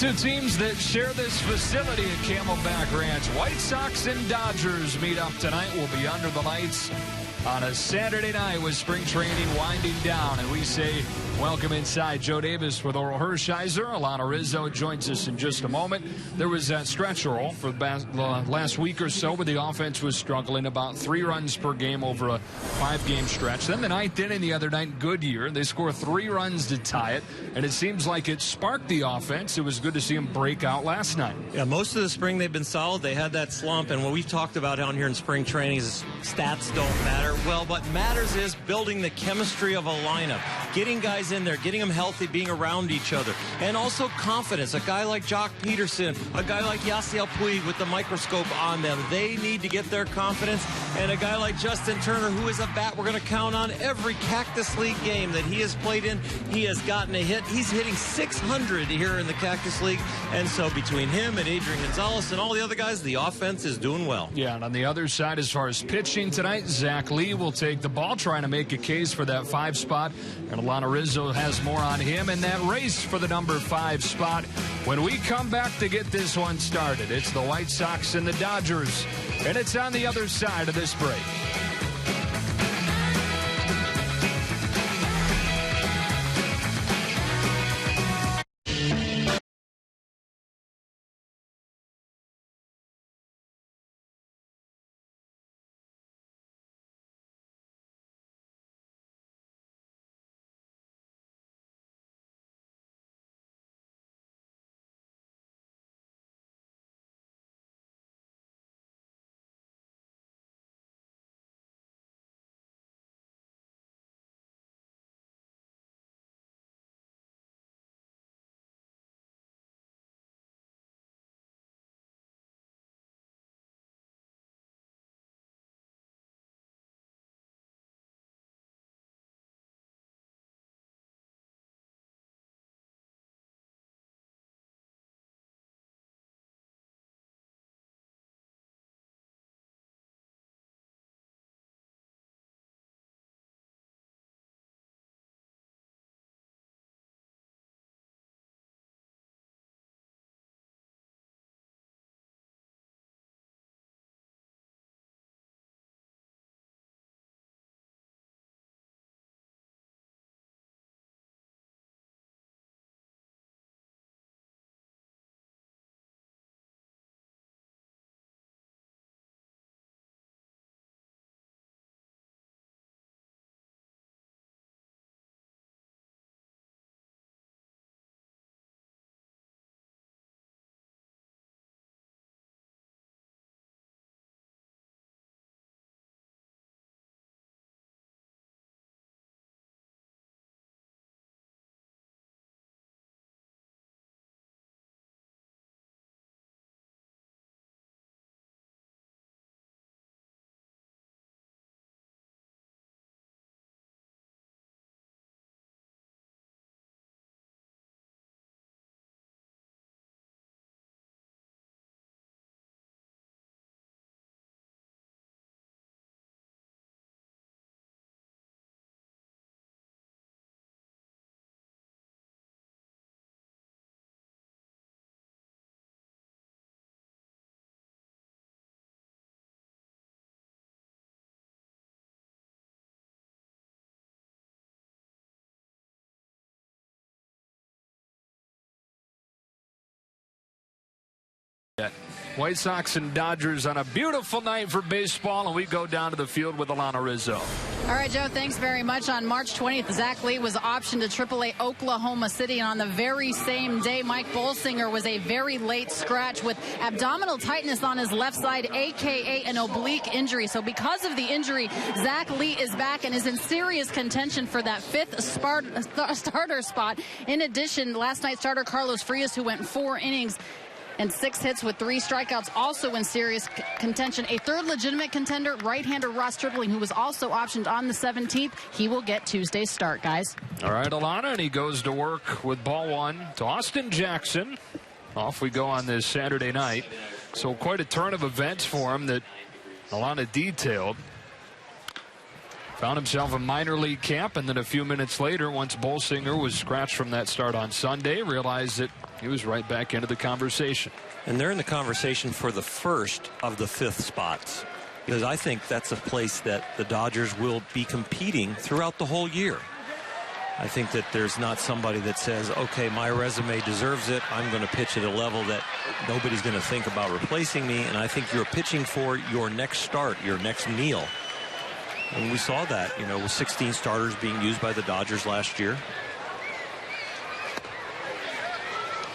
two teams that share this facility at Camelback Ranch. White Sox and Dodgers meet up tonight. We'll be under the lights on a Saturday night with spring training winding down. And we say welcome inside. Joe Davis with Oral Hershiser. Alana Rizzo joins us in just a moment. There was that stretch roll for the last week or so where the offense was struggling, about 3 runs per game over a 5-game stretch. Then the 9th inning the other night, Goodyear, they score 3 runs to tie it, and it seems like it sparked the offense. It was good to see them break out last night. Yeah, most of the spring they've been solid. They had that slump, and what we've talked about down here in spring training is stats don't matter. Well, what matters is building the chemistry of a lineup, getting guys in there, getting them healthy, being around each other, and also confidence. A guy like Jock Peterson, a guy like Yasiel Puig with the microscope on them, they need to get their confidence. And a guy like Justin Turner, who is a bat we're going to count on every Cactus League game that he has played in. He has gotten a hit. He's hitting 600 here in the Cactus League. And so between him and Adrian Gonzalez and all the other guys, the offense is doing well. Yeah, and on the other side, as far as pitching tonight, Zach Lee will take the ball, trying to make a case for that 5 spot. And Alana Rizzo has more on him in that race for the number 5 spot. When we come back to get this one started, it's the White Sox and the Dodgers. And it's on the other side of this break. White Sox and Dodgers on a beautiful night for baseball, and we go down to the field with Alana Rizzo. All right, Joe, thanks very much. On March 20th, Zach Lee was optioned to AAA Oklahoma City, and on the very same day, Mike Bolsinger was a very late scratch with abdominal tightness on his left side, a.k.a. an oblique injury. So because of the injury, Zach Lee is back and is in serious contention for that 5th starter spot. In addition, last night's starter Carlos Frias, who went 4 innings and 6 hits with 3 strikeouts, also in serious contention. A 3rd legitimate contender, right-hander Ross Stripling, who was also optioned on the 17th. He will get Tuesday's start, guys. All right, Alana, and he goes to work with ball 1 to Austin Jackson. Off we go on this Saturday night. So quite a turn of events for him that Alana detailed. Found himself a minor league camp, and then a few minutes later, once Bolsinger was scratched from that start on Sunday, realized that he was right back into the conversation. And they're in the conversation for the first of the 5th spots, because I think that's a place that the Dodgers will be competing throughout the whole year. I think that there's not somebody that says, okay, my resume deserves it. I'm going to pitch at a level that nobody's going to think about replacing me. And I think you're pitching for your next start, your next meal. And we saw that, with 16 starters being used by the Dodgers last year.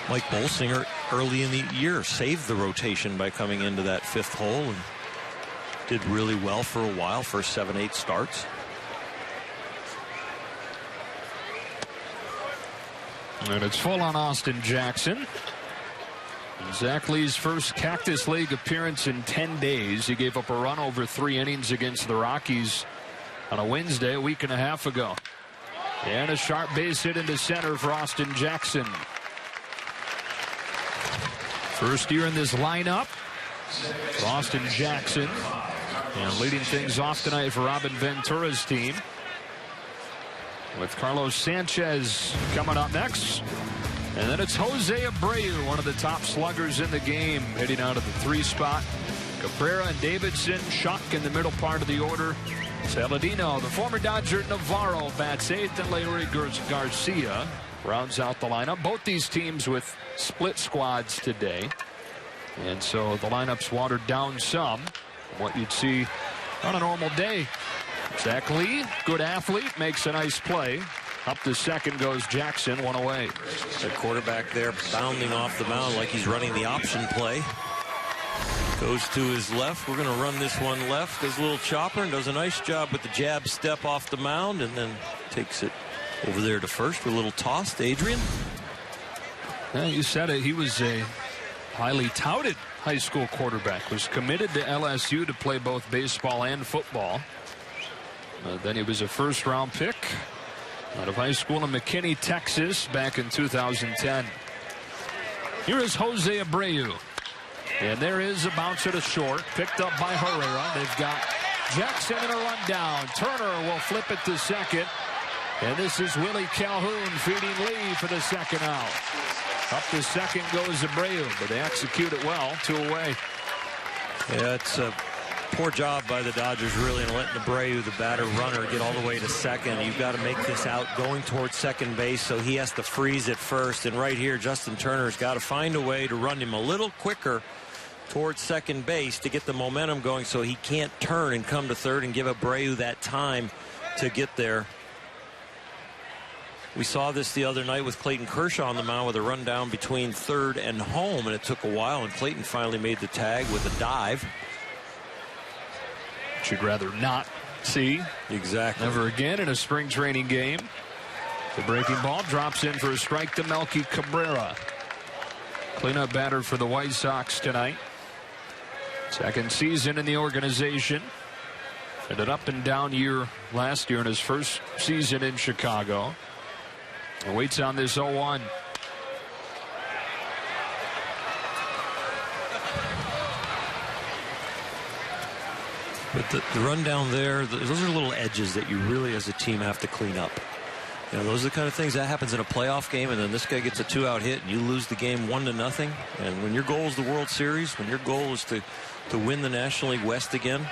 Mike Bolsinger, early in the year, saved the rotation by coming into that 5th hole and did really well for a while, for 7-8 starts. And it's full on Austin Jackson. Zach Lee's first Cactus League appearance in 10 days. He gave up a run over 3 innings against the Rockies on a Wednesday a week and a half ago. And a sharp base hit into center for Austin Jackson. First year in this lineup for Austin Jackson. And leading things off tonight for Robin Ventura's team, with Carlos Sanchez coming up next. And then it's Jose Abreu, one of the top sluggers in the game, hitting out of the 3 spot. Cabrera and Davidson, Schuck in the middle part of the order. Saladino, the former Dodger Navarro, bats 8th, and Larry Garcia rounds out the lineup. Both these teams with split squads today. And so the lineup's watered down some from what you'd see on a normal day. Zach Lee, good athlete, makes a nice play. Up to second goes Jackson, 1 away. The quarterback there bounding off the mound like he's running the option play. Goes to his left. We're going to run this one left. Does a little chopper and does a nice job with the jab step off the mound, and then takes it over there to first with a little toss to Adrian. Yeah, you said it. He was a highly touted high school quarterback. Was committed to LSU to play both baseball and football. Then he was a first-round pick out of high school in McKinney, Texas, back in 2010. Here is Jose Abreu. And there is a bouncer to short, picked up by Herrera. They've got Jackson in a rundown. Turner will flip it to second. And this is Willie Calhoun feeding Lee for the second out. Up to second goes Abreu, but they execute it well, 2 away. Yeah, it's a poor job by the Dodgers, really, in letting Abreu, the batter runner, get all the way to second. You've got to make this out going towards second base, so he has to freeze at first. And right here, Justin Turner's got to find a way to run him a little quicker towards second base to get the momentum going so he can't turn and come to third and give Abreu that time to get there. We saw this the other night with Clayton Kershaw on the mound with a rundown between third and home, and it took a while, and Clayton finally made the tag with a dive. You'd rather not see. Exactly. Never again in a spring training game. The breaking ball drops in for a strike to Melky Cabrera. Cleanup batter for the White Sox tonight. Second season in the organization. Had an up and down year last year in his first season in Chicago. And waits on this 0-1. But the rundown there, those are little edges that you really as a team have to clean up. You know, those are the kind of things that happens in a playoff game, and then this guy gets a 2-out hit and you lose the game 1-0. And when your goal is the World Series, when your goal is to win the National League West again,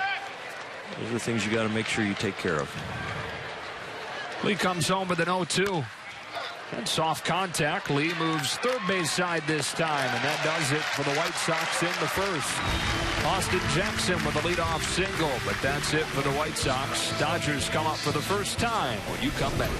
those are the things you got to make sure you take care of. Lee comes home with an 0-2. And soft contact. Lee moves third base side this time, and that does it for the White Sox in the first. Austin Jackson with a leadoff single, but that's it for the White Sox. Dodgers come up for the first time when you come back.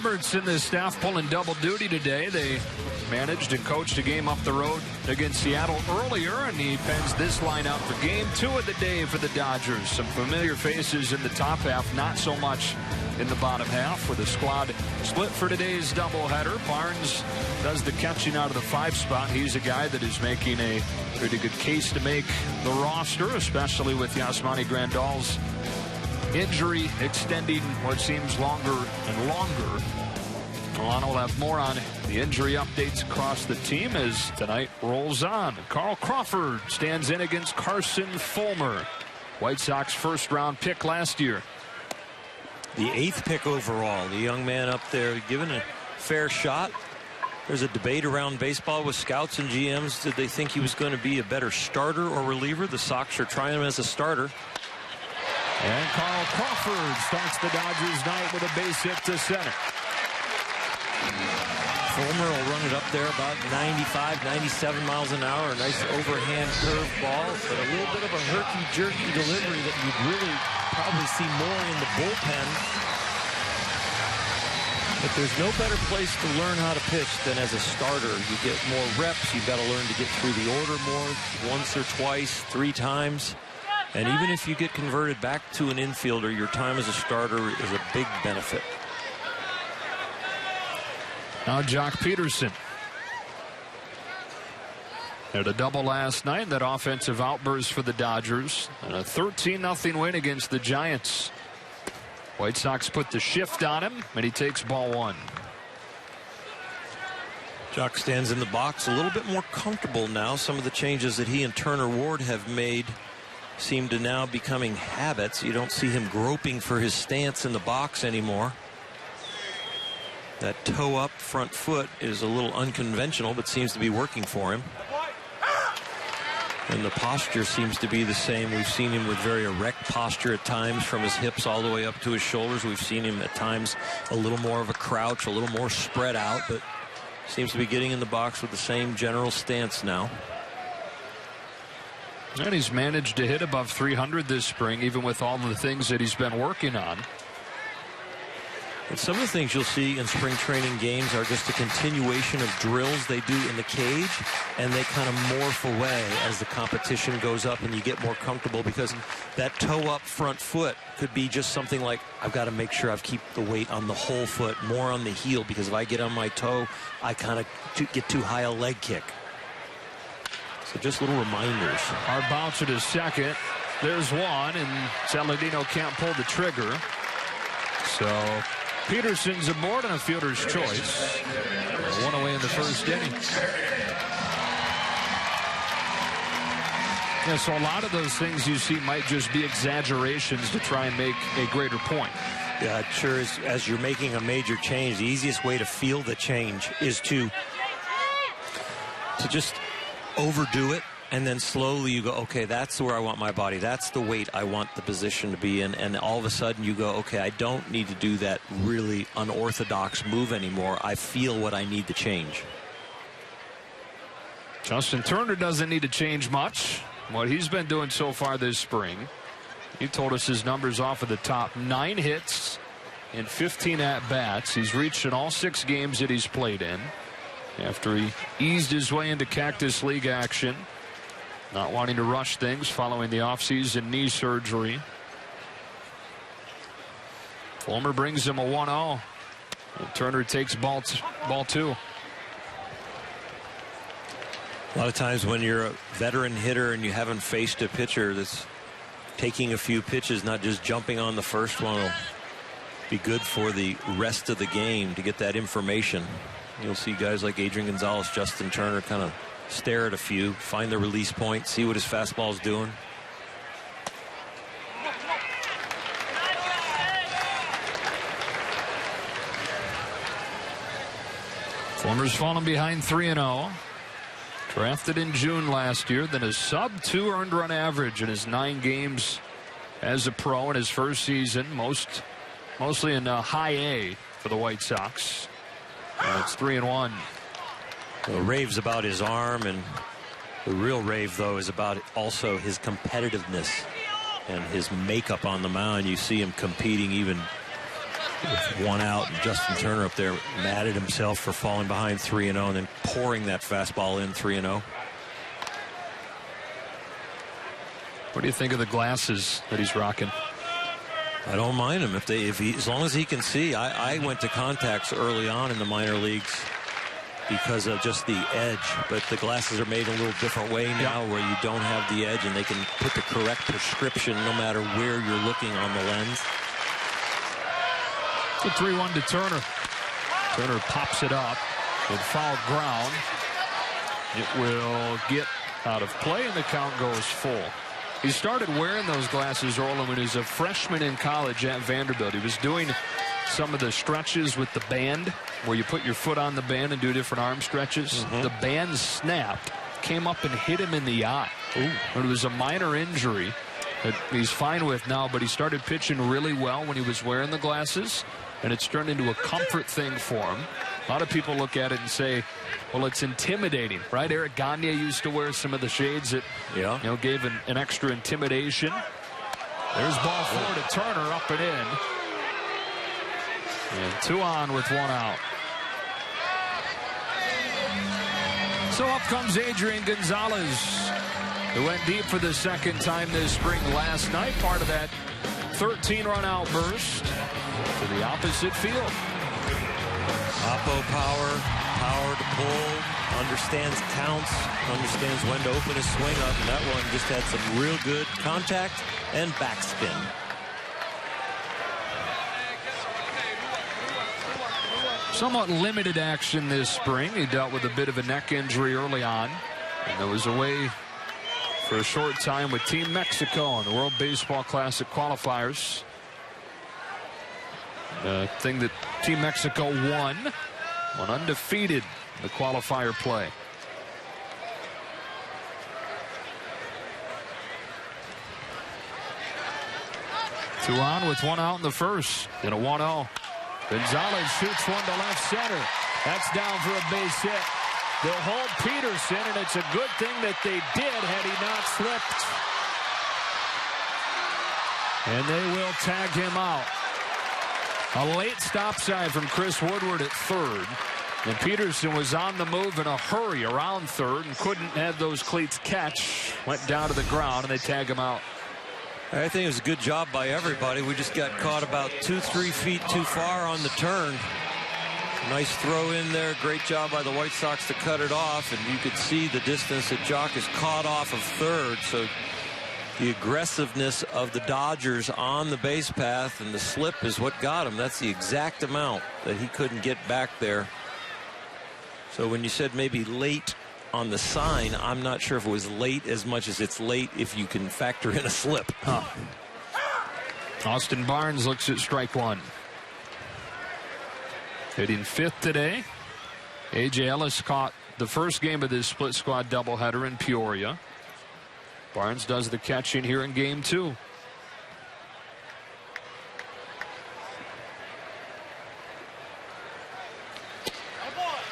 Roberts and the staff pulling double duty today. They managed and coached a game up the road against Seattle earlier, and he pens this lineup for game 2 of the day for the Dodgers. Some familiar faces in the top half, not so much in the bottom half, with a squad split for today's doubleheader. Barnes does the catching out of the 5 spot. He's a guy that is making a pretty good case to make the roster, especially with Yasmani Grandal's injury extending what seems longer and longer. Milano will have more on the injury updates across the team as tonight rolls on. Carl Crawford stands in against Carson Fulmer, White Sox first-round pick last year. The 8th pick overall. The young man up there given a fair shot. There's a debate around baseball with scouts and GMs. Did they think he was going to be a better starter or reliever? The Sox are trying him as a starter. And Carl Crawford starts the Dodgers night with a base hit to center. Fulmer will run it up there about 95, 97 miles an hour. A nice overhand curve ball, but a little bit of a herky-jerky delivery that you'd really probably see more in the bullpen. But there's no better place to learn how to pitch than as a starter. You get more reps. You've got to learn to get through the order more, once or twice, 3 times. And even if you get converted back to an infielder, your time as a starter is a big benefit. Now Jock Peterson had a double last night. That offensive outburst for the Dodgers, and a 13-0 win against the Giants. White Sox put the shift on him, and he takes ball 1. Jock stands in the box a little bit more comfortable now. Some of the changes that he and Turner Ward have made seem to now becoming habits. You don't see him groping for his stance in the box anymore. That toe up front foot is a little unconventional, but seems to be working for him. And the posture seems to be the same. We've seen him with very erect posture at times, from his hips all the way up to his shoulders. We've seen him at times a little more of a crouch, a little more spread out, but seems to be getting in the box with the same general stance now. And he's managed to hit above 300 this spring, even with all the things that he's been working on. And some of the things you'll see in spring training games are just a continuation of drills they do in the cage, and they kind of morph away as the competition goes up and you get more comfortable, because that toe up front foot could be just something like, I've got to make sure I keep the weight on the whole foot, more on the heel, because if I get on my toe, I kind of get too high a leg kick. So just little reminders. Hard bouncer to second. There's one, and Saladino can't pull the trigger. So Peterson's aboard on a fielder's choice. 1 away in the first inning. Yeah, so a lot of those things you see might just be exaggerations to try and make a greater point. Yeah, it sure is. As you're making a major change, the easiest way to feel the change is to just overdo it, and then slowly you go, okay, that's where I want my body. That's the weight I want the position to be in. And all of a sudden you go, okay, I don't need to do that really unorthodox move anymore. I feel what I need to change. Justin Turner doesn't need to change much. What he's been doing so far this spring. He told us his numbers off of the top. 9 hits in 15 at-bats. He's reached in all 6 games that he's played in, after he eased his way into Cactus League action, not wanting to rush things following the offseason knee surgery. Fulmer brings him a 1-0. Turner takes ball 2. A lot of times when you're a veteran hitter and you haven't faced a pitcher that's taking a few pitches, not just jumping on the first one, will be good for the rest of the game to get that information. You'll see guys like Adrian Gonzalez, Justin Turner kind of stare at a few, find the release point, see what his fastball's doing. Fulmer's fallen behind 3-0. Drafted in June last year, then a sub-2 earned run average in his 9 games as a pro in his first season, mostly in high A for the White Sox. It's 3-1. The raves about his arm, and the real rave, though, is about also his competitiveness and his makeup on the mound. You see him competing even With one out, and Justin Turner up there mad at himself for falling behind 3-0 and then pouring that fastball in 3-0. What do you think of the glasses that he's rocking? I don't mind him as long as he can see. I went to contacts early on in the minor leagues because of just the edge, but the glasses are made a little different way now, where you don't have the edge and they can put the correct prescription no matter where you're looking on the lens. The 3-1 to Turner. Turner pops it up with foul ground. It will get out of play and the count goes full. He started wearing those glasses, Orland, when he was a freshman in college at Vanderbilt. He was doing some of the stretches with the band, where you put your foot on the band and do different arm stretches. The band snapped, came up and hit him in the eye. It was a minor injury that he's fine with now, but he started pitching really well when he was wearing the glasses, and it's turned into a comfort thing for him. A lot of people look at it and say, well, it's intimidating, right? Eric Gagne used to wear some of the shades that gave an extra intimidation. There's ball 4 to Turner, up and in. And 2 on with 1 out. So up comes Adrian Gonzalez, who went deep for the second time this spring last night. Part of that 13-run outburst to the opposite field. Oppo power to pull, understands counts, understands when to open his swing up, and that one just had some real good contact and backspin. Somewhat limited action this spring. He dealt with a bit of a neck injury early on, and there was away for a short time with Team Mexico in the World Baseball Classic qualifiers. The thing that Team Mexico won undefeated in the qualifier play. Two on with 1 out in the first in a 1-0. Gonzalez shoots one to left center. That's down for a base hit. They'll hold Peterson, and it's a good thing that they did had he not slipped. And they will tag him out. A late stop sign from Chris Woodward at third. And Peterson was on the move in a hurry around third and couldn't have those cleats catch. Went down to the ground, and they tag him out. I think it was a good job by everybody. We just got caught about 2-3 feet too far on the turn. Nice throw in there. Great job by the White Sox to cut it off. And you could see the distance that Jock is caught off of third. So the aggressiveness of the Dodgers on the base path and the slip is what got him. That's the exact amount that he couldn't get back there. So when you said maybe late on the sign, I'm not sure if it was late as much as it's late if you can factor in a slip. Austin Barnes looks at strike 1. Hitting 5th today. A.J. Ellis caught the first game of this split squad doubleheader in Peoria. Barnes does the catching here in game 2.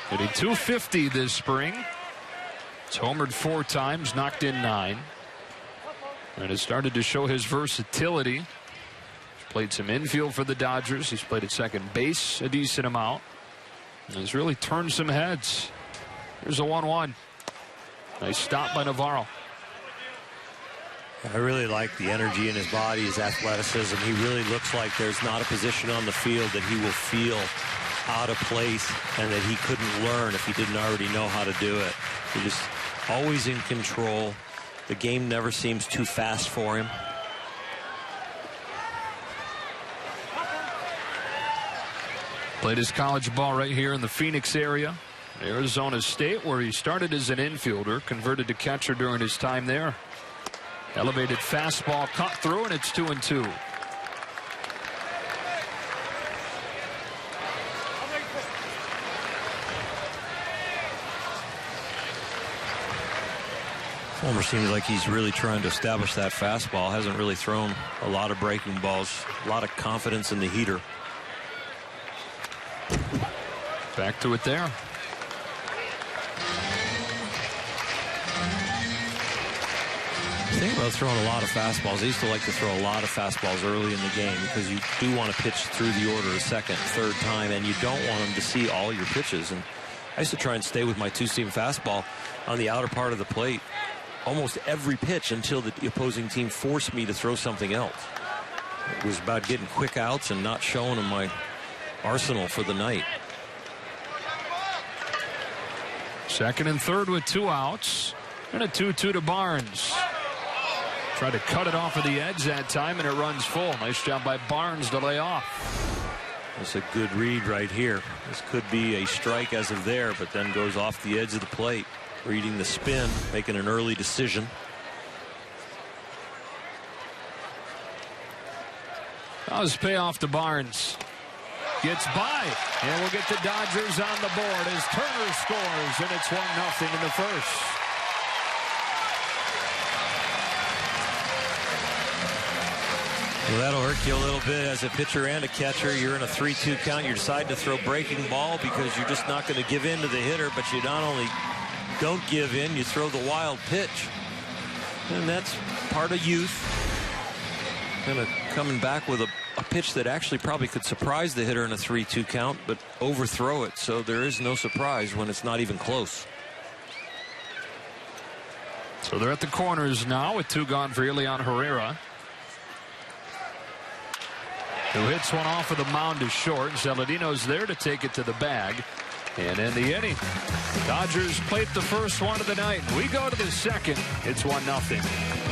Hitting .250 this spring. He's homered 4 times, knocked in 9. And has started to show his versatility. He's played some infield for the Dodgers. He's played at second base a decent amount. And has really turned some heads. Here's a 1-1. Nice stop by Navarro. I really like the energy in his body, his athleticism. He really looks like there's not a position on the field that he will feel out of place and that he couldn't learn if he didn't already know how to do it. He's just always in control. The game never seems too fast for him. Played his college ball right here in the Phoenix area, Arizona State, where he started as an infielder, converted to catcher during his time there. Elevated fastball cut through, and it's 2-2. Fulmer seems like he's really trying to establish that fastball. Hasn't really thrown a lot of breaking balls. A lot of confidence in the heater. Back to it there. I think Well, throwing a lot of fastballs. I used to like to throw a lot of fastballs early in the game because you do want to pitch through the order a second, third time, and you don't want them to see all your pitches. And I used to try and stay with my two-seam fastball on the outer part of the plate almost every pitch until the opposing team forced me to throw something else. It was about getting quick outs and not showing them my arsenal for the night. Second and third with 2 outs. And a 2-2 to Barnes. Tried to cut it off of the edge that time, and it runs full. Nice job by Barnes to lay off. That's a good read right here. This could be a strike as of there, but then goes off the edge of the plate. Reading the spin, making an early decision. That was payoff to Barnes. Gets by, and we'll get the Dodgers on the board as Turner scores, and it's 1-0 in the first. Well, that'll hurt you a little bit as a pitcher and a catcher. You're in a 3-2 count. You decide to throw breaking ball because you're just not going to give in to the hitter, but you not only don't give in, you throw the wild pitch. And that's part of youth. Kind of coming back with a pitch that actually probably could surprise the hitter in a 3-2 count, but overthrow it, so there is no surprise when it's not even close. So they're at the corners now with 2 gone for Elian Herrera, who hits one off of the mound to short. Saladino's there to take it to the bag and end the inning. The Dodgers plate the first one of the night. We go to the second. It's 1-0.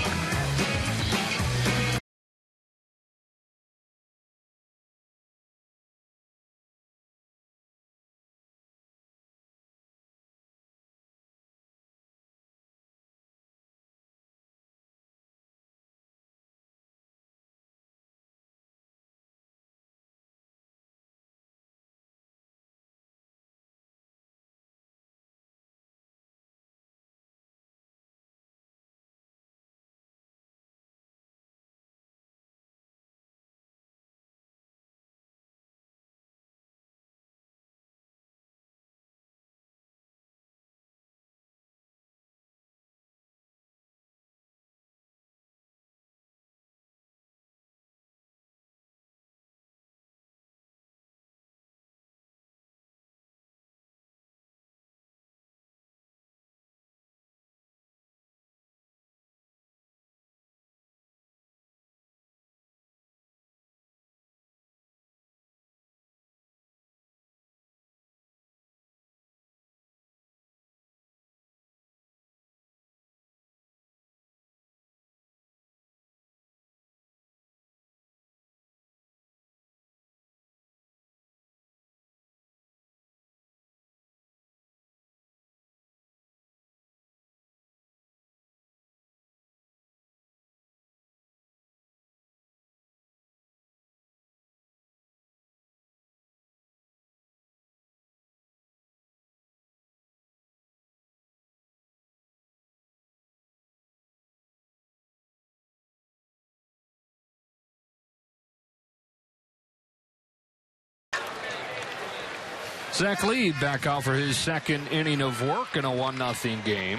Zach Lee back out for his second inning of work in a 1-0 game.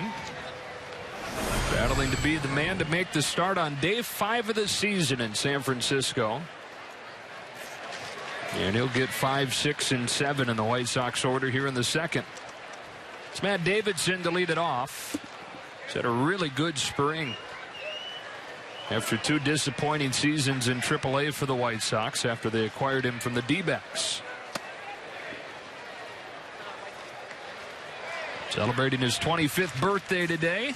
Battling to be the man to make the start on day 5 of the season in San Francisco. And he'll get 5, 6, and 7 in the White Sox order here in the second. It's Matt Davidson to lead it off. He's had a really good spring after 2 disappointing seasons in AAA for the White Sox after they acquired him from the D-backs. Celebrating his 25th birthday today.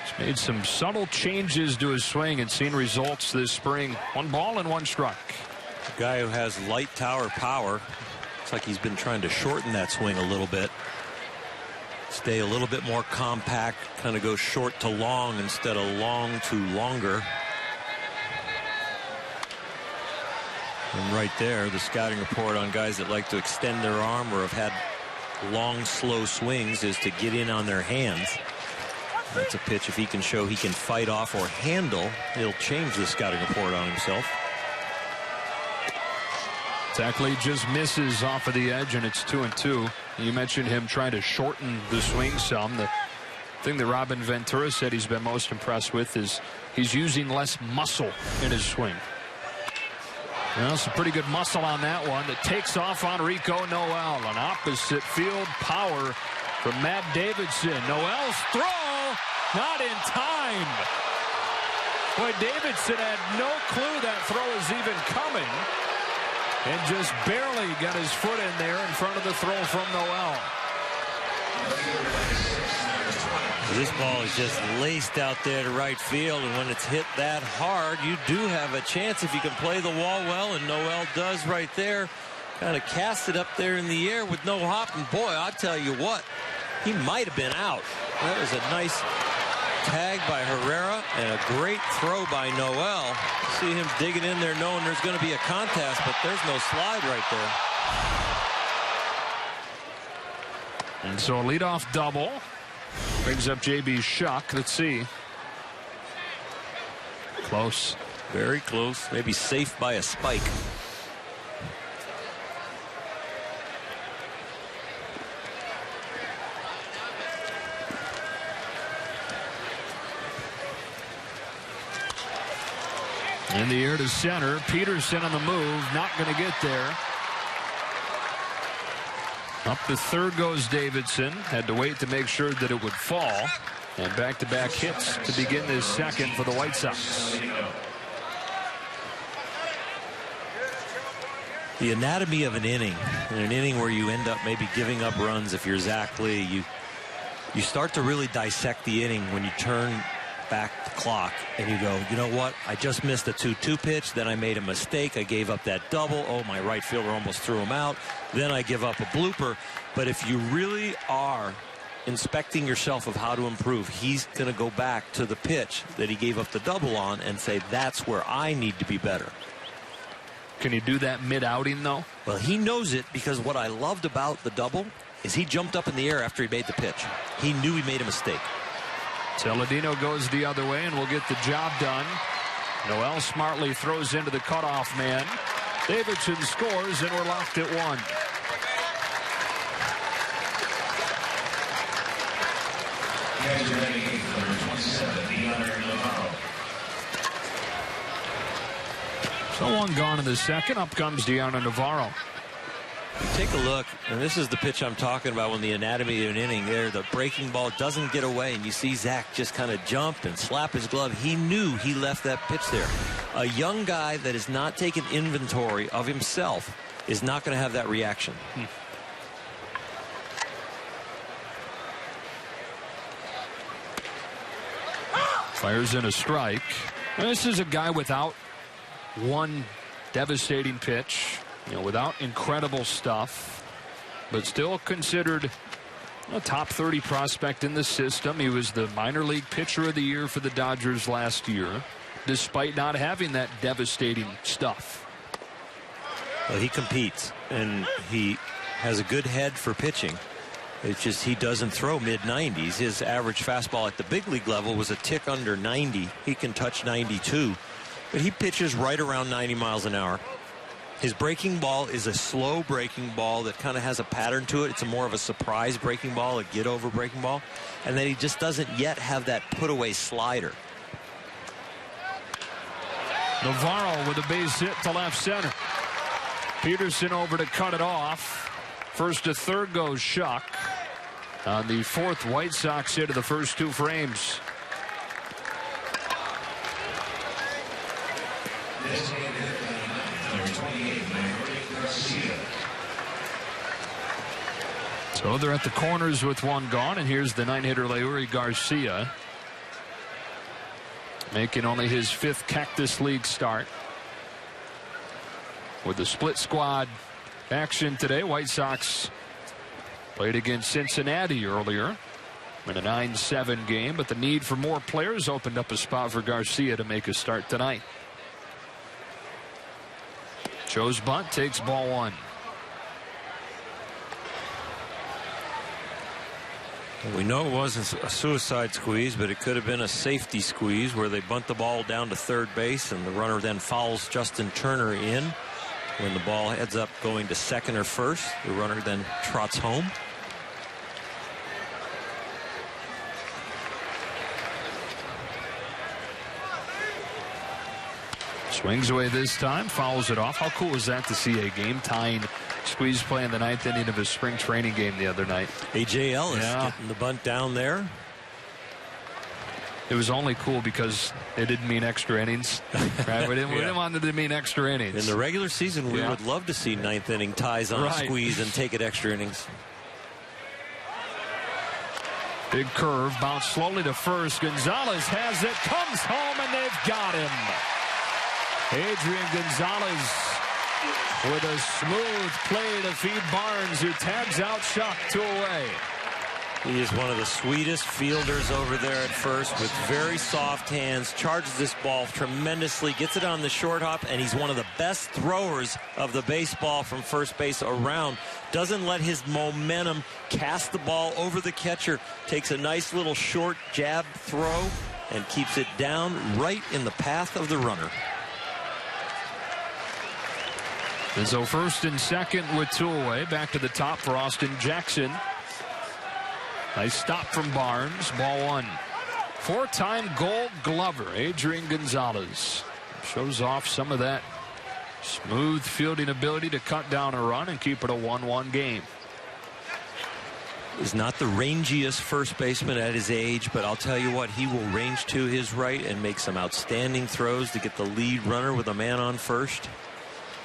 He's made some subtle changes to his swing and seen results this spring. 1 ball and 1 strike. A guy who has light tower power. It's like he's been trying to shorten that swing a little bit. Stay a little bit more compact, kind of go short to long instead of long to longer. And right there, the scouting report on guys that like to extend their arm or have had long, slow swings is to get in on their hands. That's a pitch, if he can show he can fight off or handle, he'll change the scouting report on himself. Zach Lee just misses off of the edge, and it's 2-2. You mentioned him trying to shorten the swing some. The thing that Robin Ventura said he's been most impressed with is he's using less muscle in his swing. Well, some pretty good muscle on that one that takes off on Rico Noel. An opposite field power from Matt Davidson. Noel's throw, not in time. Boy, Davidson had no clue that throw was even coming and just barely got his foot in there in front of the throw from Noel. This ball is just laced out there to right field, and when it's hit that hard, you do have a chance if you can play the wall well, and Noel does right there. Kind of cast it up there in the air with no hop, and boy, I'll tell you what, he might have been out. That was a nice tag by Herrera and a great throw by Noel. See him digging in there knowing there's going to be a contest, but there's no slide right there. And so a leadoff double brings up J.B. Shuck. Let's see. Close. Very close. Maybe safe by a spike. In the air to center. Peterson on the move. Not going to get there. Up to third goes Davidson. Had to wait to make sure that it would fall. And back-to-back hits to begin this second for the White Sox. The anatomy of an inning. In an inning where you end up maybe giving up runs if you're Zach Lee. You start to really dissect the inning when you turn back the clock and you go, you know what, I just missed a 2-2 pitch, then I made a mistake, I gave up that double, oh, my right fielder almost threw him out, then I give up a blooper. But if you really are inspecting yourself of how to improve, he's going to go back to the pitch that he gave up the double on and say, that's where I need to be better. Can you do that mid-outing, though? Well, he knows it, because what I loved about the double is he jumped up in the air after he made the pitch. He knew he made a mistake. Saladino goes the other way and will get the job done. Noel smartly throws into the cutoff man. Davidson scores, and we're locked at 1. So one gone in the second. Up comes Deanna Navarro. Take a look, and this is the pitch I'm talking about when the anatomy of an inning there. The breaking ball doesn't get away, and you see Zach just kind of jump and slap his glove. He knew he left that pitch there. A young guy that has not taken inventory of himself is not going to have that reaction. Fires in a strike. This is a guy without one devastating pitch. Without incredible stuff, but still considered a top 30 prospect in the system. He was the minor league pitcher of the year for the Dodgers last year, despite not having that devastating stuff. Well, he competes, and he has a good head for pitching. It's just he doesn't throw mid-90s. His average fastball at the big league level was a tick under 90. He can touch 92, but he pitches right around 90 miles an hour. His breaking ball is a slow breaking ball that kind of has a pattern to it. It's more of a surprise breaking ball, a get-over breaking ball. And then he just doesn't yet have that put-away slider. Navarro with a base hit to left center. Peterson over to cut it off. First to third goes Shuck on the fourth White Sox hit of the first two frames. So they're at the corners with one gone, and here's the 9-hitter Leury Garcia, making only his 5th Cactus League start. With the split squad action today, White Sox played against Cincinnati earlier in a 9-7 game, but the need for more players opened up a spot for Garcia to make a start tonight. Joe's bunt takes ball 1. We know it wasn't a suicide squeeze, but it could have been a safety squeeze where they bunt the ball down to third base and the runner then fouls Justin Turner in. When the ball heads up going to second or first, the runner then trots home. Swings away this time, fouls it off. How cool was that to see a game-tying squeeze play in the 9th inning of his spring training game the other night? A.J. Ellis getting the bunt down there. It was only cool because it didn't mean extra innings. Right? We didn't want it to mean extra innings. In the regular season, we would love to see 9th inning ties on a squeeze and take it extra innings. Big curve, bounced slowly to first. Gonzalez has it, comes home, and they've got him. Adrian Gonzalez with a smooth play to feed Barnes, who tags out Shuck 2 away. He is one of the sweetest fielders over there at first, with very soft hands, charges this ball tremendously, gets it on the short hop, and he's one of the best throwers of the baseball from first base around. Doesn't let his momentum cast the ball over the catcher, takes a nice little short jab throw and keeps it down right in the path of the runner. So first and second with 2 away. Back to the top for Austin Jackson. Nice stop from Barnes. Ball 1. 4-time Gold Glover, Adrian Gonzalez. Shows off some of that smooth fielding ability to cut down a run and keep it a 1-1 game. Is not the rangiest first baseman at his age, but I'll tell you what, he will range to his right and make some outstanding throws to get the lead runner with a man on first.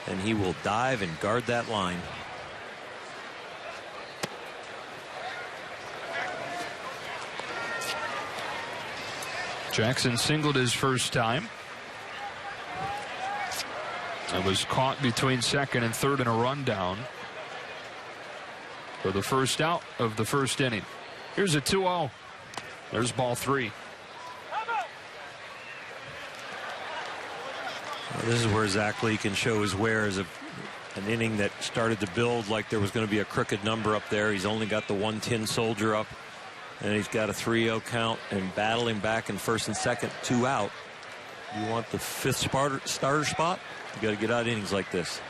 And he will dive and guard that line. Jackson singled his first time. It was caught between second and third in a rundown for the first out of the first inning. Here's a 2-0. There's ball 3. This is where Zach Lee can show his wares of an inning that started to build like there was going to be a crooked number up there. He's only got the 1-10 soldier up, and he's got a 3-0 count and battling back in first and second, 2 out. You want the 5th starter spot? You got to get out innings like this.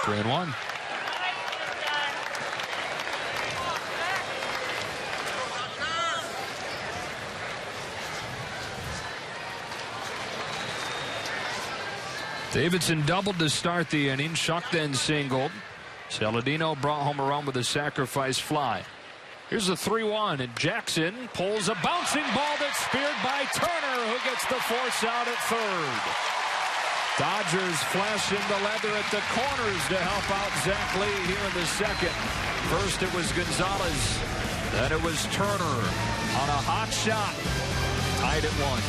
3-1. Davidson doubled to start the inning. Shuck then singled. Saladino brought home a run with a sacrifice fly. Here's a 3-1, and Jackson pulls a bouncing ball that's speared by Turner, who gets the force out at third. Dodgers flashing the leather at the corners to help out Zach Lee here in the second. First it was Gonzalez, then it was Turner on a hot shot. Tied at 1.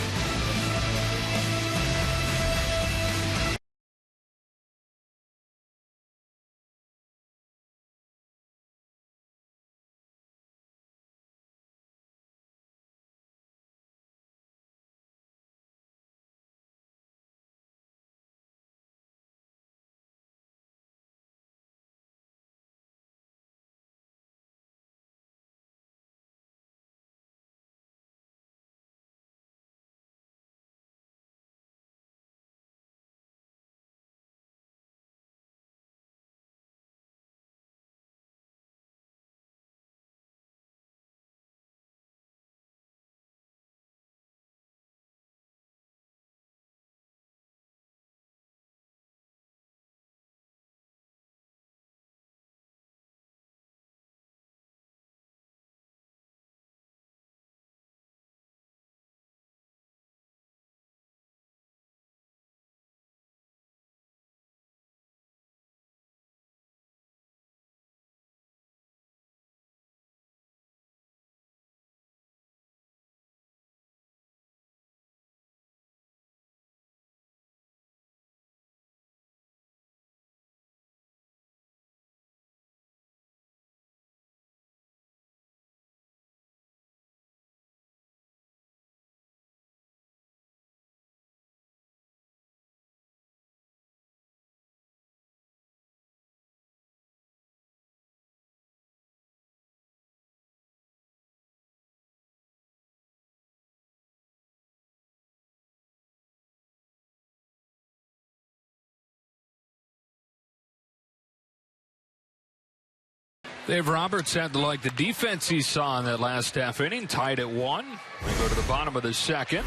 Dave Roberts had to like the defense he saw in that last half inning, tied at 1. We go to the bottom of the second.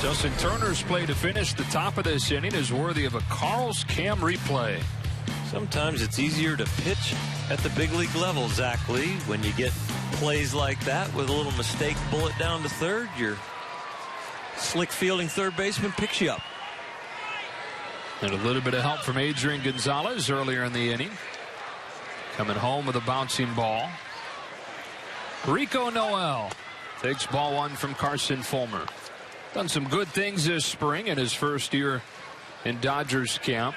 Justin Turner's play to finish the top of this inning is worthy of a Carl's Cam replay. Sometimes it's easier to pitch at the big league level, Zach Lee. When you get plays like that with a little mistake, bullet down to third, your slick fielding third baseman picks you up. And a little bit of help from Adrian Gonzalez earlier in the inning. Coming home with a bouncing ball. Rico Noel takes ball 1 from Carson Fulmer. Done some good things this spring in his first year in Dodgers camp.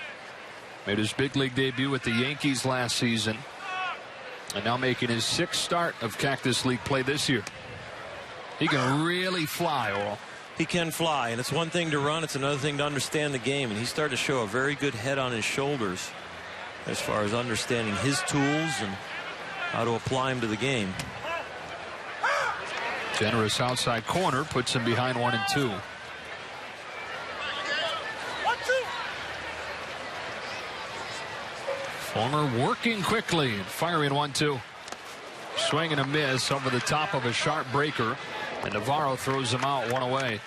Made his big league debut with the Yankees last season. And now making his 6th start of Cactus League play this year. He can really fly, Oral. He can fly, and it's one thing to run, it's another thing to understand the game, and he's starting to show a very good head on his shoulders as far as understanding his tools and how to apply them to the game. Generous outside corner puts him behind 1-2. Fulmer working quickly and firing 1-2. Swing and a miss over the top of a sharp breaker, and Navarro throws him out, 1 away.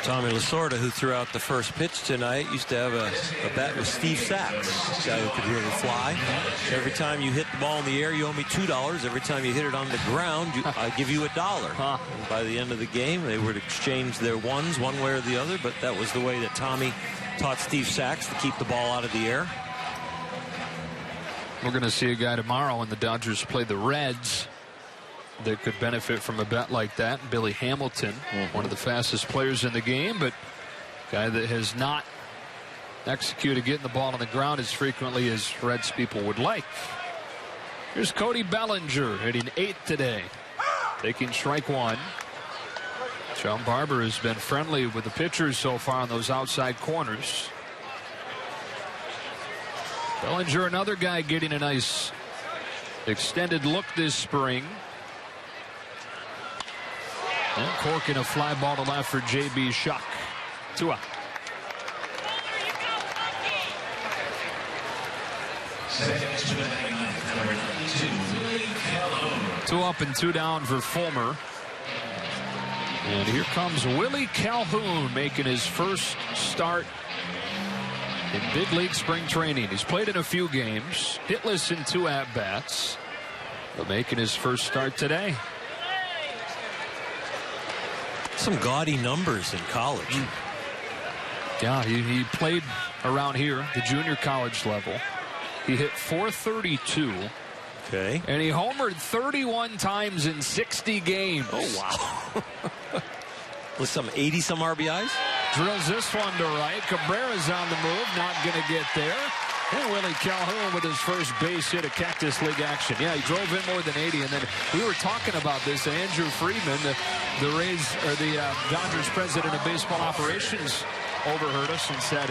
Tommy Lasorda, who threw out the first pitch tonight, used to have a bet with Steve Sachs, a guy who could really fly. Every time you hit the ball in the air, you owe me $2. Every time you hit it on the ground, I give you $1. And by the end of the game, they would exchange their ones one way or the other, but that was the way that Tommy taught Steve Sachs to keep the ball out of the air. We're going to see a guy tomorrow when the Dodgers play the Reds that could benefit from a bet like that. Billy Hamilton, one of the fastest players in the game, but a guy that has not executed getting the ball on the ground as frequently as Reds people would like. Here's Cody Bellinger hitting 8th today, taking strike 1. John Barber has been friendly with the pitchers so far on those outside corners. Bellinger, another guy getting a nice extended look this spring. And corking a fly ball to left for J.B. Shuck. 2 out. Two up and 2 down for Fulmer. And here comes Willie Calhoun making his first start in big league spring training. He's played in a few games, hitless in 2 at-bats, but making his first start today. Some gaudy numbers in college. Yeah, he played around here, the junior college level. He hit .432. Okay. And he homered 31 times in 60 games. Oh, wow. With some 80-some RBIs? Drills this one to right. Cabrera's on the move, not going to get there. And Willie Calhoun with his first base hit of Cactus League action. Yeah, he drove in more than 80. And then we were talking about this. Andrew Friedman, the Rays, or the Dodgers president of baseball operations, overheard us and said,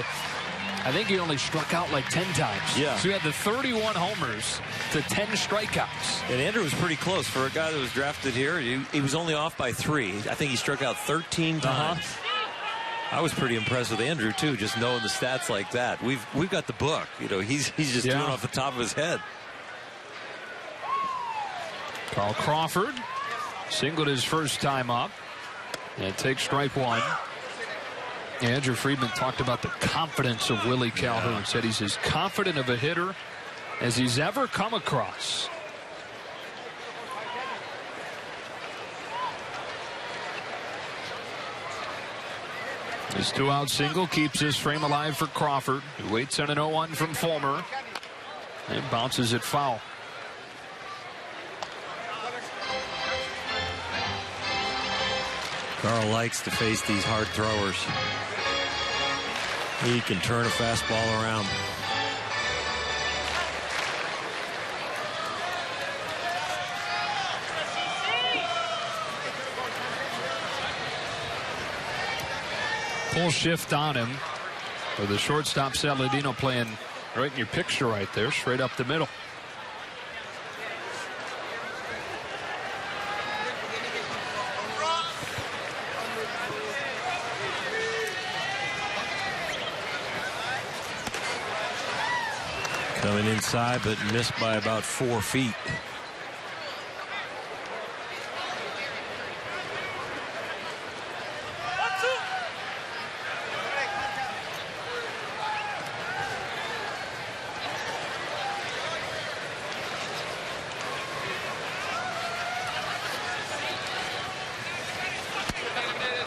I think he only struck out like 10 times. Yeah. So he had the 31 homers to 10 strikeouts. And Andrew was pretty close for a guy that was drafted here. He was only off by 3. I think he struck out 13 times. I was pretty impressed with Andrew too, just knowing the stats like that. We've got the book. You know, he's just doing off the top of his head. Carl Crawford singled his first time up and takes strike 1. Andrew Friedman talked about the confidence of Willie Calhoun. Said he's as confident of a hitter as he's ever come across. His 2-out single keeps his frame alive for Crawford, who waits on an 0-1 from Fulmer and bounces it foul. Carl likes to face these hard throwers. He can turn a fastball around. Full shift on him with the shortstop Saladino playing right in your picture right there, straight up the middle. Coming inside, but missed by about 4 feet.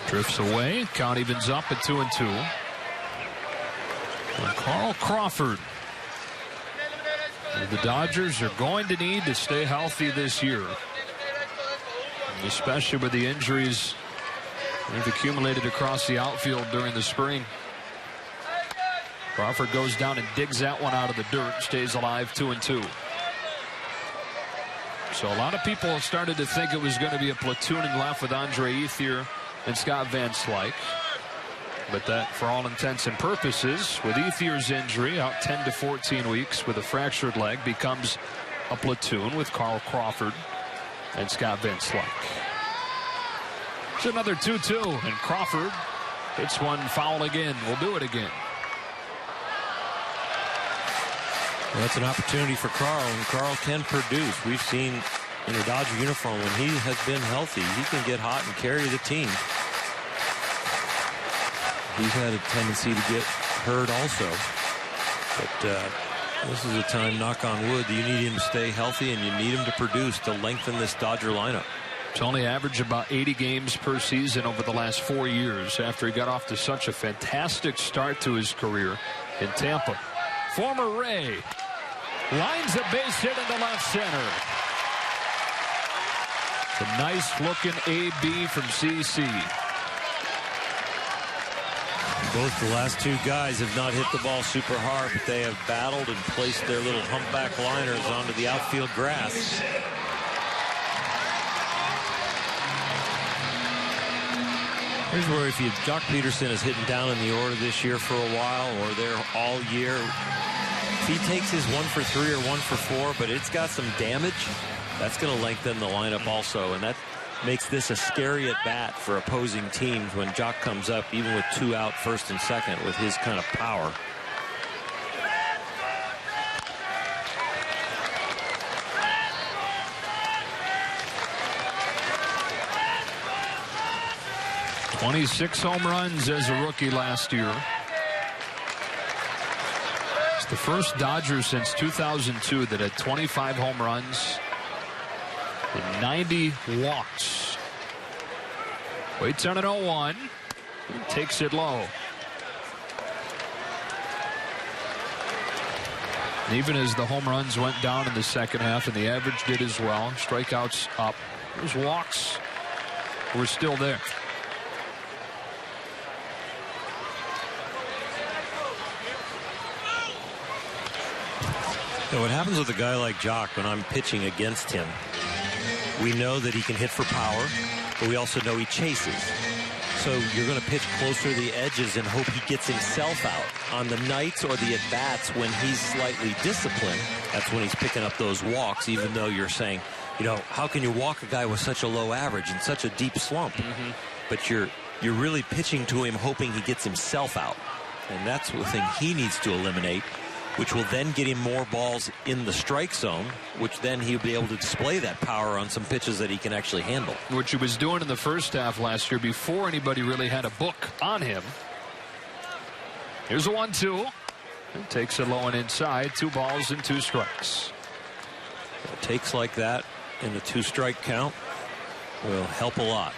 Drifts away. Count evens up at 2-2. And Carl Crawford. The Dodgers are going to need to stay healthy this year, especially with the injuries they've accumulated across the outfield during the spring. Crawford goes down and digs that one out of the dirt. Stays alive, 2-2. So a lot of people started to think it was going to be a platooning left with Andre Ethier and Scott Van Slyke. But that, for all intents and purposes, with Ethier's injury out 10 to 14 weeks with a fractured leg, becomes a platoon with Carl Crawford and Scott Van Slyke. It's another 2-2, and Crawford hits one foul again. We'll do it again. Well, that's an opportunity for Carl, and Carl can produce. We've seen in a Dodger uniform, when he has been healthy, he can get hot and carry the team. He's had a tendency to get hurt also. But this is a time, knock on wood, that you need him to stay healthy and you need him to produce to lengthen this Dodger lineup. It's only averaged about 80 games per season over the last 4 years after he got off to such a fantastic start to his career in Tampa. Former Ray lines a base hit into left center. It's a nice looking AB from CC. Both the last two guys have not hit the ball super hard, but they have battled and placed their little humpback liners onto the outfield grass. Here's where if you, Jock Peterson is hitting down in the order this year for a while, or there all year. If he takes his 1 for 3 or 1 for 4, but it's got some damage, that's going to lengthen the lineup also, and that makes this a scary at bat for opposing teams when Jock comes up, even with 2 out, first and second, with his kind of power. "26 home runs as a rookie last year. It's the first Dodger since 2002 that had 25 home runs and 90 walks. Waits on an 0-1. Takes it low. And even as the home runs went down in the second half, and the average did as well, strikeouts up, those walks were still there. Now, what happens with a guy like Jock when I'm pitching against him, we know that he can hit for power, but we also know he chases. So you're going to pitch closer to the edges and hope he gets himself out. On the nights or the at-bats when he's slightly disciplined, that's when he's picking up those walks, even though you're saying, you know, how can you walk a guy with such a low average and such a deep slump? But you're really pitching to him hoping he gets himself out. And that's the thing he needs to eliminate, which will then get him more balls in the strike zone, which then he'll be able to display that power on some pitches that he can actually handle. Which he was doing in the first half last year before anybody really had a book on him. Here's a 1-2. And takes it low and inside. 2 balls and 2 strikes. Takes like that in the 2-strike count will help a lot.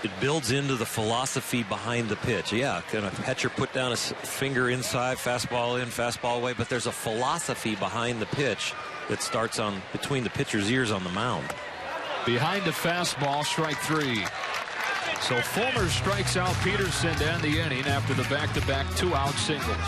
It builds into the philosophy behind the pitch. Yeah, can a pitcher put down a finger inside, fastball in, fastball away, but there's a philosophy behind the pitch that starts on between the pitcher's ears on the mound. Behind the fastball, strike 3. So Fulmer strikes out Peterson to end the inning after the back-to-back 2-out singles.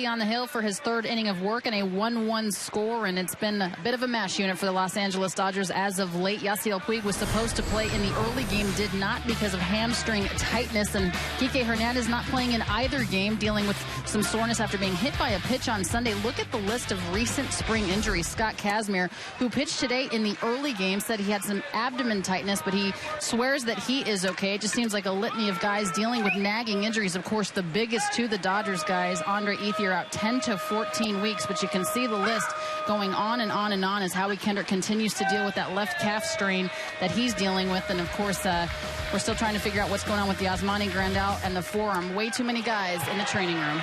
on the hill for his third inning of work and a 1-1 score, and it's been a bit of a mash unit for the Los Angeles Dodgers as of late. Yasiel Puig was supposed to play in the early game, did not because of hamstring tightness, and Kike Hernandez not playing in either game, dealing with some soreness after being hit by a pitch on Sunday. Look at the list of recent spring injuries. Scott Kazmir, who pitched today in the early game, said he had some abdomen tightness, but he swears that he is okay. It just seems like a litany of guys dealing with nagging injuries. Of course, the biggest to the Dodgers guys, Andre Ethier, out 10 to 14 weeks, but you can see the list going on and on and on as Howie Kendrick continues to deal with that left calf strain that he's dealing with. And of course, we're still trying to figure out what's going on with the Yasmani Grandal and the forearm. Way too many guys in the training room.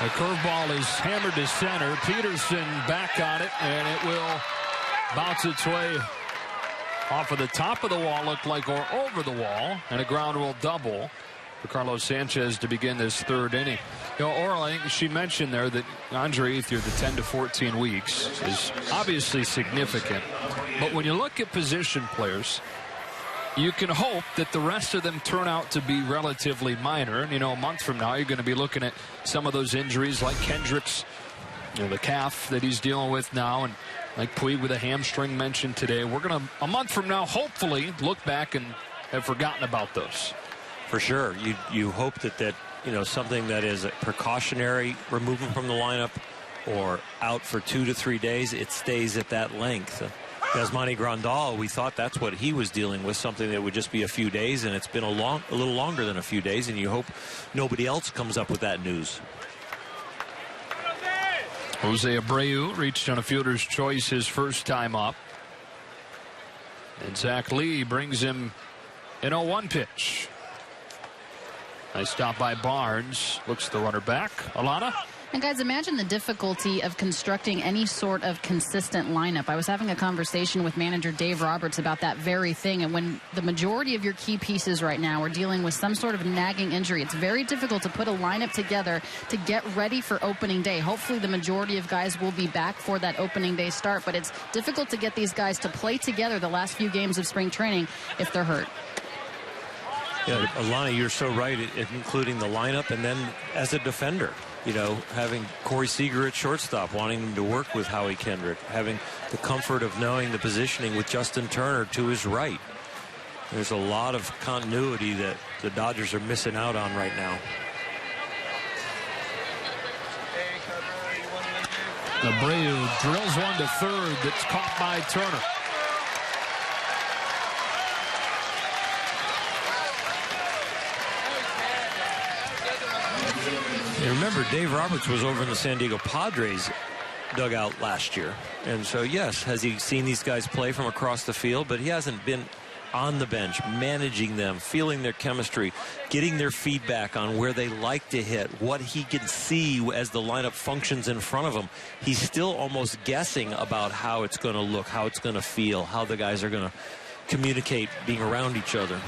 The curveball is hammered to center. Peterson back on it, and it will bounce its way off of the top of the wall, looked like, or over the wall, and a ground rule double for Carlos Sanchez to begin this third inning. You know, Oral, I think she mentioned there that Andre Ethier, the 10 to 14 weeks, is obviously significant. But when you look at position players, you can hope that the rest of them turn out to be relatively minor. And, you know, a month from now, you're going to be looking at some of those injuries like Kendrick's, you know, the calf that he's dealing with now, and like Puig with a hamstring mentioned today. We're going to, a month from now, hopefully look back and have forgotten about those. For sure. You hope that you know, something that is a precautionary removal from the lineup or out for 2 to 3 days, it stays at that length. Yasmani Grandal, we thought that's what he was dealing with, something that would just be a few days, and it's been a little longer than a few days, and you hope nobody else comes up with that news. Jose Abreu reached on a fielder's choice his first time up. And Zach Lee brings him an 0-1 pitch. Nice stop by Barnes. Looks the runner back. Alana? And guys, imagine the difficulty of constructing any sort of consistent lineup. I was having a conversation with manager Dave Roberts about that very thing. And when the majority of your key pieces right now are dealing with some sort of nagging injury, it's very difficult to put a lineup together to get ready for opening day. Hopefully the majority of guys will be back for that opening day start, but it's difficult to get these guys to play together the last few games of spring training if they're hurt. Yeah, Alana, you're so right, including the lineup and then as a defender. You know, having Corey Seager at shortstop, wanting him to work with Howie Kendrick, having the comfort of knowing the positioning with Justin Turner to his right. There's a lot of continuity that the Dodgers are missing out on right now. Abreu drills one to third that's caught by Turner. You remember, Dave Roberts was over in the San Diego Padres dugout last year. And so, yes, has he seen these guys play from across the field? But he hasn't been on the bench, managing them, feeling their chemistry, getting their feedback on where they like to hit, what he can see as the lineup functions in front of him. He's still almost guessing about how it's going to look, how it's going to feel, how the guys are going to communicate being around each other.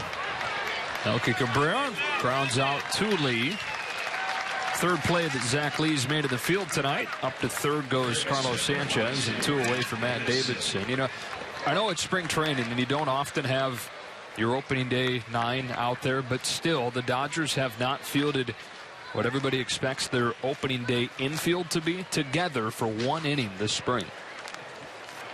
Elke Cabrera grounds out to Lee. Third play that Zach Lee's made of the field tonight. Up to third goes Carlos Sanchez, and 2 away from Matt Davidson. You know, I know it's spring training and you don't often have your opening day 9 out there, but still the Dodgers have not fielded what everybody expects their opening day infield to be together for 1 inning this spring.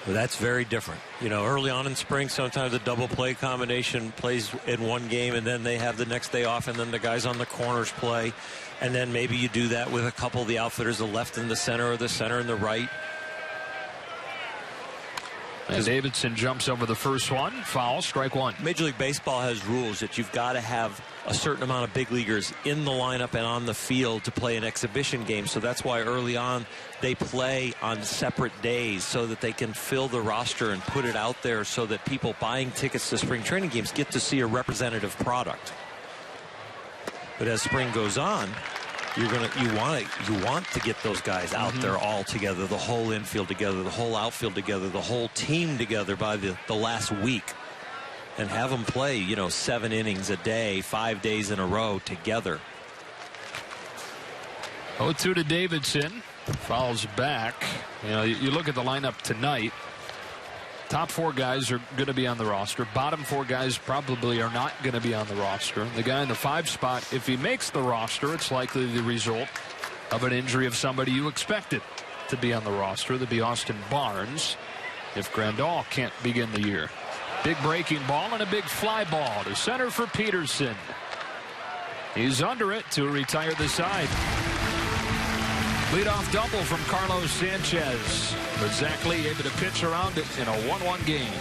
Well, that's very different. You know, early on in spring, sometimes a double play combination plays in one game, and then they have the next day off, and then the guys on the corners play. And then maybe you do that with a couple of the outfitters, the left and the center, or the center and the right. And Davidson jumps over the first one. Foul, strike one. Major League Baseball has rules that you've got to have a certain amount of big leaguers in the lineup and on the field to play an exhibition game. So that's why early on they play on separate days so that they can fill the roster and put it out there so that people buying tickets to spring training games get to see a representative product. But as spring goes on, you want to get those guys out there all together, the whole infield together, the whole outfield together, the whole team together by the last week, and have them play, you know, 7 innings a day, 5 days in a row together. 0-2 to Davidson. Fouls back. You know, you look at the lineup tonight. Top 4 guys are going to be on the roster. Bottom 4 guys probably are not going to be on the roster. The guy in the 5 spot, if he makes the roster, it's likely the result of an injury of somebody you expected to be on the roster. That'd be Austin Barnes if Grandal can't begin the year. Big breaking ball and a big fly ball to center for Peterson. He's under it to retire the side. Leadoff double from Carlos Sanchez. But Zach Lee able to pitch around it in a 1-1 game.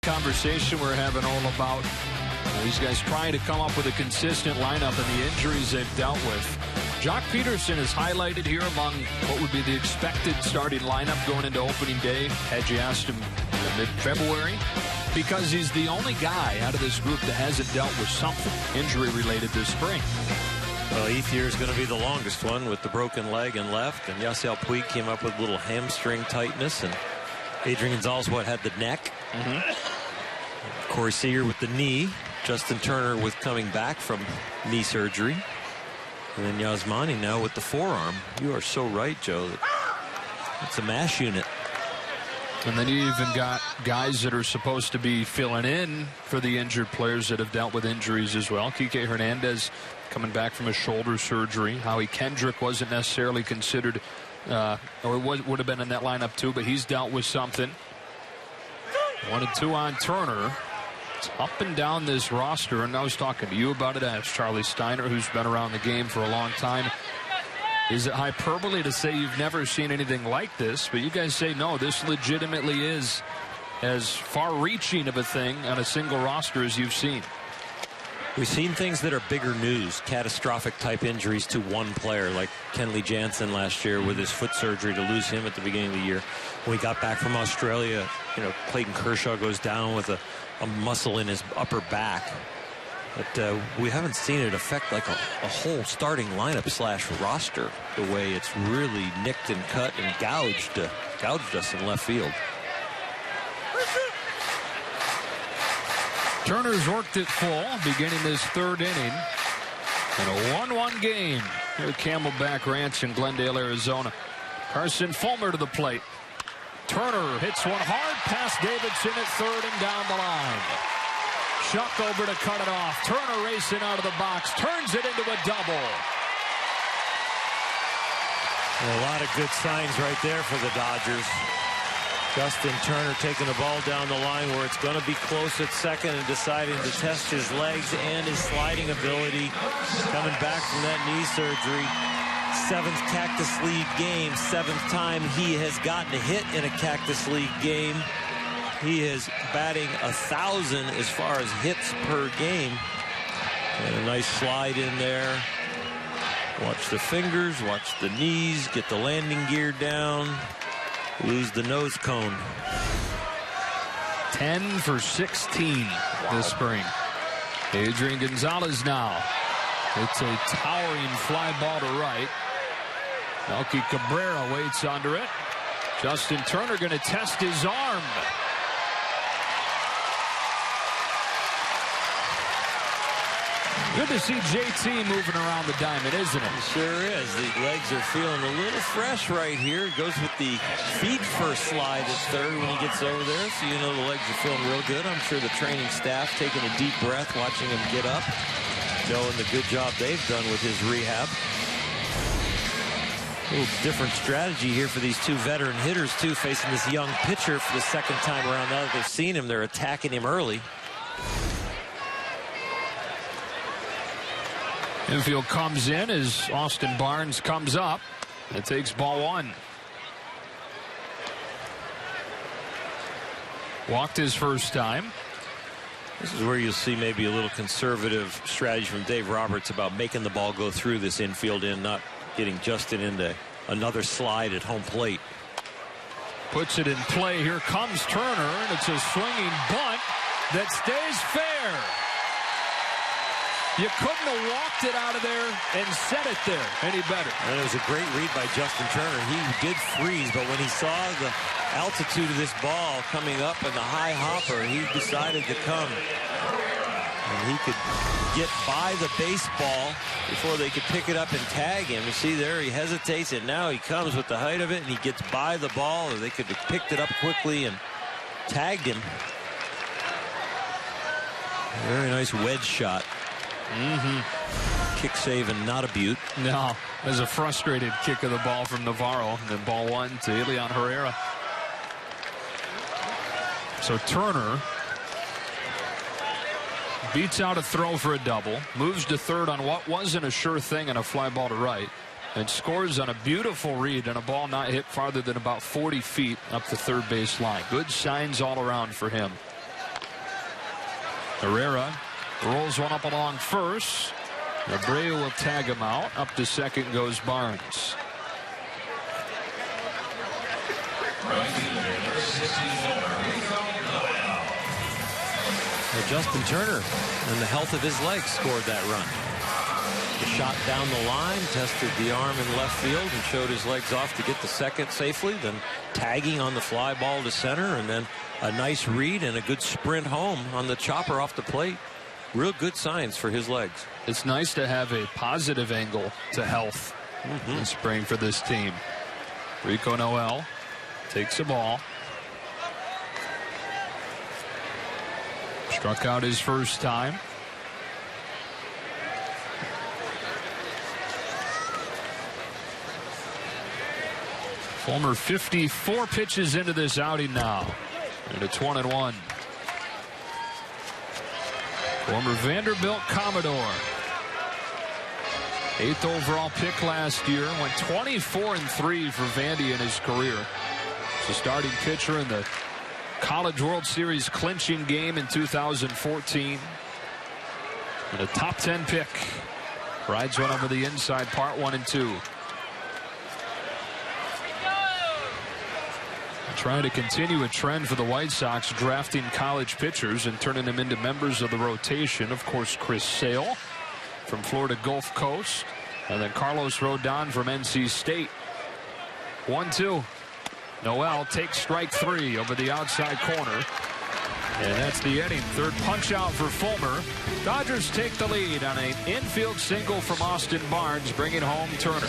Conversation we're having all about these guys trying to come up with a consistent lineup and the injuries they've dealt with. Jock Peterson is highlighted here among what would be the expected starting lineup going into opening day. Had you asked him in mid-February, because he's the only guy out of this group that hasn't dealt with something injury related this spring. Well, Ethier is going to be the longest one with the broken leg and left, and Yasiel Puig came up with a little hamstring tightness, and Adrian Gonzalez had the neck. Corey Seager with the knee. Justin Turner with coming back from knee surgery. And then Yasmani now with the forearm. You are so right, Joe. It's a mash unit. And then you even got guys that are supposed to be filling in for the injured players that have dealt with injuries as well. Kike Hernandez coming back from a shoulder surgery. Howie Kendrick wasn't necessarily considered, or would have been in that lineup too, but he's dealt with something. 1 and 2 on Turner. It's up and down this roster, and I was talking to you about it. I asked Charlie Steiner, who's been around the game for a long time. Is it hyperbole to say you've never seen anything like this? But you guys say no, this legitimately is as far-reaching of a thing on a single roster as you've seen. We've seen things that are bigger news, catastrophic type injuries to one player, like Kenley Jansen last year with his foot surgery, to lose him at the beginning of the year. When he got back from Australia, Clayton Kershaw goes down with a muscle in his upper back. But we haven't seen it affect like a whole starting lineup / roster the way it's really nicked and cut and gouged us in left field. Turner's worked it full, beginning this third inning in a 1-1 game here at Camelback Ranch in Glendale, Arizona. Carson Fulmer to the plate. Turner hits one hard past Davidson at third and down the line. Shuck over to cut it off. Turner racing out of the box, turns it into a double. A lot of good signs right there for the Dodgers. Justin Turner taking the ball down the line where it's going to be close at second and deciding to test his legs and his sliding ability. Coming back from that knee surgery. 7th Cactus League game. 7th time he has gotten a hit in a Cactus League game. He is batting 1,000 as far as hits per game. And a nice slide in there. Watch the fingers, watch the knees, get the landing gear down. Lose the nose cone. 10 for 16 this spring. Adrian Gonzalez now. It's a towering fly ball to right. Melky Cabrera waits under it. Justin Turner going to test his arm. Good to see JT moving around the diamond, isn't it? Sure is. The legs are feeling a little fresh right here. Goes with the feet first slide at third when he gets over there. So you know the legs are feeling real good. I'm sure the training staff taking a deep breath, watching him get up, knowing the good job they've done with his rehab. A little different strategy here for these two veteran hitters, too, facing this young pitcher for the second time around. Now that they've seen him, they're attacking him early. Infield comes in as Austin Barnes comes up. It takes ball one. Walked his first time. This is where you'll see maybe a little conservative strategy from Dave Roberts about making the ball go through this infield and not getting Justin into another slide at home plate. Puts it in play. Here comes Turner, and it's a swinging bunt that stays fair. You couldn't have walked it out of there and set it there any better. And it was a great read by Justin Turner. He did freeze, but when he saw the altitude of this ball coming up in the high hopper, he decided to come. And he could get by the baseball before they could pick it up and tag him. You see there, he hesitates, and now he comes with the height of it, and he gets by the ball, or they could have picked it up quickly and tagged him. Very nice wedge shot. Kick save and not a beaut. No, there's a frustrated kick of the ball from Navarro, and then ball one to Elian Herrera. So Turner beats out a throw for a double, moves to third on what wasn't a sure thing and a fly ball to right, and scores on a beautiful read on a ball not hit farther than about 40 feet up the third base line. Good signs all around for him. Herrera rolls one up along first. Abreu will tag him out. Up to second goes Barnes. Well, Justin Turner and the health of his legs scored that run. The shot down the line, tested the arm in left field and showed his legs off to get the second safely, then tagging on the fly ball to center, and then a nice read and a good sprint home on the chopper off the plate. Real good signs for his legs. It's nice to have a positive angle to health in spring for this team. Rico Noel takes the ball. Struck out his first time. Fulmer 54 pitches into this outing now. And it's 1-1. Former Vanderbilt Commodore. 8th overall pick last year. Went 24-3 for Vandy in his career. He's a starting pitcher in the College World Series clinching game in 2014. And a top 10 pick. Rides one over the inside, part 1 and 2. Trying to continue a trend for the White Sox, drafting college pitchers and turning them into members of the rotation. Of course, Chris Sale from Florida Gulf Coast, and then Carlos Rodon from NC State. 1-2. Noel takes strike 3 over the outside corner. And that's the inning. Third punch out for Fulmer. Dodgers take the lead on an infield single from Austin Barnes, bringing home Turner.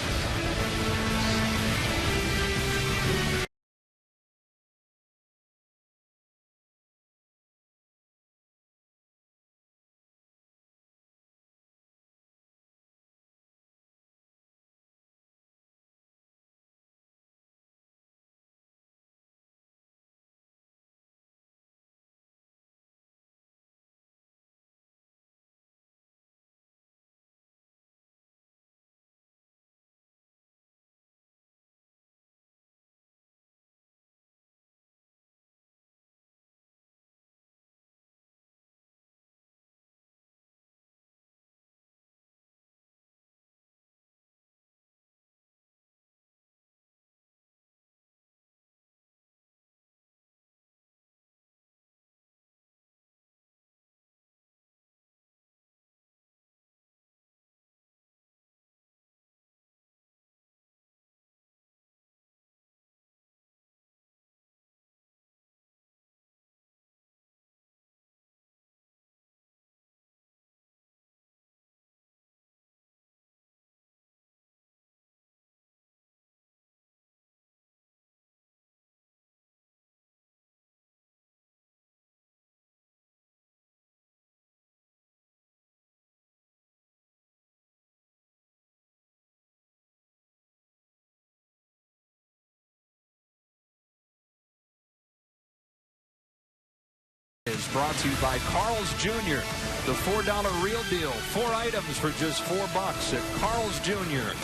brought to you by Carl's Jr., the $4 real deal. 4 items for just $4 at Carl's Jr.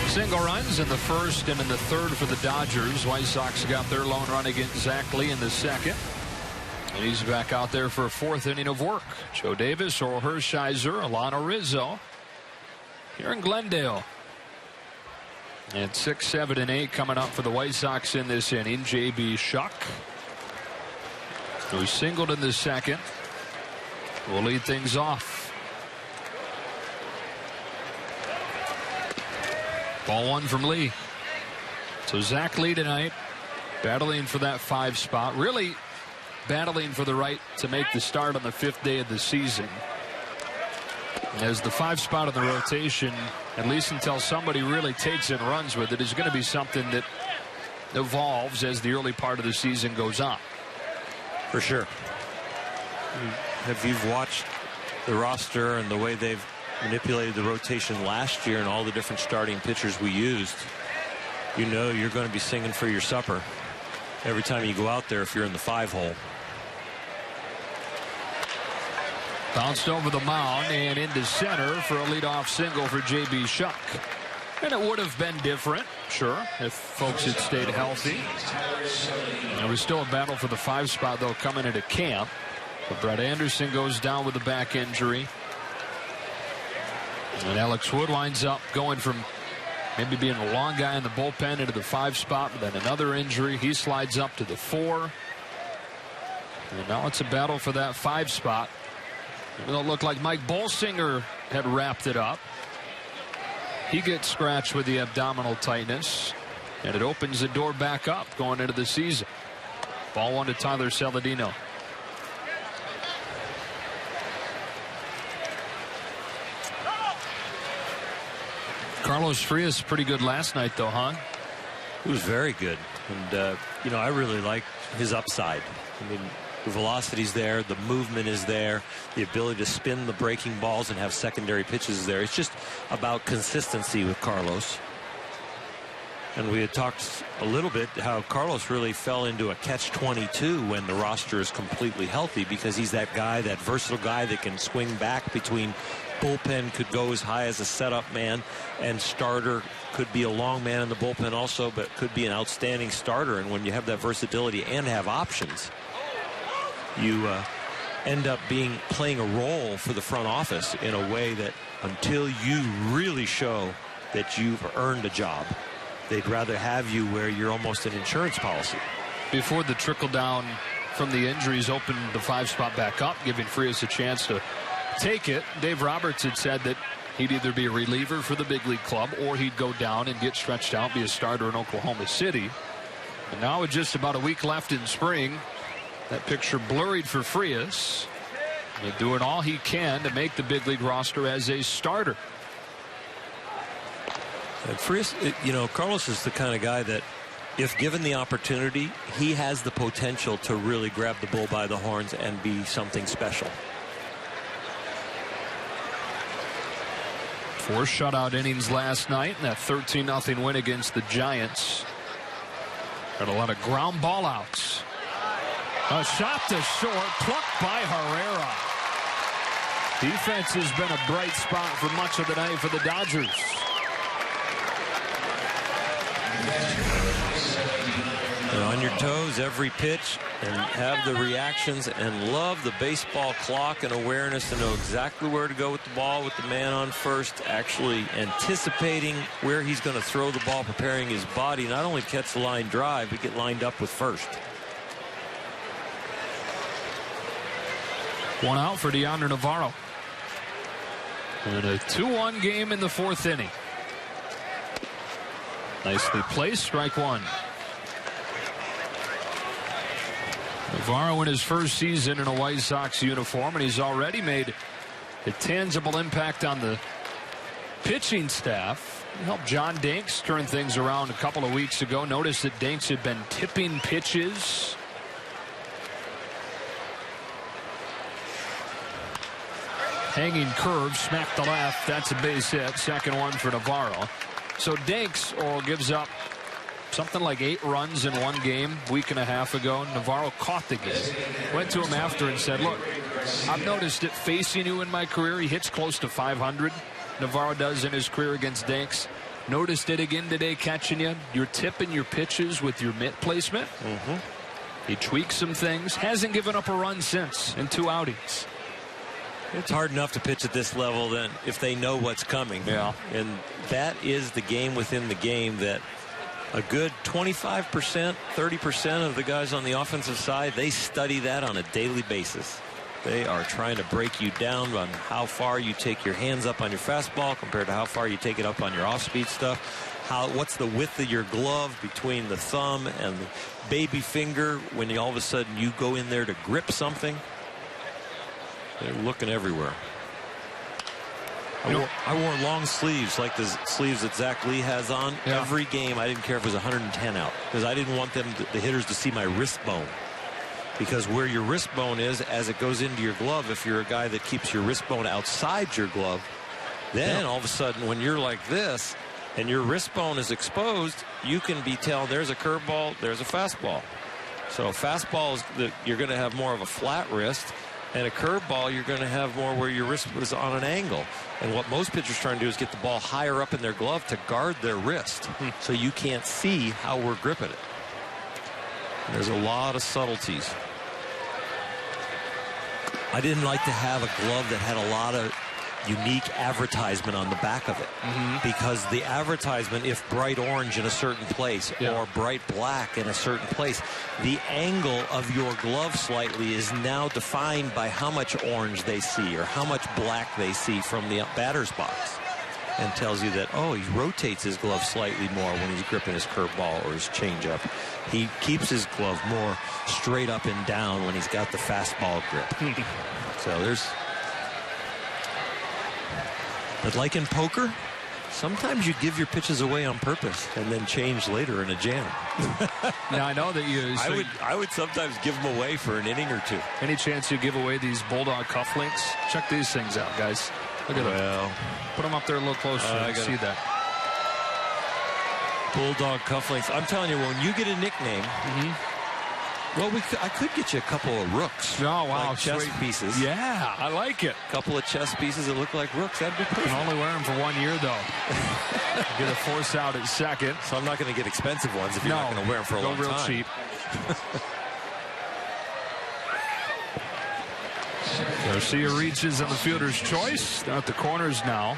Single runs in the first and in the third for the Dodgers. White Sox got their lone run against Zach Lee in the second. And he's back out there for a 4th inning of work. Joe Davis, Oral Hershiser, Alano Rizzo here in Glendale. And 6, 7, and 8 coming up for the White Sox in this inning. J.B. Shuck, who singled in the second, will lead things off. Ball 1 from Lee. So Zach Lee tonight battling for that 5 spot. Really battling for the right to make the start on the 5th day of the season. As the 5 spot of the rotation, at least until somebody really takes and runs with it, is going to be something that evolves as the early part of the season goes on. For sure. If you've watched the roster and the way they've manipulated the rotation last year and all the different starting pitchers we used, you know you're going to be singing for your supper every time you go out there if you're in the 5 hole. Bounced over the mound and into center for a leadoff single for J.B. Shuck. And it would have been different, sure, if folks had stayed healthy. There was still a battle for the 5 spot, though, coming into camp. But Brett Anderson goes down with a back injury. And Alex Wood winds up going from maybe being a long guy in the bullpen into the 5 spot, but then another injury. He slides up to the 4. And now it's a battle for that 5 spot. It'll look like Mike Bolsinger had wrapped it up. He gets scratched with the abdominal tightness, and it opens the door back up going into the season. Ball 1 to Tyler Saladino. Carlos Frias pretty good last night, though, huh? He was very good. And, you know, I really like his upside. I mean, the velocity's there, the movement is there, the ability to spin the breaking balls and have secondary pitches is there. It's just about consistency with Carlos. And we had talked a little bit how Carlos really fell into a catch-22 when the roster is completely healthy, because he's that guy, that versatile guy that can swing back between bullpen, could go as high as a setup man, and starter, could be a long man in the bullpen also, but could be an outstanding starter. And when you have that versatility and have options, you end up playing a role for the front office in a way that until you really show that you've earned a job, they'd rather have you where you're almost an insurance policy. Before the trickle down from the injuries opened the 5 spot back up, giving Frias a chance to take it, Dave Roberts had said that he'd either be a reliever for the big league club or he'd go down and get stretched out, be a starter in Oklahoma City. And now with just about a week left in spring, that picture blurred for Frias. He's doing all he can to make the big league roster as a starter. And Frias, you know, Carlos is the kind of guy that, if given the opportunity, he has the potential to really grab the bull by the horns and be something special. 4 shutout innings last night, and that 13-0 win against the Giants. Got a lot of ground ball outs. A shot to short, plucked by Herrera. Defense has been a bright spot for much of the night for the Dodgers. You're on your toes every pitch and have the reactions and love the baseball clock and awareness to know exactly where to go with the ball with the man on first, actually anticipating where he's going to throw the ball, preparing his body, not only catch the line drive, but get lined up with first. 1 out for Deandre Navarro. And a 2-1 game in the 4th inning. Nicely placed, strike 1. Navarro in his first season in a White Sox uniform, and he's already made a tangible impact on the pitching staff. He helped John Danks turn things around a couple of weeks ago. Notice that Danks had been tipping pitches. Hanging curve, smacked the left. That's a base hit. Second one for Navarro. So Danks gives up something like 8 runs in one game a week and a half ago. Navarro caught the game. Went to him after and said, look, I've noticed it facing you in my career. He hits close to 500. Navarro does in his career against Danks. Noticed it again today catching you. You're tipping your pitches with your mitt placement. He tweaked some things. Hasn't given up a run since in 2 outings. It's hard enough to pitch at this level then if they know what's coming. Yeah. And that is the game within the game that a good 25%, 30% of the guys on the offensive side, they study that on a daily basis. They are trying to break you down on how far you take your hands up on your fastball compared to how far you take it up on your off-speed stuff. What's the width of your glove between the thumb and the baby finger when all of a sudden you go in there to grip something. They're looking everywhere. I wore long sleeves like the sleeves that Zach Lee has on every game. I didn't care if it was 110 out because I didn't want the hitters to see my wrist bone. Because where your wrist bone is as it goes into your glove, if you're a guy that keeps your wrist bone outside your glove, then all of a sudden when you're like this and your wrist bone is exposed, you can be telling there's a curveball, there's a fastball. So fastball is you're going to have more of a flat wrist. And a curveball, you're going to have more where your wrist was on an angle. And what most pitchers try and do is get the ball higher up in their glove to guard their wrist. So you can't see how we're gripping it. And there's a lot of subtleties. I didn't like to have a glove that had a lot of unique advertisement on the back of it. Because the advertisement, if bright orange in a certain place or bright black in a certain place, the angle of your glove slightly is now defined by how much orange they see or how much black they see from the batter's box, and tells you that, oh, he rotates his glove slightly more when he's gripping his curveball or his changeup. He keeps his glove more straight up and down when he's got the fastball grip. So there's... But like in poker, sometimes you give your pitches away on purpose and then change later in a jam. Now I know that you. So I would sometimes give them away for an inning or two. Any chance you give away these Bulldog cufflinks? Check these things out, guys. Look at them. Put them up there a little closer. I see that. Bulldog cufflinks. I'm telling you, when you get a nickname. Well, I could get you a couple of rooks. Oh, wow. Like chess pieces. Yeah, I like it. A couple of chess pieces that look like rooks. That'd be perfect. You can only wear them for 1 year, though. Get a force out at second. So I'm not going to get expensive ones if you're not going to wear them for a long time. Go real cheap. Garcia reaches on the fielder's choice. Down at the corners now.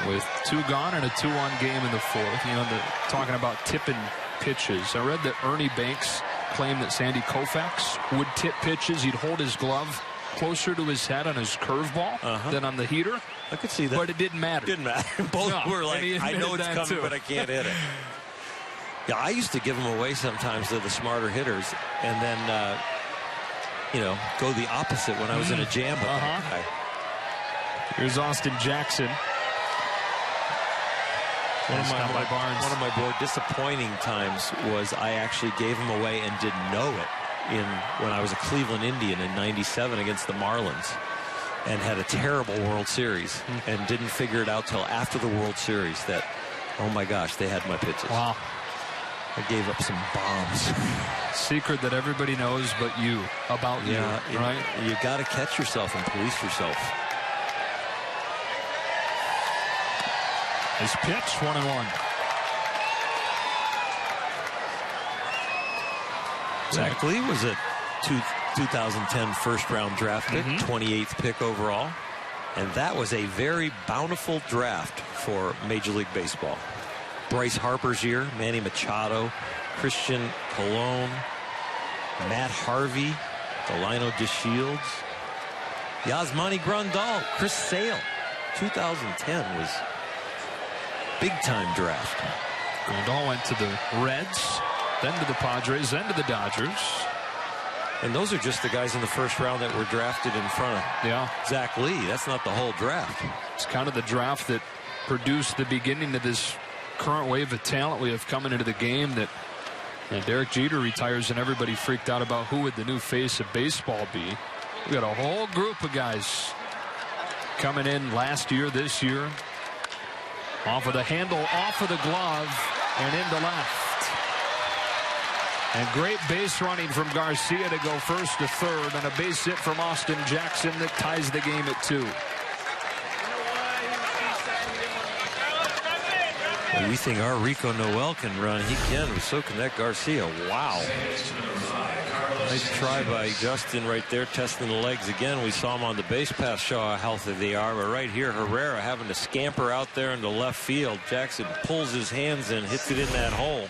With 2 gone and a 2-1 game in the 4th. You know, talking about tipping pitches. I read that Ernie Banks claimed that Sandy Koufax would tip pitches. He'd hold his glove closer to his head on his curveball than on the heater. I could see that. But it didn't matter. Didn't matter. Both were like, I know it's coming, but I can't hit it. Yeah, I used to give them away sometimes to the smarter hitters and then, go the opposite when I was in a jam with that guy. Here's Austin Jackson. One of my more disappointing times was I actually gave him away and didn't know it when I was a Cleveland Indian in '97 against the Marlins and had a terrible World Series and didn't figure it out till after the World Series that, oh my gosh, they had my pitches. Wow. I gave up some bombs. Secret that everybody knows but you, about you, right? You got to catch yourself and police yourself. His pitch, 1-1. Zach Lee was a 2010 first-round draft pick, 28th pick overall. And that was a very bountiful draft for Major League Baseball. Bryce Harper's year, Manny Machado, Christian Colon, Matt Harvey, Delino DeShields, Yasmani Grandal, Chris Sale. 2010 was big-time draft. Grandal went to the Reds, then to the Padres, then to the Dodgers. And those are just the guys in the first round that were drafted in front of Zach Lee. That's not the whole draft. It's kind of the draft that produced the beginning of this current wave of talent we have coming into the game. That Derek Jeter retires and everybody freaked out about who would the new face of baseball be. We got a whole group of guys coming in last year, this year. Off of the handle, off of the glove, and into left. And great base running from Garcia to go first to third, and a base hit from Austin Jackson that ties the game at 2. Well, we think our Rico Noel can run. He can, but so can that Garcia. Wow. Nice try by Justin right there, testing the legs again. We saw him on the base pass show how healthy they are, but right here, Herrera having to scamper out there into left field. Jackson pulls his hands in, hits it in that hole.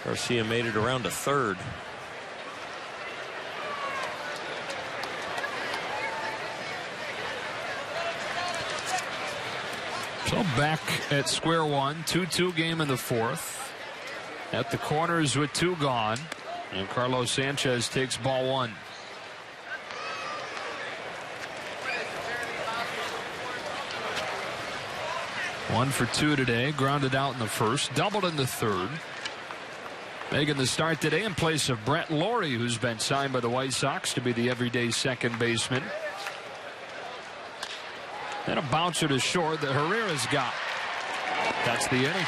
Garcia made it around to third. So back at square one, 2-2 game in the fourth. At the corners with 2 gone. And Carlos Sanchez takes ball 1. One for 2 today. Grounded out in the first. Doubled in the third. Making the start today in place of Brett Laurie, who's been signed by the White Sox to be the everyday second baseman. And a bouncer to short that Herrera's got. That's the inning.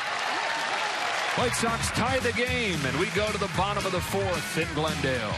White Sox tie the game, and we go to the bottom of the fourth in Glendale.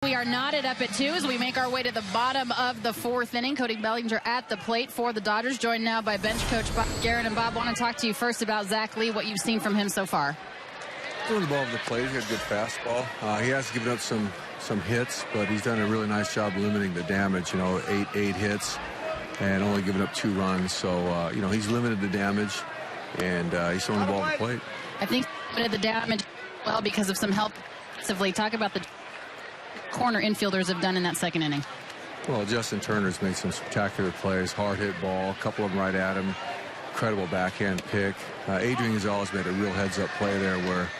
We are knotted up at 2 as we make our way to the bottom of the fourth inning. Cody Bellinger at the plate for the Dodgers, joined now by bench coach Bob Guerin. And Bob, I want to talk to you first about Zach Lee, what you've seen from him so far. Throwing the ball over the plate. He's got a good fastball. He has given up some hits, but he's done a really nice job limiting the damage. You know, eight hits and only giving up 2 runs. So, you know, he's limited the damage, and he's throwing the ball over the plate. I think he limited the damage well because of some help. Talk about the corner infielders have done in that second inning. Well, Justin Turner's made some spectacular plays. Hard hit ball, a couple of them right at him. Incredible backhand pick. Adrian Gonzalez made a real heads-up play there where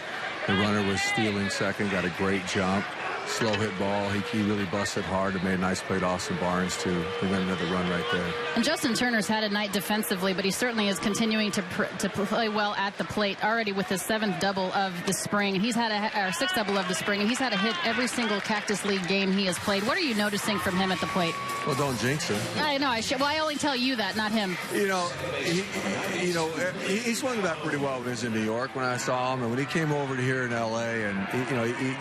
the runner was stealing second, got a great jump. Slow hit ball. He really busted hard and made a nice play to Austin Barnes to prevent another run right there. And Justin Turner's had a night defensively, but he certainly is continuing to play well at the plate. Already with his 7th double of the spring, and he's had a 6th double of the spring, and he's had a hit every single Cactus League game he has played. What are you noticing from him at the plate? Well, don't jinx him. I know. Well, I only tell you that, not him. You know, he swung back pretty well when he was in New York when I saw him, and when he came over to here in L.A. and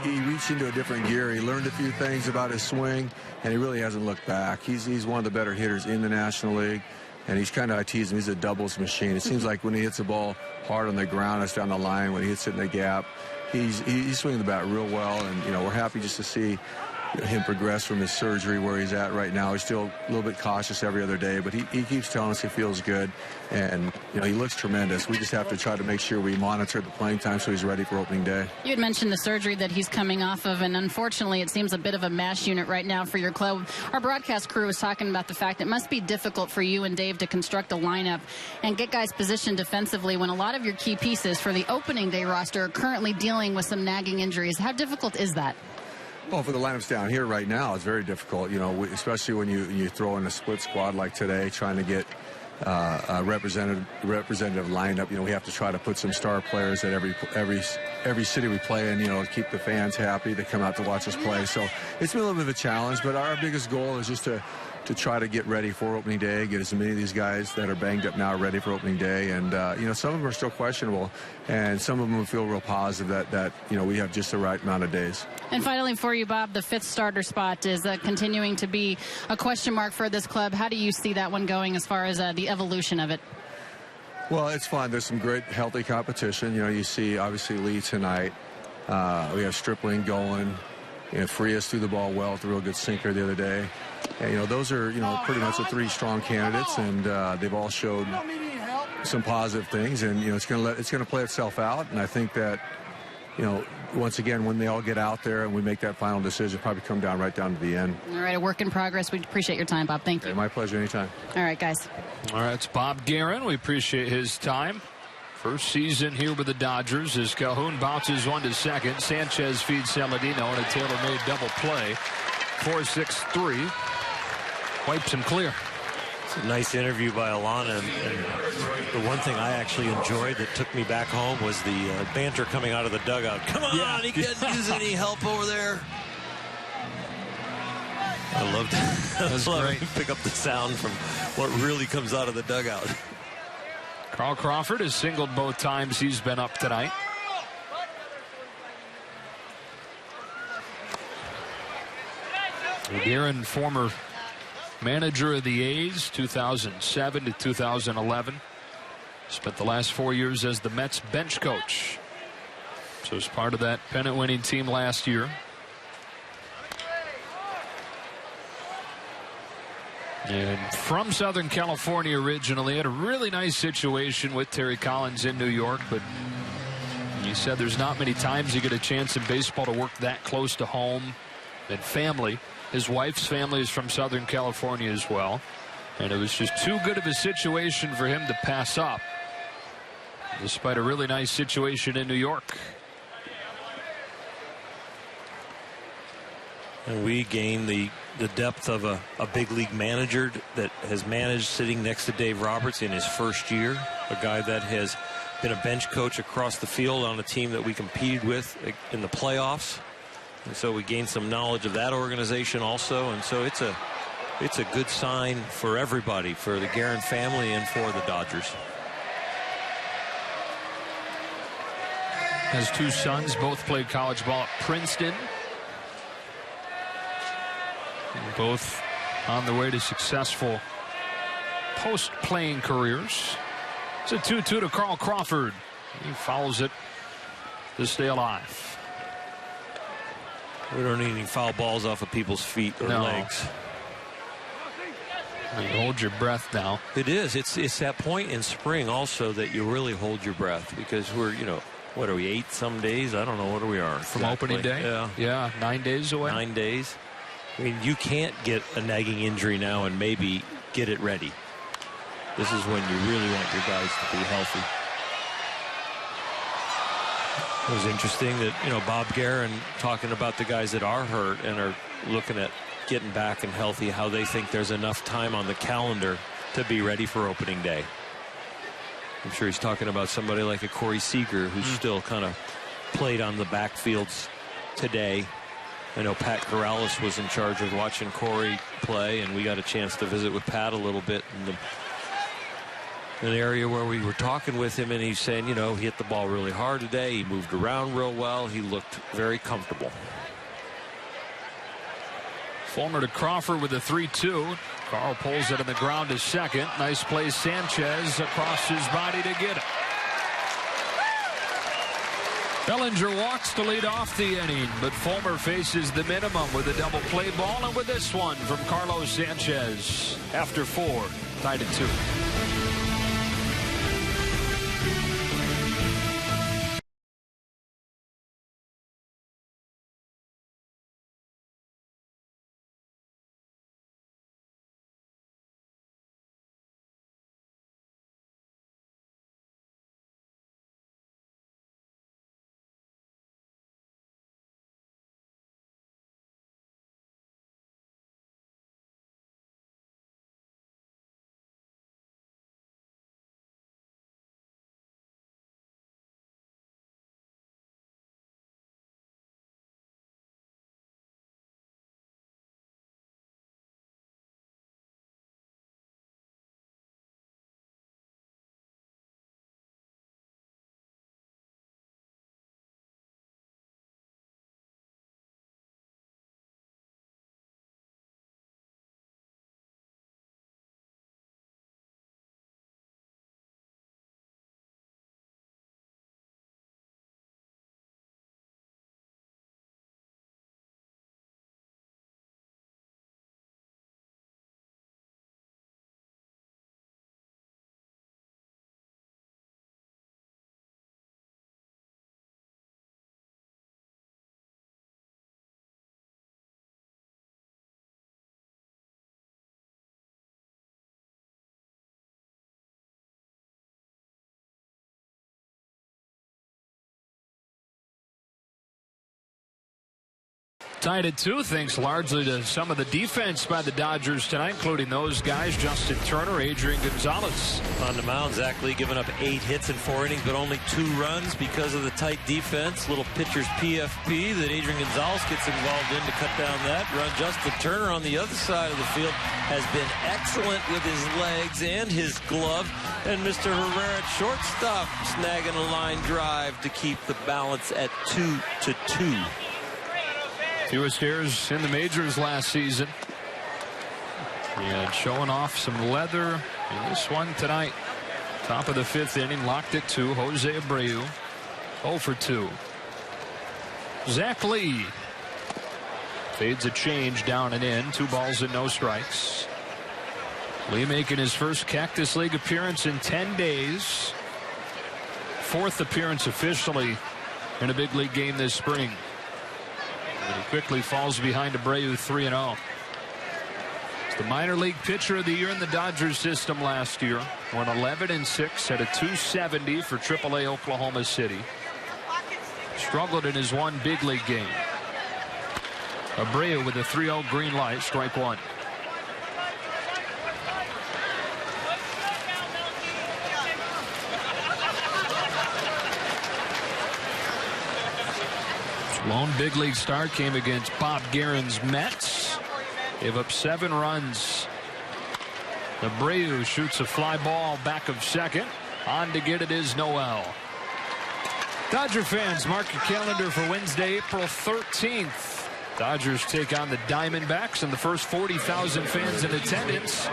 he reached into a different gear. He learned a few things about his swing, and he really hasn't looked back. He's one of the better hitters in the National League, and he's kind of, I tease him, he's a doubles machine. It seems like when he hits the ball hard on the ground, it's down the line. When he hits it in the gap, he's swinging the bat real well, and, you know, we're happy just to see him progress from his surgery where he's at right now. He's still a little bit cautious every other day, but he keeps telling us he feels good, and he looks tremendous. We just have to try to make sure we monitor the playing time so he's ready for opening day. You had mentioned the surgery that he's coming off of, and unfortunately it seems a bit of a mash unit right now for your club. Our broadcast crew was talking about the fact it must be difficult for you and Dave to construct a lineup and get guys positioned defensively when a lot of your key pieces for the opening day roster are currently dealing with some nagging injuries. How difficult is that? Well, for the lineups down here right now, it's very difficult, especially when you throw in a split squad like today, trying to get a representative lineup. We have to try to put some star players at every city we play in, to keep the fans happy. They come out to watch us play. So it's been a little bit of a challenge, but our biggest goal is just to try to get ready for opening day, get as many of these guys that are banged up now ready for opening day. And, some of them are still questionable, and some of them feel real positive that we have just the right amount of days. And finally for you, Bob, the 5th starter spot is continuing to be a question mark for this club. How do you see that one going as far as the evolution of it? Well, it's fun. There's some great, healthy competition. You see, obviously, Lee tonight. We have Stripling going. Frias threw the ball well with a real good sinker the other day. And, those are, pretty much the 3 strong candidates, and they've all showed some positive things. And, it's going to play itself out. And I think that, once again, when they all get out there and we make that final decision, probably come right down to the end. All right, a work in progress. We appreciate your time, Bob. Thank you. Okay, my pleasure. Anytime. All right, guys. All right, it's Bob Guerin. We appreciate his time. First season here with the Dodgers as Calhoun bounces one to second. Sanchez feeds Saladino and a tailor-made double play. 4-6-3. Wipes him clear. It's a nice interview by Alana, and the one thing I actually enjoyed that took me back home was the banter coming out of the dugout. Come on, he can't use any help over there. I loved it. That's great. Pick up the sound from what really comes out of the dugout. Carl Crawford has singled both times he's been up tonight. Guerin, former manager of the A's, 2007 to 2011. Spent the last 4 years as the Mets bench coach. So as part of that pennant-winning team last year. And from Southern California originally, had a really nice situation with Terry Collins in New York, but he said there's not many times you get a chance in baseball to work that close to home and family. His wife's family is from Southern California as well, and it was just too good of a situation for him to pass up, despite a really nice situation in New York. And we gain the depth of a big league manager that has managed sitting next to Dave Roberts in his first year, a guy that has been a bench coach across the field on a team that we competed with in the playoffs. And so we gained some knowledge of that organization also. And so it's a good sign for everybody, for the Guerin family and for the Dodgers. Has 2 sons, both played college ball at Princeton. Both on the way to successful post-playing careers. It's a 2-2 to Carl Crawford. He fouls it to stay alive. We don't need any foul balls off of people's feet or legs. You hold your breath now. It is. It's that point in spring also that you really hold your breath, because we're, what are we, 8 some days? I don't know what we are. From opening day? Yeah, 9 days away. 9 days. I mean, you can't get a nagging injury now and maybe get it ready. This is when you really want your guys to be healthy. It was interesting that, Bob Guerin talking about the guys that are hurt and are looking at getting back and healthy, how they think there's enough time on the calendar to be ready for opening day. I'm sure he's talking about somebody like a Corey Seager, who's still kind of played on the backfields today. I know Pat Corrales was in charge of watching Corey play, and we got a chance to visit with Pat a little bit in an area where we were talking with him, and he's saying, he hit the ball really hard today. He moved around real well. He looked very comfortable. Fulmer to Crawford with a 3-2. Carl pulls it on the ground to second. Nice play, Sanchez across his body to get it. Bellinger walks to lead off the inning, but Fulmer faces the minimum with a double play ball, and with this one from Carlos Sanchez. After 4, tied at 2. Tied at 2, thanks largely to some of the defense by the Dodgers tonight, including those guys, Justin Turner, Adrian Gonzalez. On the mound, Zach Lee giving up 8 hits in 4 innings, but only 2 runs because of the tight defense. Little pitcher's PFP that Adrian Gonzalez gets involved in to cut down that run. Justin Turner on the other side of the field has been excellent with his legs and his glove. And Mr. Herrera at shortstop snagging a line drive to keep the balance at 2-2. Fewest errors in the majors last season. And showing off some leather in this one tonight. Top of the 5th inning, locked at 2. Jose Abreu, 0 for 2. Zach Lee fades a change down and in. 2 balls and no strikes. Lee making his first Cactus League appearance in 10 days. 4th appearance officially in a big league game this spring. And he quickly falls behind Abreu 3-0. He's the minor league pitcher of the year in the Dodgers system last year. Won 11-6, had a .270 for AAA Oklahoma City. Struggled in his one big league game. Abreu with a 3-0 green light, strike 1. Lone big league start came against Bob Guerin's Mets. Gave up 7 runs. Abreu shoots a fly ball back of second. On to get it is Noel. Dodger fans, mark your calendar for Wednesday, April 13th. Dodgers take on the Diamondbacks, and the first 40,000 fans in attendance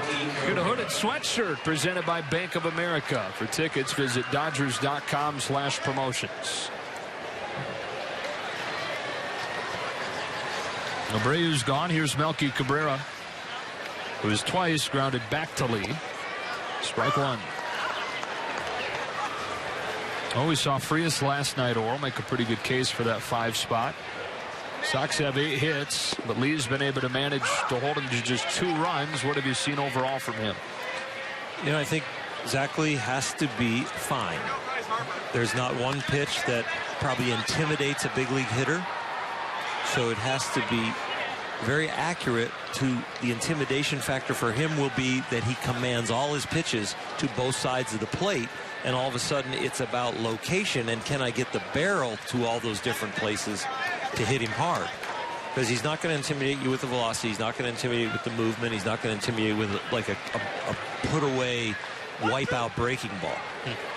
get a hooded sweatshirt presented by Bank of America. For tickets, visit Dodgers.com/promotions. Abreu's gone. Here's Melky Cabrera, who is twice grounded back to Lee. Strike 1. Oh, we saw Frias last night. Or make a pretty good case for that 5 spot. Sox have 8 hits, but Lee's been able to manage to hold him to just 2 runs. What have you seen overall from him? You know, I think Zach Lee has to be fine. There's not one pitch that probably intimidates a big league hitter. So it has to be very accurate. To the intimidation factor for him will be that he commands all his pitches to both sides of the plate, and all of a sudden it's about location and can I get the barrel to all those different places to hit him hard, because he's not going to intimidate you with the velocity, he's not going to intimidate you with the movement, he's not going to intimidate you with like a put away wipeout breaking ball.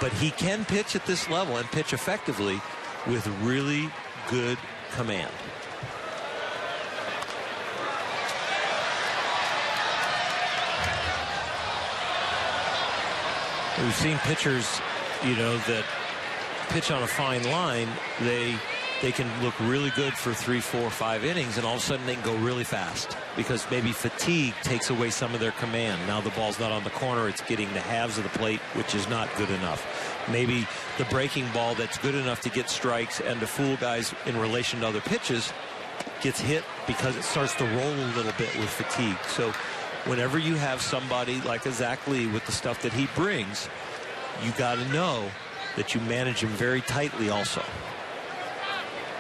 But he can pitch at this level and pitch effectively with really good command. We've seen pitchers, you know, that pitch on a fine line, they can look really good for 3, 4, 5 innings, and all of a sudden they can go really fast because maybe fatigue takes away some of their command. Now the ball's not on the corner, it's getting the halves of the plate, which is not good enough. Maybe the breaking ball that's good enough to get strikes and to fool guys in relation to other pitches gets hit because it starts to roll a little bit with fatigue. So whenever you have somebody like a Zach Lee with the stuff that he brings, you got to know that you manage him very tightly also.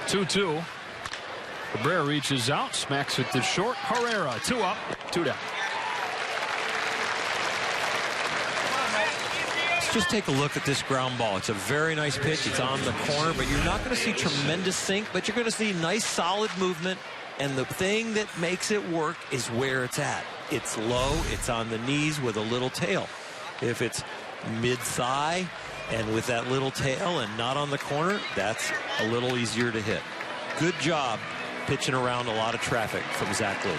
2-2. Cabrera reaches out, smacks it to short. Herrera, 2 up, 2 down. Let's just take a look at this ground ball. It's a very nice pitch. It's on the corner, but you're not going to see tremendous sink, but you're going to see nice solid movement. And the thing that makes it work is where it's at. It's low, it's on the knees with a little tail. If it's mid-thigh and with that little tail and not on the corner, that's a little easier to hit. Good job pitching around a lot of traffic from Zach Lee.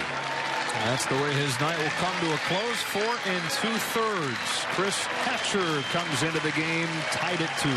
That's the way his night will come to a close. 4 2/3. Chris Hatcher comes into the game tied at 2.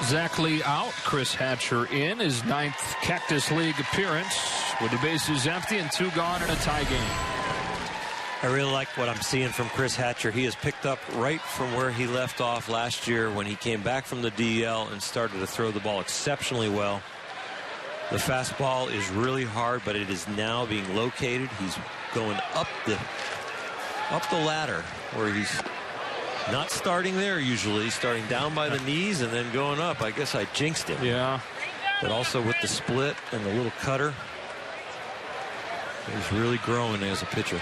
Zach Lee out, Chris Hatcher in, his 9th Cactus League appearance with the bases empty and 2 gone in a tie game. I really like what I'm seeing from Chris Hatcher. He has picked up right from where he left off last year when he came back from the DL and started to throw the ball exceptionally well. The fastball is really hard, but it is now being located. He's going up the ladder where he's not starting there usually, starting down by the knees and then going up. I guess I jinxed him. Yeah. But also with the split and the little cutter, he's really growing as a pitcher.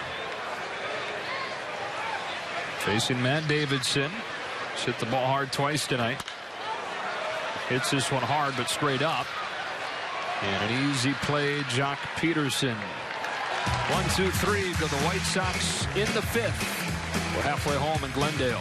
Facing Matt Davidson. He's hit the ball hard twice tonight. Hits this one hard but straight up. And an easy play, Jock Peterson. 1, 2, 3 to the White Sox in the 5th. We're halfway home in Glendale.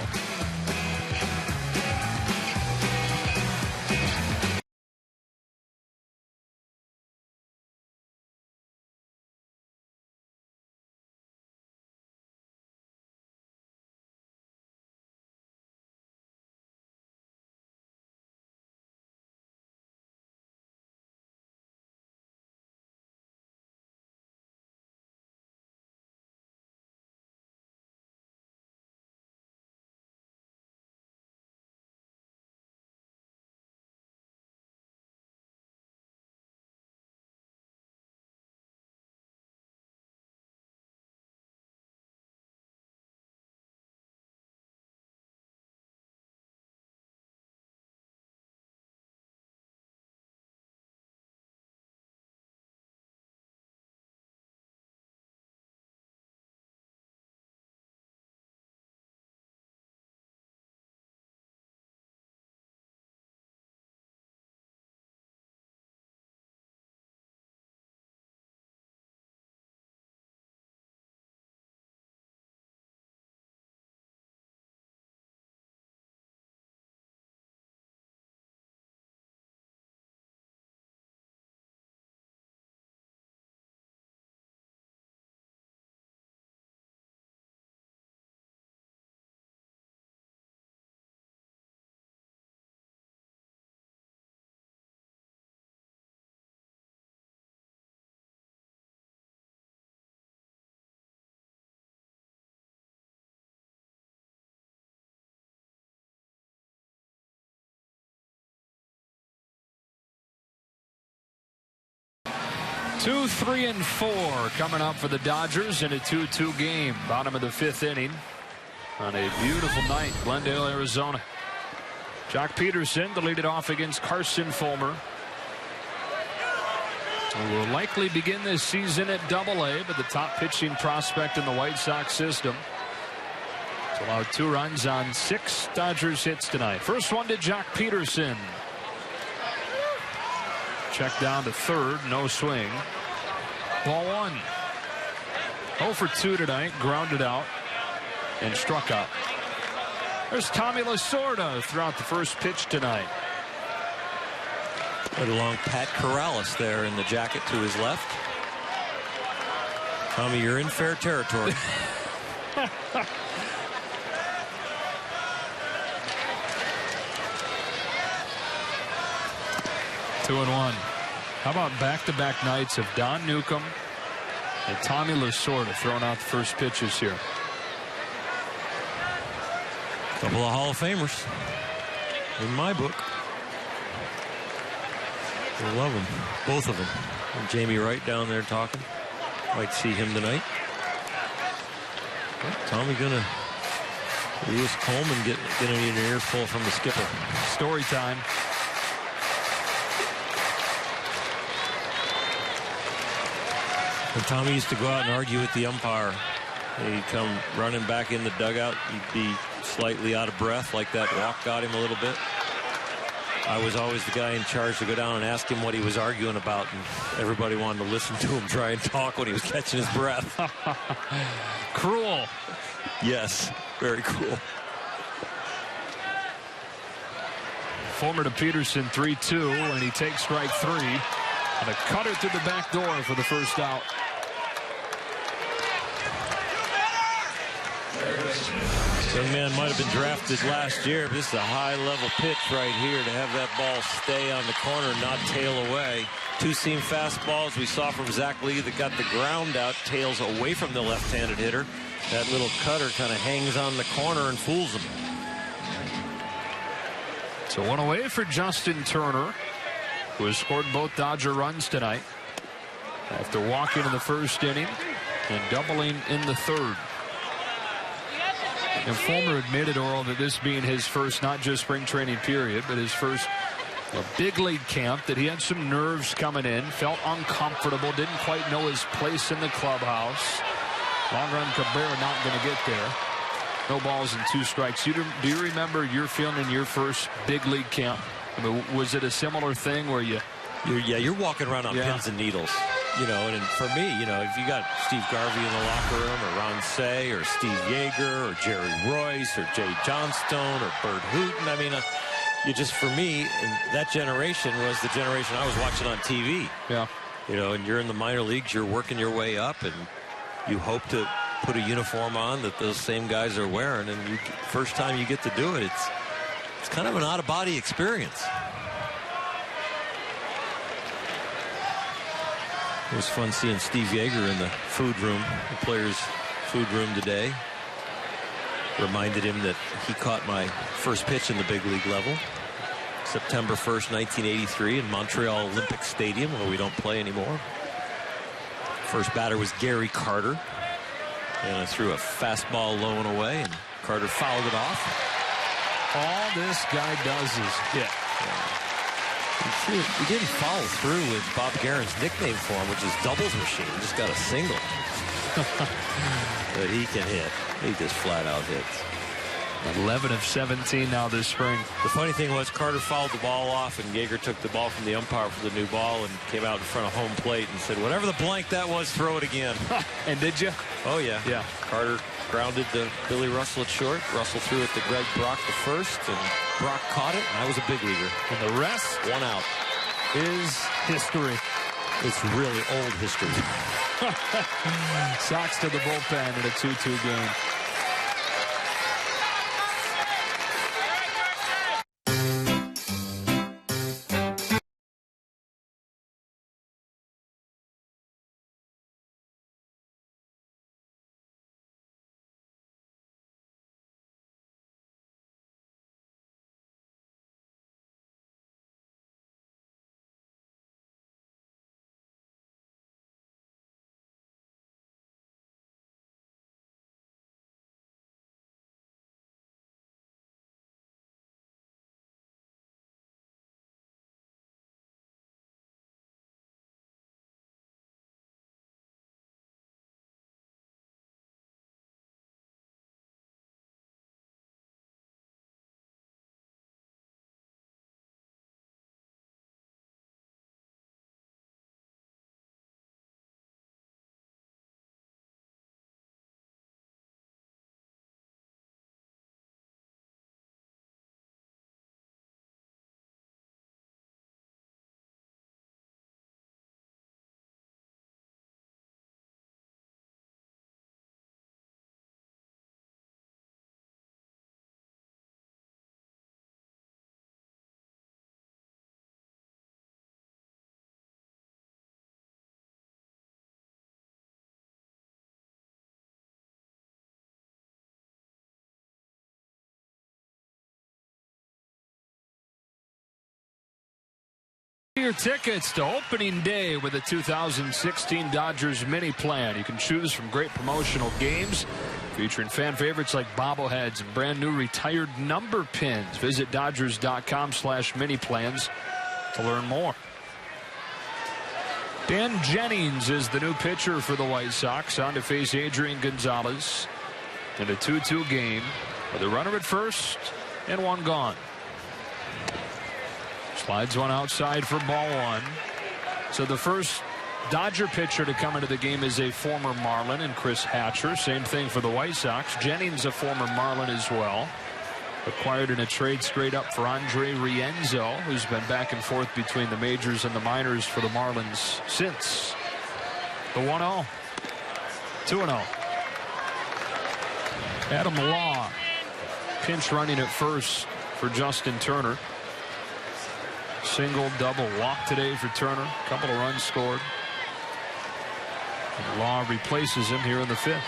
2, 3, and 4 coming up for the Dodgers in a 2-2 game. Bottom of the 5th inning on a beautiful night, Glendale, Arizona. Jock Peterson to lead it off against Carson Fulmer, who will likely begin this season at Double-A, but the top pitching prospect in the White Sox system. It's allowed 2 runs on 6 Dodgers hits tonight. First one to Jock Peterson. Check down to third, no swing. Ball 1. 0 for 2 tonight, grounded out and struck out. There's Tommy Lasorda throughout the first pitch tonight. Right along Pat Corrales there in the jacket to his left. Tommy, you're in fair territory. 2-1. How about back-to-back nights of Don Newcomb and Tommy Lasorda throwing out the first pitches here? Couple of Hall of Famers in my book. I love them, both of them. And Jamie Wright down there talking. Might see him tonight. Well, Tommy gonna Lewis Coleman getting an earful from the skipper. Story time. When Tommy used to go out and argue with the umpire, he'd come running back in the dugout. He'd be slightly out of breath, like that walk got him a little bit. I was always the guy in charge to go down and ask him what he was arguing about, and everybody wanted to listen to him try and talk when he was catching his breath. Cruel. Yes, very cool. Fulmer to Peterson, 3-2, and he takes strike 3. And a cutter to the back door for the first out. Young man might have been drafted last year, but this is a high-level pitch right here to have that ball stay on the corner and not tail away. 2-seam fastballs we saw from Zach Lee that got the ground out, tails away from the left-handed hitter. That little cutter kind of hangs on the corner and fools him. So 1 away for Justin Turner, who has scored both Dodger runs tonight after walking in the first inning and doubling in the third. And Fulmer admitted, Oral, that this being his first, not just spring training period, but his first big league camp, that he had some nerves coming in, felt uncomfortable, didn't quite know his place in the clubhouse. Long run Cabrera not going to get there. No balls and 2 strikes. Do you remember your feeling in your first big league camp? I mean, was it a similar thing where you're walking around on pins and needles, you know? And for me, you know, if you got Steve Garvey in the locker room, or Ron Say, or Steve Yeager, or Jerry Royce, or Jay Johnstone, or Bert Hooton, I mean, you just, for me, and that generation was the generation I was watching on TV. Yeah. You know, and you're in the minor leagues, you're working your way up, and you hope to put a uniform on that those same guys are wearing, and first time you get to do it, it's kind of an out-of-body experience. It was fun seeing Steve Yeager in the food room, the players' food room today. Reminded him that he caught my first pitch in the big league level, September 1st, 1983, in Montreal Olympic Stadium, where we don't play anymore. First batter was Gary Carter, and I threw a fastball low and away, and Carter fouled it off. All this guy does is hit. He didn't follow through with Bob Guerin's nickname for him, which is doubles machine. He just got a single. But he can hit. He just flat out hits. 11 of 17 now this spring. The funny thing was Carter fouled the ball off, and Yeager took the ball from the umpire for the new ball and came out in front of home plate and said, whatever the blank that was, throw it again. And did you? Oh, yeah. Yeah. Carter grounded to Billy Russell at short. Russell threw it to Greg Brock the first, and Brock caught it, and I was a big leaguer. And the rest, 1 out, is history. It's really old history. Sox to the bullpen in a 2-2 game. Your tickets to opening day with the 2016 Dodgers mini plan. You can choose from great promotional games featuring fan favorites like bobbleheads and brand new retired number pins. Visit Dodgers.com/mini plans to learn more. Dan Jennings is the new pitcher for the White Sox, on to face Adrian Gonzalez in a 2-2 game with a runner at first and one gone. Slides one outside for ball one. So the first Dodger pitcher to come into the game is a former Marlin and Chris Hatcher. Same thing for the White Sox. Jennings, a former Marlin as well. Acquired in a trade straight up for Andre Rienzo, who's been back and forth between the majors and the minors for the Marlins since. The 1-0. 2-0. Adam Law pinch running at first for Justin Turner. Single, double, walk today for Turner. Couple of runs scored. And Law replaces him here in the 5th.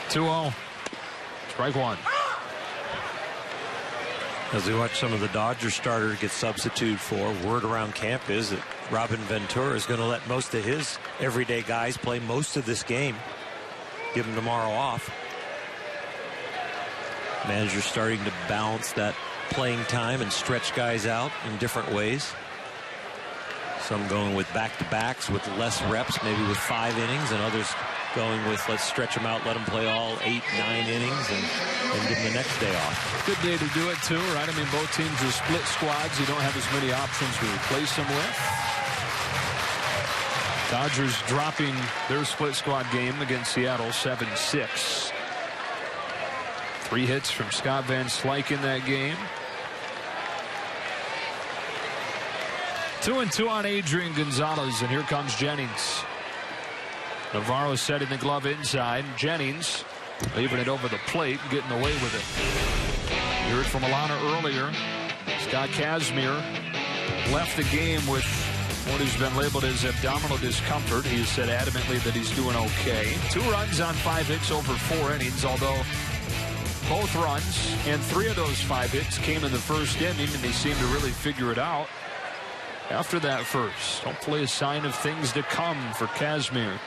2-0. Strike one. As we watch some of the Dodgers starters get substituted for, word around camp is that Robin Ventura is going to let most of his everyday guys play most of this game. Give them tomorrow off. Manager starting to balance that playing time and stretch guys out in different ways. Some going with back-to-backs with less reps, maybe with 5 innings, and others going with let's stretch them out, let them play all 8, 9 innings, and give them the next day off. Good day to do it too, right? I mean, both teams are split squads. You don't have as many options to replace them with. Dodgers dropping their split squad game against Seattle 7-6. 3 hits from Scott Van Slyke in that game. 2-2 on Adrian Gonzalez, and here comes Jennings. Navarro setting the glove inside. Jennings leaving it over the plate, getting away with it. You heard from Alana earlier. Scott Kazmir left the game with what has been labeled as abdominal discomfort. He has said adamantly that he's doing okay. 2 runs on 5 hits over 4 innings, although both runs and 3 of those 5 hits came in the first inning, and they seemed to really figure it out after that first. Hopefully a sign of things to come for Kazmir.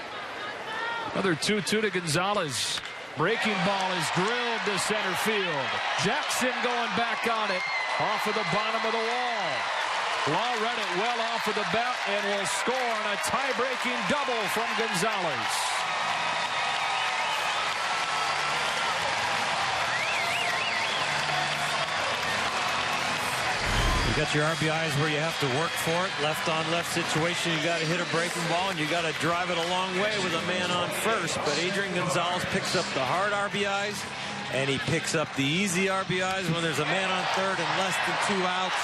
Another 2-2 to Gonzalez. Breaking ball is drilled to center field. Jackson going back on it off of the bottom of the wall. Law read it well off of the bat and will score on a tie-breaking double from Gonzalez. You got your RBIs where you have to work for it. Left on left situation, you got to hit a breaking ball and you got to drive it a long way with a man on first. But Adrian Gonzalez picks up the hard RBIs and he picks up the easy RBIs when there's a man on third and less than 2 outs.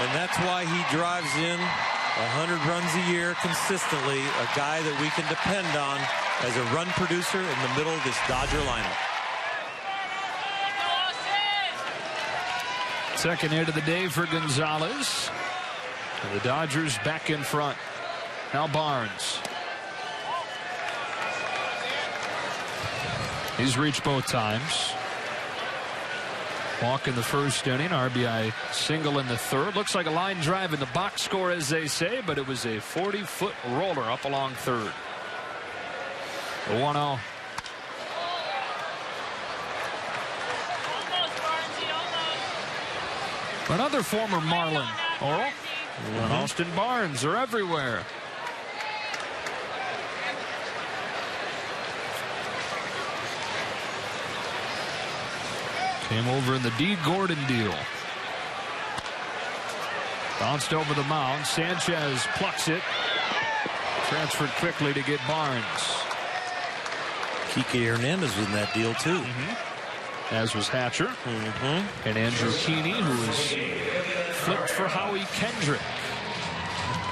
And that's why he drives in 100 runs a year consistently. A guy that we can depend on as a run producer in the middle of this Dodger lineup. Second hit of the day for Gonzalez. And the Dodgers back in front. Now Barnes. He's reached both times. Walk in the first inning. RBI single in the third. Looks like a line drive in the box score, as they say, but it was a 40-foot roller up along third. The 1-0. Another former Marlin, Oral, and Austin Barnes are everywhere. Came over in the D. Gordon deal. Bounced over the mound. Sanchez plucks it. Transferred quickly to get Barnes. Kike Hernandez was in that deal too. As was Hatcher. And Andrew Heaney, who was flipped for Howie Kendrick.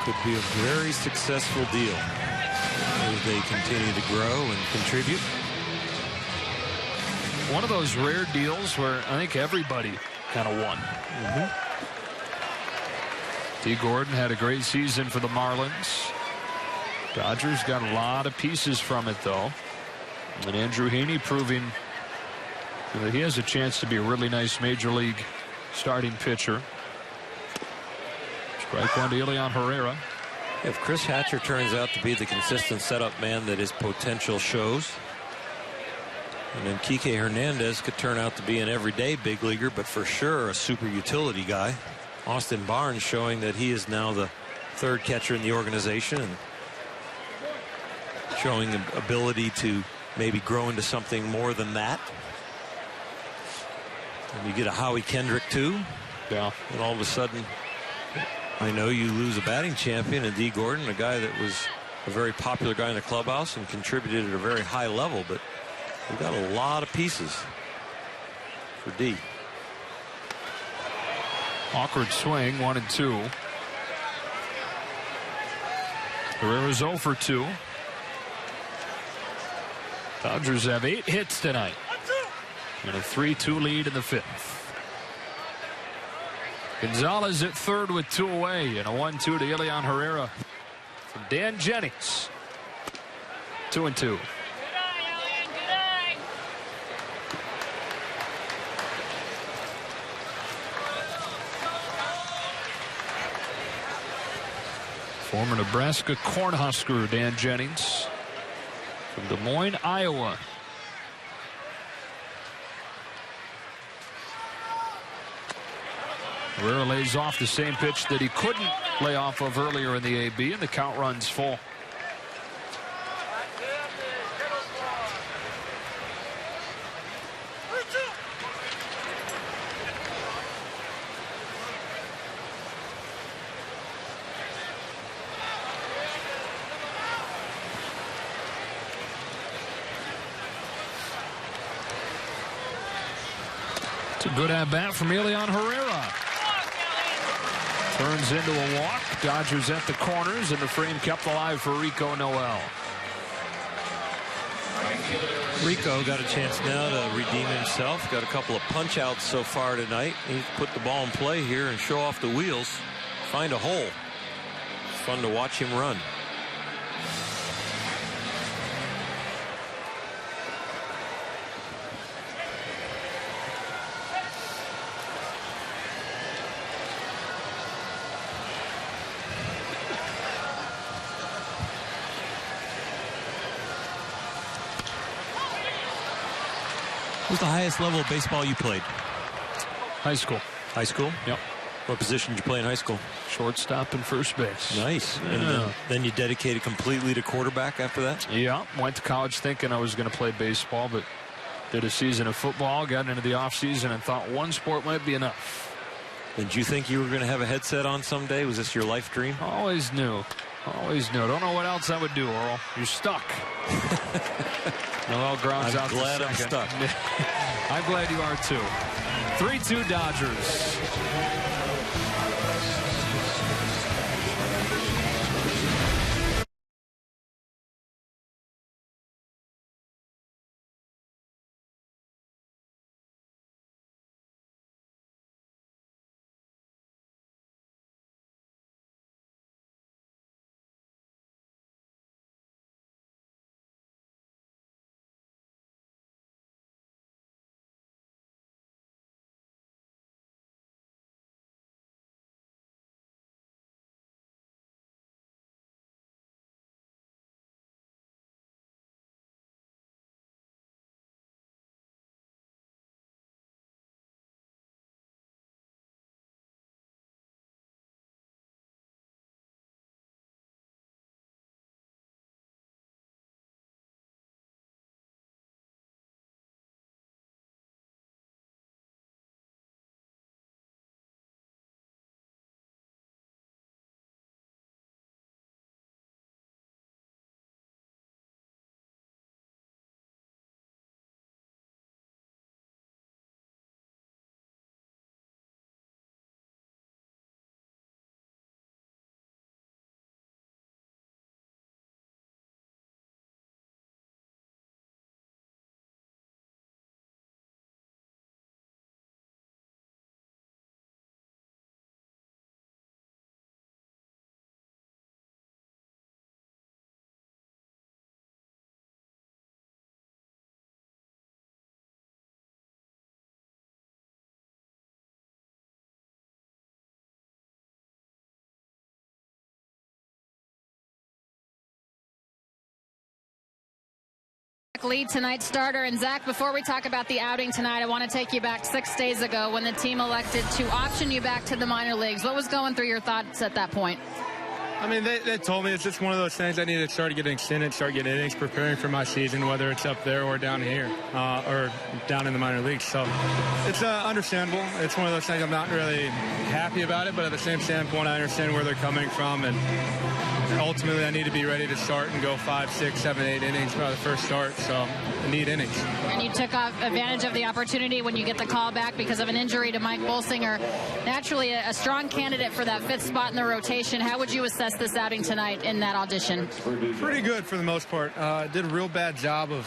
Could be a very successful deal as they continue to grow and contribute. One of those rare deals where I think everybody kind of won. D. Gordon had a great season for the Marlins. Dodgers got a lot of pieces from it, though. And Andrew Heaney proving that he has a chance to be a really nice major league starting pitcher. Strike one to Leon Herrera. If Chris Hatcher turns out to be the consistent setup man that his potential shows, and then Kike Hernandez could turn out to be an everyday big leaguer, but for sure a super utility guy. Austin Barnes showing that he is now the third catcher in the organization and showing the ability to maybe grow into something more than that. And you get a Howie Kendrick too. Yeah. And all of a sudden, I know you lose a batting champion in D. Gordon, a guy that was a very popular guy in the clubhouse and contributed at a very high level, but we've got a lot of pieces for D. Awkward swing, 1-2. Herrera's 0 for 2. Dodgers have 8 hits tonight. And a 3-2 lead in the 5th. Gonzalez at third with 2 away, and a 1-2 to Ilian Herrera from Dan Jennings. 2-2. Former Nebraska Cornhusker Dan Jennings from Des Moines, Iowa. Herrera lays off the same pitch that he couldn't lay off of earlier in the AB, and the count runs full. It's a good at-bat from Ilian Herrera. Turns into a walk. Dodgers at the corners, and the frame kept alive for Rico Noel. Rico got a chance now to redeem himself. Got a couple of punch-outs so far tonight. He put the ball in play here and show off the wheels. Find a hole. It's fun to watch him run. What's the highest level of baseball you played? High school. High school? Yep. What position did you play in high school? Shortstop and first base. Nice. Yeah. And then you dedicated completely to quarterback after that? Yeah. Went to college thinking I was going to play baseball, but did a season of football, got into the off season, and thought one sport might be enough. Did you think you were going to have a headset on someday? Was this your life dream? Always knew. Always knew. Don't know what else I would do, Earl. You're stuck. Noel grounds out. I'm glad I'm stuck. I'm glad you are too. 3-2 Dodgers. Lee, tonight's starter. And Zach, before we talk about the outing tonight, I want to take you back 6 days ago when the team elected to option you back to the minor leagues. What was going through your thoughts at that point? I mean, they told me it's just one of those things. I need to start getting extended, start getting innings, preparing for my season, whether it's up there or down here, or down in the minor leagues. So it's understandable. It's one of those things I'm not really happy about it, but at the same standpoint, I understand where they're coming from. And ultimately, I need to be ready to start and go 5, 6, 7, 8 innings by the first start. So I need innings. And you took advantage of the opportunity when you get the call back because of an injury to Mike Bolsinger. Naturally, a strong candidate for that 5th spot in the rotation. How would you assess this outing tonight in that audition? Pretty good for the most part. Did a real bad job of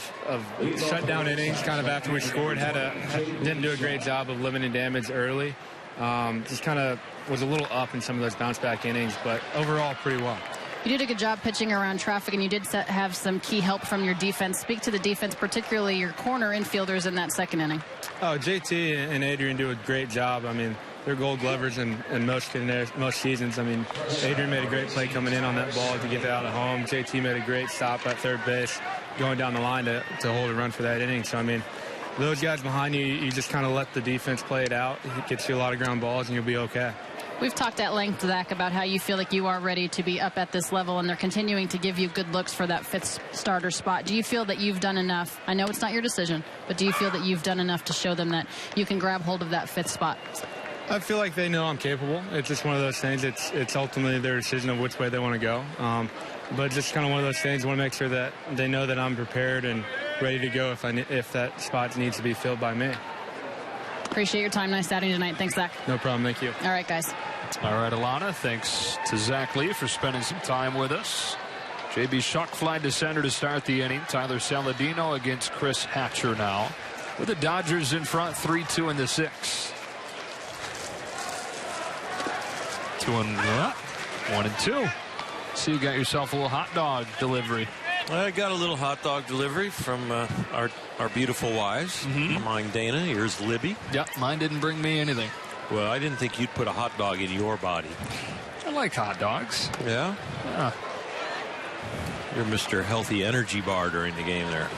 shutdown innings kind of after we scored. Didn't do a great job of limiting damage early. Just kind of was a little up in some of those bounce back innings, but overall pretty well. You did a good job pitching around traffic, and you did have some key help from your defense. Speak to the defense, particularly your corner infielders in that 2nd inning. Oh, JT and Adrian do a great job. I mean, they're Gold Glovers in most seasons. I mean, Adrian made a great play coming in on that ball to get that out of home. JT made a great stop at third base, going down the line to hold a run for that inning. So, I mean, those guys behind you, you just kind of let the defense play it out. It gets you a lot of ground balls, and you'll be okay. We've talked at length, Zach, about how you feel like you are ready to be up at this level, and they're continuing to give you good looks for that 5th starter spot. Do you feel that you've done enough? I know it's not your decision, but do you feel that you've done enough to show them that you can grab hold of that 5th spot? I feel like they know I'm capable. It's just one of those things. It's ultimately their decision of which way they want to go. But just kind of one of those things. I want to make sure that they know that I'm prepared and ready to go if that spot needs to be filled by me. Appreciate your time. Nice outing tonight. Thanks, Zach. No problem. Thank you. All right, guys. All right, Alana, thanks to Zach Lee for spending some time with us. J.B. Shuck flying to center to start the inning. Tyler Saladino against Chris Hatcher now, with the Dodgers in front, 3-2 in the 6th. 1-2. So you got yourself a little hot dog delivery. I got a little hot dog delivery from our beautiful wives. Mine, Dana. Yours, Libby. Yep, mine didn't bring me anything. Well, I didn't think you'd put a hot dog in your body. I like hot dogs. Yeah? Yeah. You're Mr. Healthy Energy Bar during the game there.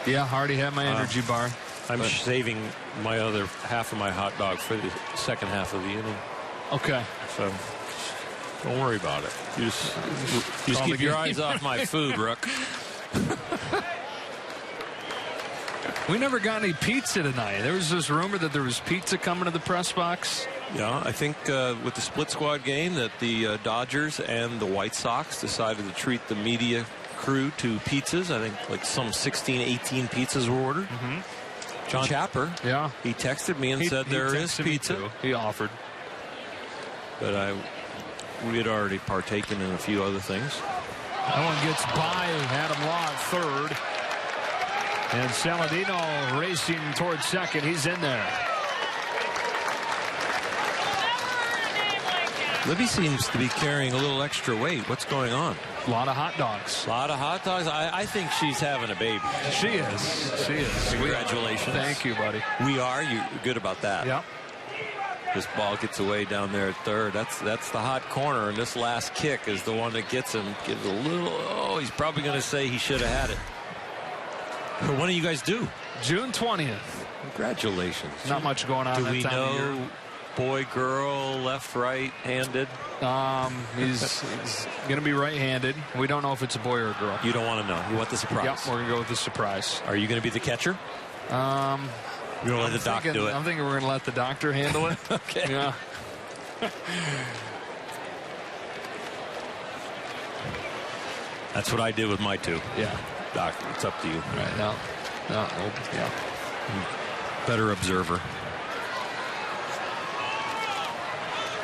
Yeah, I already had my energy bar. I'm saving my other half of my hot dog for the second half of the inning. Okay. So don't worry about it. You just keep your eyes off my food, Rook. We never got any pizza tonight. There was this rumor that there was pizza coming to the press box. Yeah, I think with the split squad game that the Dodgers and the White Sox decided to treat the media crew to pizzas. I think like some 16, 18 pizzas were ordered. John Chapper, yeah, he texted me and said there is pizza. He offered. But we had already partaken in a few other things. That one gets by Adam Law at third. And Saladino racing towards second. He's in there. Libby seems to be carrying a little extra weight. What's going on? A lot of hot dogs. A lot of hot dogs. I think she's having a baby. She is. She is. Congratulations. Thank you, buddy. We are. You're good about that. Yep. This ball gets away down there at third. That's the hot corner, and this last kick is the one that gets him. Gives a little. Oh, he's probably going to say he should have had it. But when do you guys do? June 20th. Congratulations. Not much going on. Do we know boy, girl, left, right, handed? He's going to be right-handed. We don't know if it's a boy or a girl. You don't want to know. You want the surprise. Yep, we're going to go with the surprise. Are you going to be the catcher? You're going to let the doc do it. I'm thinking we're going to let the doctor handle it. Okay. Yeah. That's what I did with my two. Yeah. Doc, it's up to you. Right now. No, yeah. Better observer.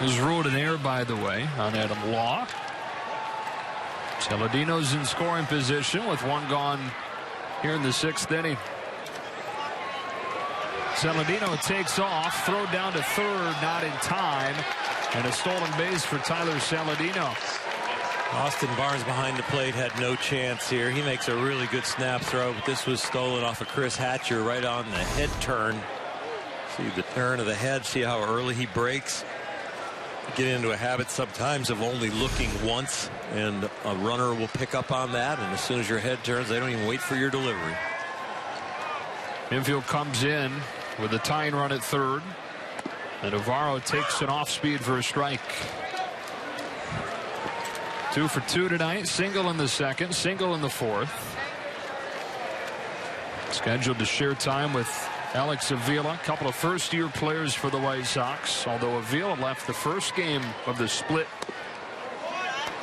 He's ruled an error, by the way, on Adam Law. Saladino's in scoring position with one gone here in the 6th inning. Saladino takes off, throw down to third, not in time, and a stolen base for Tyler Saladino. Austin Barnes behind the plate had no chance here. He makes a really good snap throw, but this was stolen off of Chris Hatcher right on the head turn. See the turn of the head, see how early he breaks. get into a habit sometimes of only looking once, and a runner will pick up on that, and as soon as your head turns, they don't even wait for your delivery. Infield comes in with a tying run at third, and Navarro takes an off speed for a strike. 2 for 2 tonight. Single in the second, single in the fourth. Scheduled to share time with Alex Avila, a couple of first-year players for the White Sox, although Avila left the first game of the split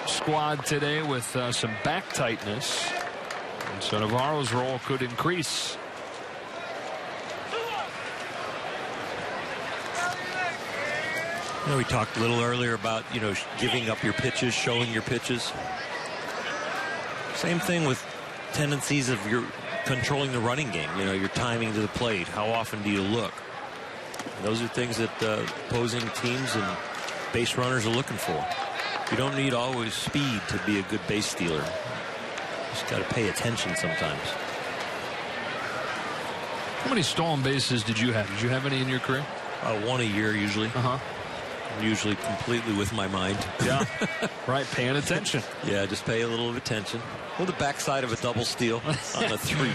squad today with some back tightness, and so Navarro's role could increase. You know, we talked a little earlier about, giving up your pitches, showing your pitches. Same thing with tendencies of your controlling the running game, your timing to the plate. How often do you look? Those are things that opposing teams and base runners are looking for. You don't need always speed to be a good base stealer. You just got to pay attention sometimes. How many stolen bases did you have? Did you have any in your career? One a year usually. Uh-huh. Usually completely with my mind. Yeah, right, paying attention. Yeah, just pay a little attention. Or the backside of a double steal on a 3.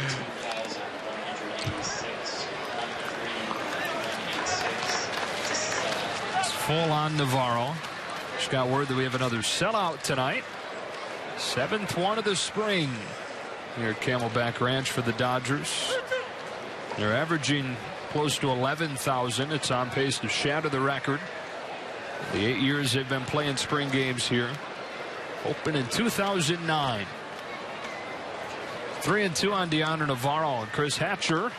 It's full on Navarro. Just got word that we have another sellout tonight. 7th one of the spring here at Camelback Ranch for the Dodgers. They're averaging close to 11,000. It's on pace to shatter the record. The 8 years they've been playing spring games here. Opened in 2009. 3-2 on Deandre Navarro, and Chris Hatcher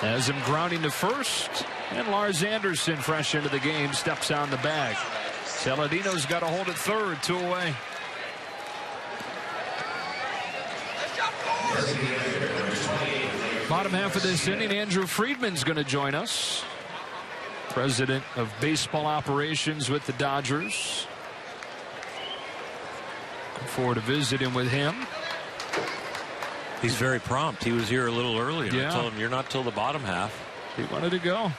has him grounding to first, and Lars Anderson, fresh into the game, steps on the bag. Saladino's got a hold at third, 2 away. Bottom half of this inning, Andrew Friedman's going to join us. President of baseball operations with the Dodgers. Looking forward to visiting with him. He's very prompt. He was here a little early. And yeah. I told him, you're not till the bottom half. He wanted to go.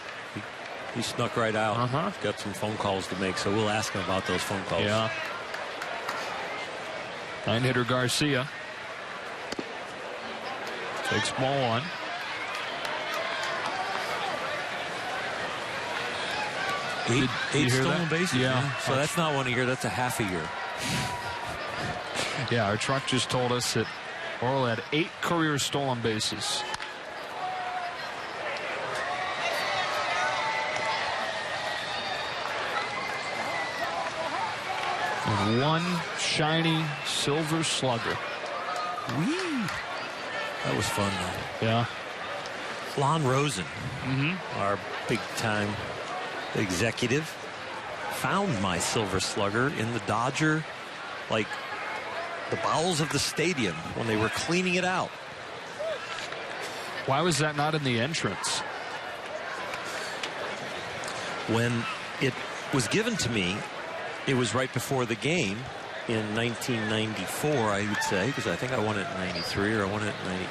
He snuck right out. He's got some phone calls to make, so we'll ask him about those phone calls. Yeah. 9-hitter Garcia. Takes ball 1. Eight stolen bases. Yeah. So that's not 1 a year. That's a half a year. Yeah, our truck just told us that Orel had 8 career stolen bases. And 1 shiny silver slugger. Whee! That was fun, though. Yeah. Lon Rosen, our big-time executive, found my silver slugger in the Dodger, the bowels of the stadium when they were cleaning it out. Why was that not in the entrance? When it was given to me, it was right before the game in 1994, I would say, because I think I won it in 93 or I won it in 90.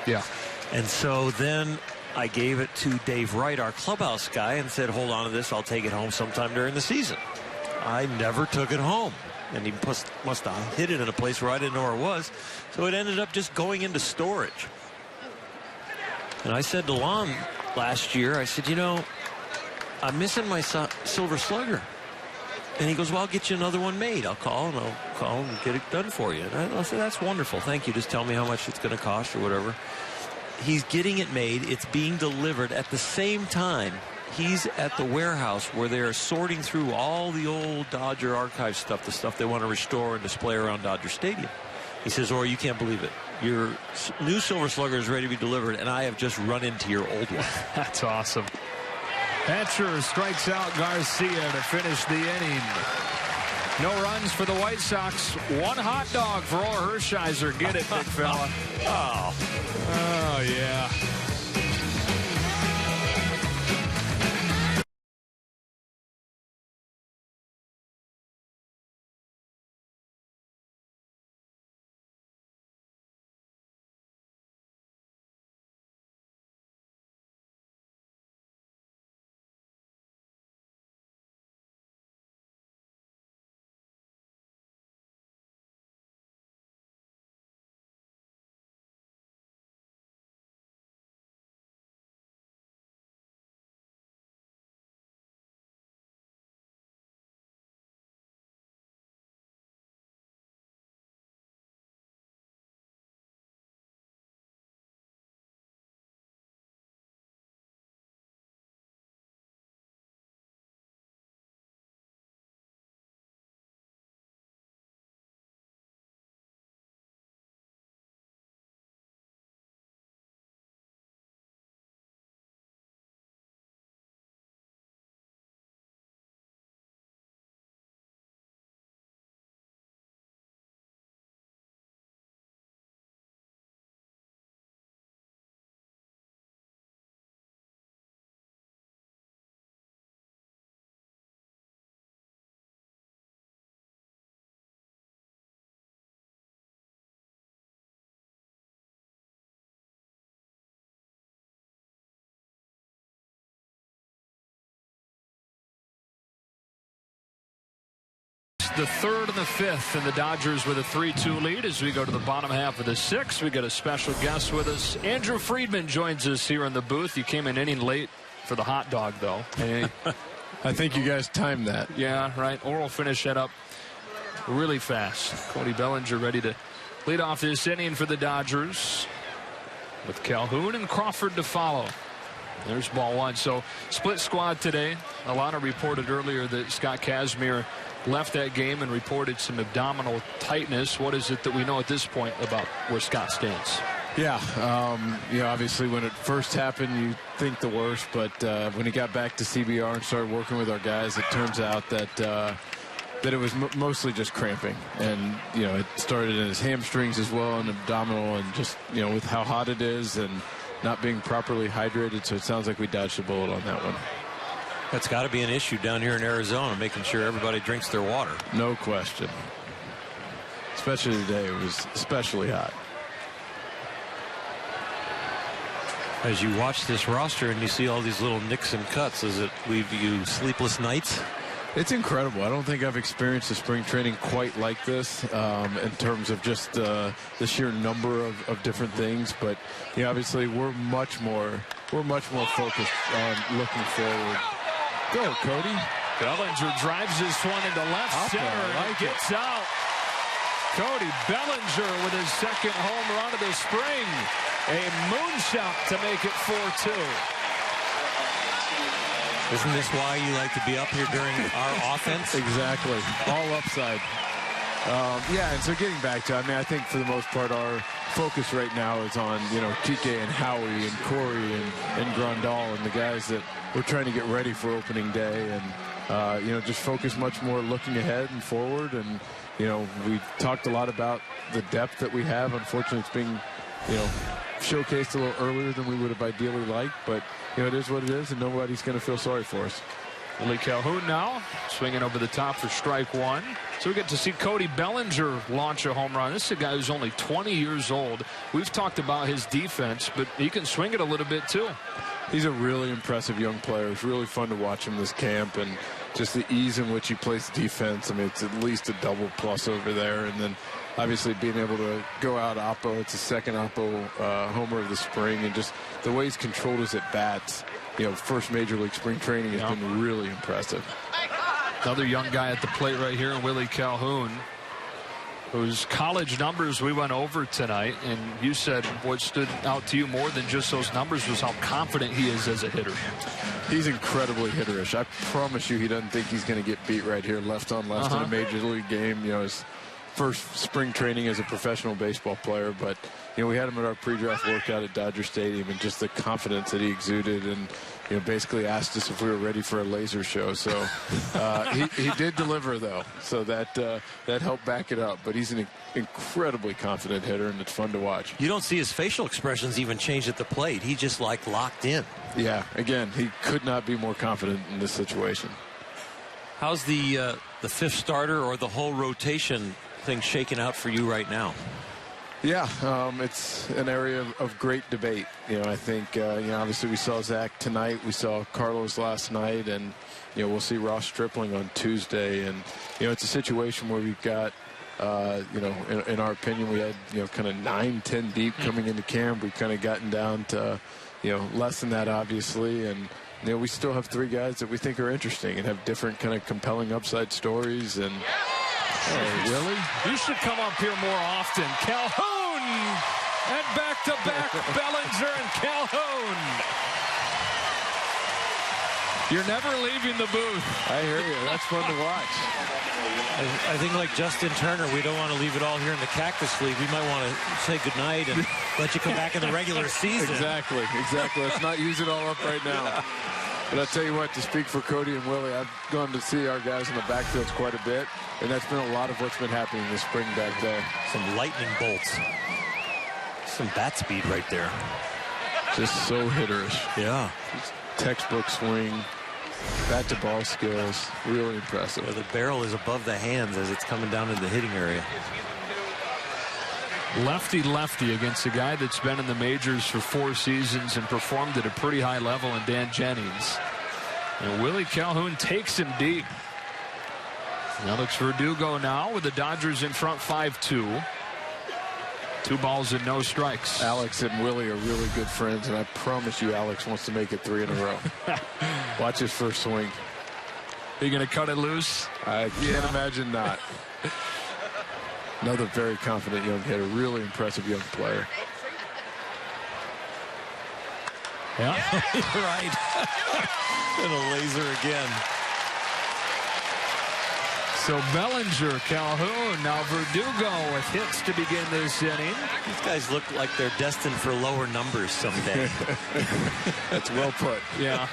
Yeah. And so then I gave it to Dave Wright, our clubhouse guy, and said, hold on to this. I'll take it home sometime during the season. I never took it home. And he must have hid it in a place where I didn't know where it was. So it ended up just going into storage. And I said to Lon last year, I said, I'm missing my silver slugger. And he goes, well, I'll get you another one made. I'll call and get it done for you. And I said, that's wonderful. Thank you. Just tell me how much it's going to cost or whatever. He's getting it made. It's being delivered at the same time. He's at the warehouse where they're sorting through all the old Dodger archive stuff, the stuff they want to restore and display around Dodger Stadium. He says, you can't believe it. Your new silver slugger is ready to be delivered, and I have just run into your old one. That's awesome. Hatcher strikes out Garcia to finish the inning. No runs for the White Sox. 1 hot dog for Orel Hershiser. Get it, big fella. Oh, yeah. the third and the fifth, and the Dodgers with a 3-2 lead. As we go to the bottom half of the sixth, we got a special guest with us. Andrew Friedman joins us here in the booth. You came in inning late for the hot dog, though. Hey, I think you guys timed that. Yeah, right. Or we'll finish that up really fast. Cody Bellinger ready to lead off this inning for the Dodgers, with Calhoun and Crawford to follow. There's ball one. So split squad today. Alana reported earlier that Scott Kazmir left that game and reported some abdominal tightness. What is it that we know at this point about where Scott stands? Yeah, obviously when it first happened, you think the worst, but when he got back to CBR and started working with our guys, it turns out that it was mostly just cramping, and it started in his hamstrings as well, and abdominal, and just with how hot it is and not being properly hydrated. So it sounds like we dodged a bullet on that one. That's got to be an issue down here in Arizona, making sure everybody drinks their water. No question. Especially today, it was especially hot. As you watch this roster and you see all these little nicks and cuts, does it leave you sleepless nights? It's incredible. I don't think I've experienced a spring training quite like this in terms of just the sheer number of different things. But obviously we're much more focused on looking forward. Go, Cody. Bellinger drives this one into left center and it gets out. Cody Bellinger with his second home run of the spring. A moonshot to make it 4-2. Isn't this why you like to be up here during our offense? Exactly. All upside. And so getting back to, I think for the most part, our focus right now is on, Kike and Howie and Corey and Grandal and the guys that we're trying to get ready for opening day, and, just focus much more looking ahead and forward. And, we talked a lot about the depth that we have. Unfortunately, it's being, showcased a little earlier than we would have ideally liked, but it is what it is, and nobody's going to feel sorry for us. Willie Calhoun now swinging over the top for strike one. So we get to see Cody Bellinger launch a home run. This is a guy who's only 20 years old. We've talked about his defense, but he can swing it a little bit too. He's a really impressive young player. It's really fun to watch him this camp, and just the ease in which he plays defense. It's at least a double plus over there, and then obviously being able to go out Oppo. It's a second Oppo homer of the spring, and just the way he's controlled his at-bats, first Major League spring training has been really impressive. Another young guy at the plate right here, Willie Calhoun, whose college numbers we went over tonight, and you said what stood out to you more than just those numbers was how confident he is as a hitter. He's incredibly hitterish. I promise you he doesn't think he's going to get beat right here left on left in a Major League game. His first spring training as a professional baseball player, but we had him at our pre-draft workout at Dodger Stadium, and just the confidence that he exuded, and basically asked us if we were ready for a laser show. So he did deliver, though, so that helped back it up. But he's an incredibly confident hitter, and it's fun to watch. You don't see his facial expressions even change at the plate. He just locked in. Yeah, again, he could not be more confident in this situation. How's the fifth starter or the whole rotation thing shaking out for you right now? Yeah, it's an area of great debate. I think, obviously we saw Zach tonight. We saw Carlos last night, and, we'll see Ross Stripling on Tuesday. And, it's a situation where we've got, in our opinion, we had, kind of 9-10 deep coming into camp. We've kind of gotten down to, less than that, obviously. And, we still have three guys that we think are interesting and have different kind of compelling upside stories. And, hey, Willie, you should come up here more often. Calhoun, and back-to-back Bellinger and Calhoun. You're never leaving the booth. I hear you. That's fun to watch. I think like Justin Turner, we don't want to leave it all here in the Cactus League. We might want to say goodnight and let you come back in the regular season. Exactly. Let's not use it all up right now. But I'll tell you what, to speak for Cody and Willie, I've gone to see our guys in the backfields quite a bit, and that's been a lot of what's been happening this spring back there. Some lightning bolts. Some bat speed right there. Just so hitterish. Yeah. Just textbook swing, bat-to-ball skills, really impressive. Yeah, the barrel is above the hands as it's coming down in the hitting area. Lefty against a guy that's been in the majors for 4 seasons and performed at a pretty high level in Dan Jennings. And Willie Calhoun takes him deep. Alex Verdugo now with the Dodgers in front 5-2. 2 balls and no strikes. Alex and Willie are really good friends, and I promise you Alex wants to make it 3 in a row. Watch his first swing. Are you going to cut it loose? I can't imagine not. Another very confident young hitter, really impressive young player. Yeah, right. And a laser again. So Bellinger, Calhoun, now Verdugo with hits to begin this inning. These guys look like they're destined for lower numbers someday. That's well put. Yeah.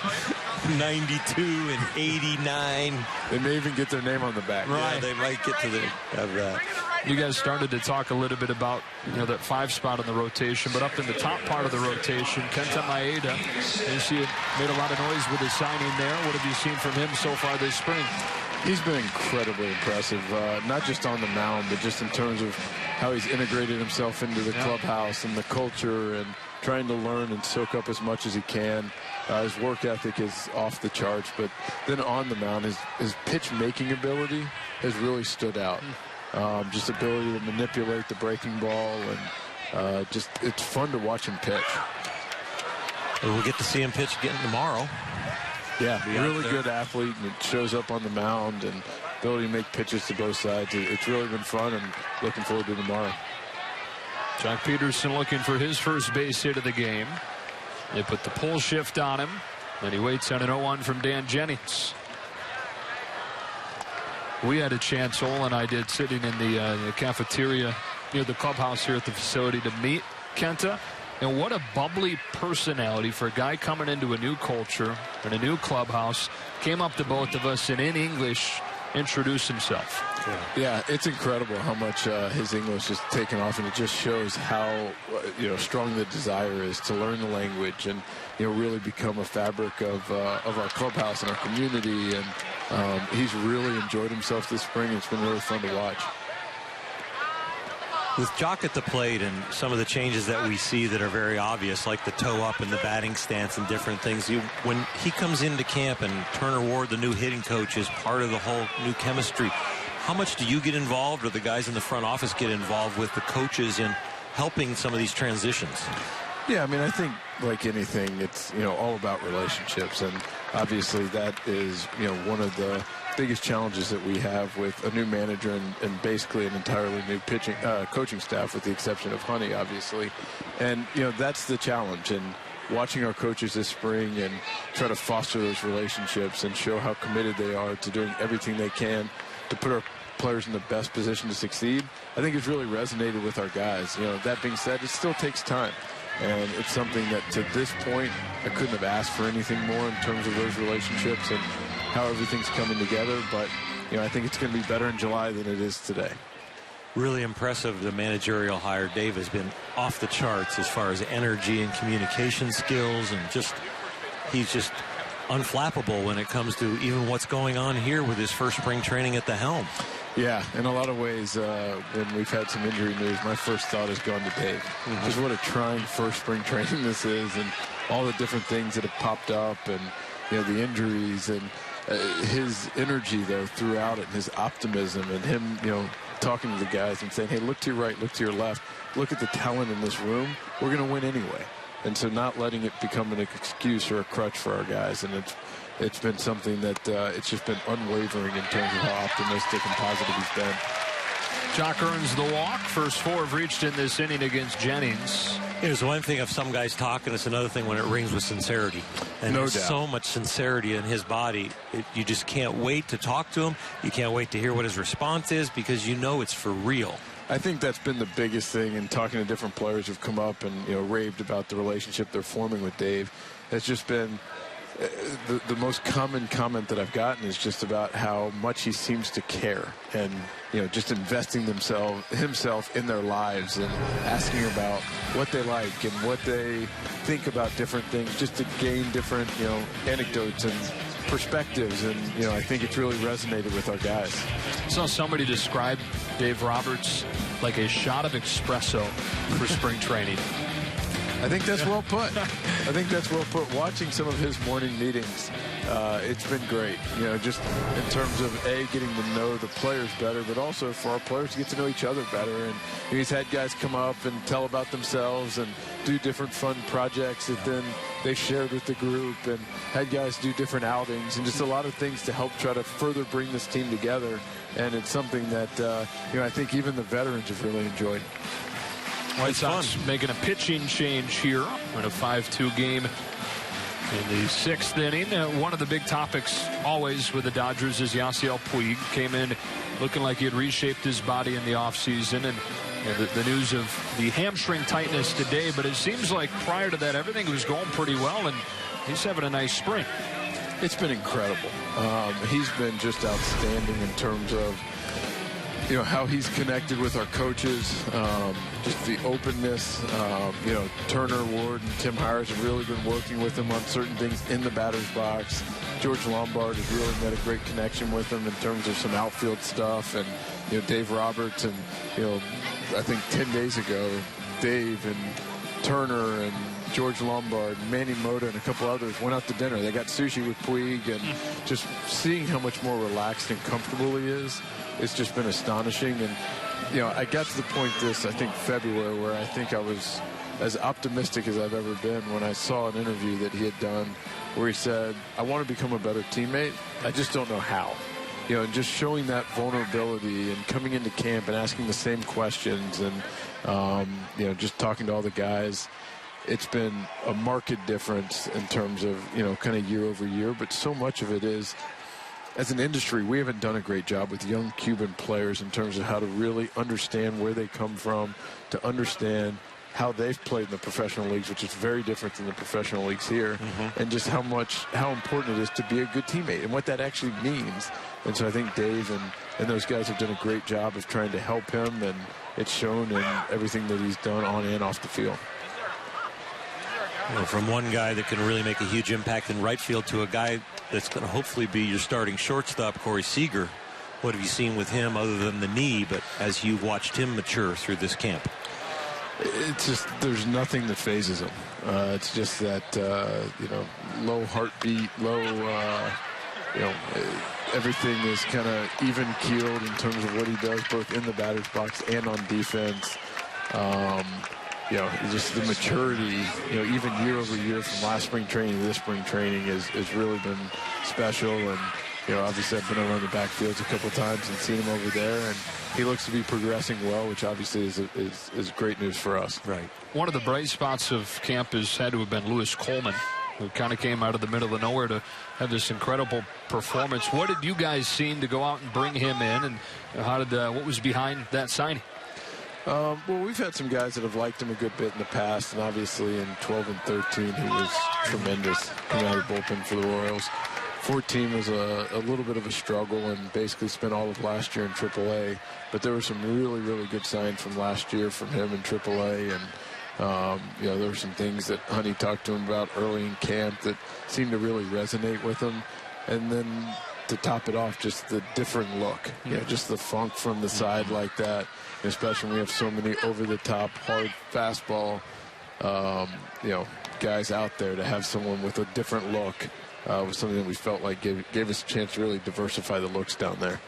92 and 89. They may even get their name on the back. Right. Yeah, they might get to have that. You guys started to talk a little bit about, that 5 spot in the rotation, but up in the top part of the rotation, Kenta Maeda, you see it made a lot of noise with his signing there. What have you seen from him so far this spring? He's been incredibly impressive, not just on the mound, but just in terms of how he's integrated himself into the clubhouse and the culture and trying to learn and soak up as much as he can. His work ethic is off the charts, but then on the mound, his pitch-making ability has really stood out. Just ability to manipulate the breaking ball, and just it's fun to watch him pitch. We'll get to see him pitch again tomorrow. Yeah, really good athlete, and it shows up on the mound, and ability to make pitches to both sides. It's really been fun, and looking forward to tomorrow. Jock Peterson looking for his first base hit of the game. They put the pull shift on him, and he waits on an 0-1 from Dan Jennings. We had a chance, Ole and I did, sitting in the cafeteria near the clubhouse here at the facility to meet Kenta. And what a bubbly personality for a guy coming into a new culture and a new clubhouse. Came up to both of us and in English introduced himself. Yeah, it's incredible how much his English is taken off, and it just shows how strong the desire is to learn the language and really become a fabric of our clubhouse and our community. And he's really enjoyed himself this spring. It's been really fun to watch. With Jock at the plate and some of the changes that we see that are very obvious, like the toe up and the batting stance and different things, when he comes into camp and Turner Ward, the new hitting coach, is part of the whole new chemistry, how much do you get involved, or the guys in the front office get involved with the coaches in helping some of these transitions? Yeah, I mean, I think like anything, it's all about relationships, and obviously that is one of the biggest challenges that we have with a new manager and basically an entirely new coaching staff, with the exception of Honey, obviously. And that's the challenge, and watching our coaches this spring and try to foster those relationships and show how committed they are to doing everything they can to put our players in the best position to succeed, I think it's really resonated with our guys. That being said, it still takes time. And it's something that, to this point, I couldn't have asked for anything more in terms of those relationships and how everything's coming together. But, I think it's going to be better in July than it is today. Really impressive, the managerial hire. Dave has been off the charts as far as energy and communication skills, and he's just unflappable when it comes to even what's going on here with his first spring training at the helm. Yeah, in a lot of ways, when we've had some injury news, my first thought has gone to Dave. Just what a trying first spring training this is, and all the different things that have popped up, and the injuries, and his energy though throughout it, and his optimism, and him talking to the guys and saying, hey, look to your right, look to your left, look at the talent in this room, we're going to win anyway. And so not letting it become an excuse or a crutch for our guys, and it's been something that it's just been unwavering in terms of how optimistic and positive he's been. Jock earns the walk. First 4 have reached in this inning against Jennings. There's one thing of some guys talking, it's another thing when it rings with sincerity. And no there's doubt. So much sincerity in his body. You just can't wait to talk to him. You can't wait to hear what his response is, because it's for real. I think that's been the biggest thing in talking to different players who've come up and raved about the relationship they're forming with Dave. It's just been the most common comment that I've gotten is just about how much he seems to care, and just investing himself in their lives and asking about what they like and what they think about different things, just to gain different anecdotes and perspectives. And I think it's really resonated with our guys. I saw somebody describe Dave Roberts like a shot of espresso for spring training. I think that's well put. I think that's well put. Watching some of his morning meetings, it's been great. You know, just in terms of getting to know the players better, but also for our players to get to know each other better. And he's had guys come up and tell about themselves and do different fun projects that then they shared with the group, and had guys do different outings and just a lot of things to help try to further bring this team together. And it's something that you know, I think even the veterans have really enjoyed. White Sox making a pitching change here in a 5-2 game in the 6th inning. One of the big topics always with the Dodgers is Yasiel Puig. Came in looking like he had reshaped his body in the offseason, and the news of the hamstring tightness today, but it seems like prior to that everything was going pretty well, and he's having a nice spring. It's been incredible. He's been just outstanding in terms of, you know, how he's connected with our coaches, just the openness. You know, Turner, Ward, and Tim Hires have really been working with him on certain things in the batter's box. George Lombard has really made a great connection with him in terms of some outfield stuff. And, you know, Dave Roberts and, you know, I think 10 days ago, Dave and Turner and George Lombard, Manny Mota, and a couple others went out to dinner. They got sushi with Puig, and just seeing how much more relaxed and comfortable he is, it's just been astonishing. And, you know, I got to the point I think February, where I think I was as optimistic as I've ever been when I saw an interview that he had done where he said, I want to become a better teammate. I just don't know how. You know, and just showing that vulnerability and coming into camp and asking the same questions and, you know, just talking to all the guys. It's been a marked difference in terms of, you know, kind of year over year. But so much of it is, as an industry, we haven't done a great job with young Cuban players in terms of how to really understand where they come from, to understand how they've played in the professional leagues, which is very different than the professional leagues here, and just how important it is to be a good teammate and what that actually means. And so I think Dave and those guys have done a great job of trying to help him, and it's shown in everything that he's done on and off the field. Well, from one guy that can really make a huge impact in right field to a guy that's going to hopefully be your starting shortstop, Corey Seager. What have you seen with him other than the knee, but as you've watched him mature through this camp? It's just, there's nothing that phases him. It's just that, you know, low heartbeat, low, you know, everything is kind of even keeled in terms of what he does, both in the batter's box and on defense. You know, just the maturity, you know, even year over year from last spring training to this spring training has really been special. And, you know, obviously I've been around the backfields a couple of times and seen him over there, and he looks to be progressing well, which obviously is great news for us. Right. One of the bright spots of camp has had to have been Lewis Coleman, who kind of came out of the middle of nowhere to have this incredible performance. What did you guys see to go out and bring him in, and what was behind that signing? Well, we've had some guys that have liked him a good bit in the past, and obviously in 12 and 13 he was tremendous coming out of the bullpen for the Orioles. 14 was a little bit of a struggle and basically spent all of last year in AAA, but there were some really, really good signs from last year from him in AAA, and you know, there were some things that Honey talked to him about early in camp that seemed to really resonate with him. And then to top it off, just the different look, you know, just the funk from the side like that, especially when we have so many over-the-top, hard fastball, you know, guys out there. To have someone with a different look was something that we felt like gave us a chance to really diversify the looks down there.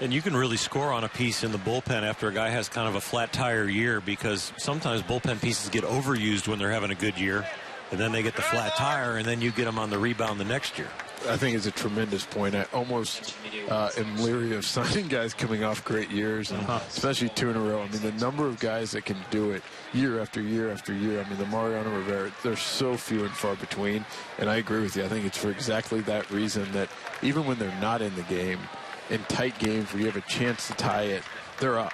And you can really score on a piece in the bullpen after a guy has kind of a flat tire year, because sometimes bullpen pieces get overused when they're having a good year, and then they get the flat tire, and then you get them on the rebound the next year. I think it's a tremendous point. I almost am leery of signing guys coming off great years, and especially 2 in a row. I mean, the number of guys that can do it year after year after year. I mean, the Mariano Rivera, they're so few and far between. And I agree with you. I think it's for exactly that reason that even when they're not in the game, in tight games where you have a chance to tie it, they're up.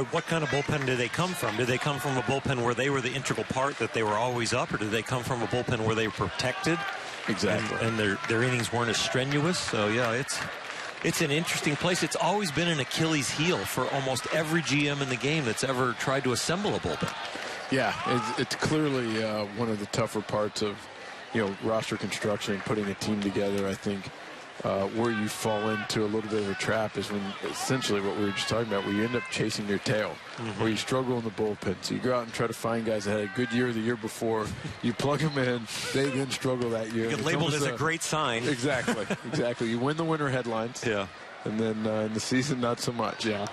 What kind of bullpen did they come from? Did they come from a bullpen where they were the integral part, that they were always up, or did they come from a bullpen where they were protected? Exactly. And their innings weren't as strenuous. So, yeah, it's an interesting place. It's always been an Achilles heel for almost every GM in the game that's ever tried to assemble a bullpen. Yeah, it's clearly one of the tougher parts of, you know, roster construction and putting a team together. I think where you fall into a little bit of a trap is when essentially what we were just talking about, where you end up chasing your tail, where you struggle in the bullpen. So you go out and try to find guys that had a good year the year before. You plug them in, they then struggle that year. You get labeled as a great sign. Exactly, exactly. You win the winter headlines. Yeah. And then in the season, not so much. Yeah.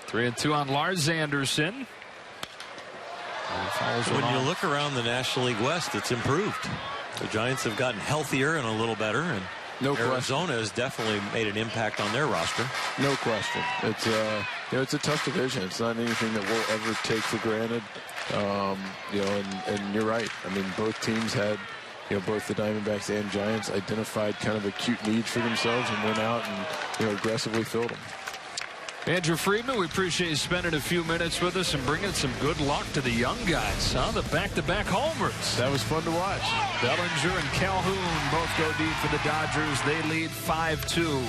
3-2 on Lars Anderson. When you look around the National League West, it's improved. The Giants have gotten healthier and a little better, and Arizona has definitely made an impact on their roster. No question. It's it's a tough division. It's not anything that we'll ever take for granted. And you're right. I mean, both teams had, both the Diamondbacks and Giants identified kind of acute needs for themselves and went out and aggressively filled them. Andrew Friedman, we appreciate you spending a few minutes with us and bringing some good luck to the young guys, huh? The back-to-back homers. That was fun to watch. Bellinger and Calhoun both go deep for the Dodgers. They lead 5-2.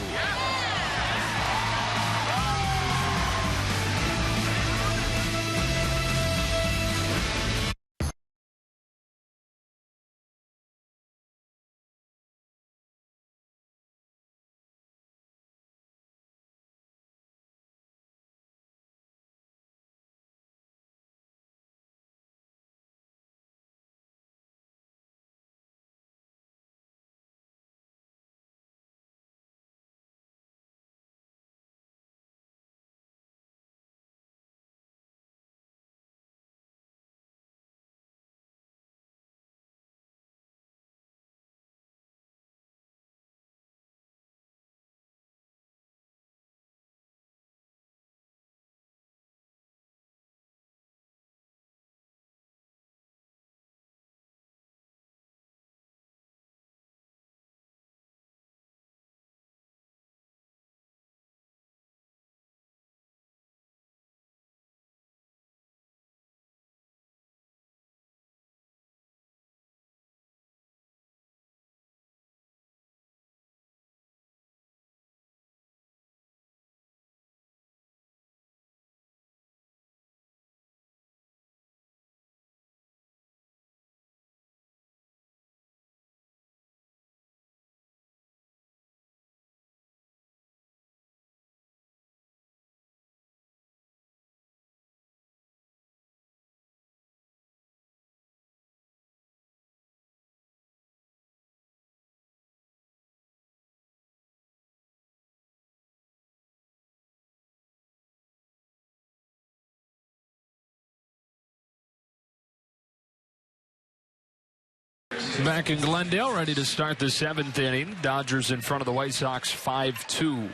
Back in Glendale, ready to start the 7th inning. Dodgers in front of the White Sox 5-2.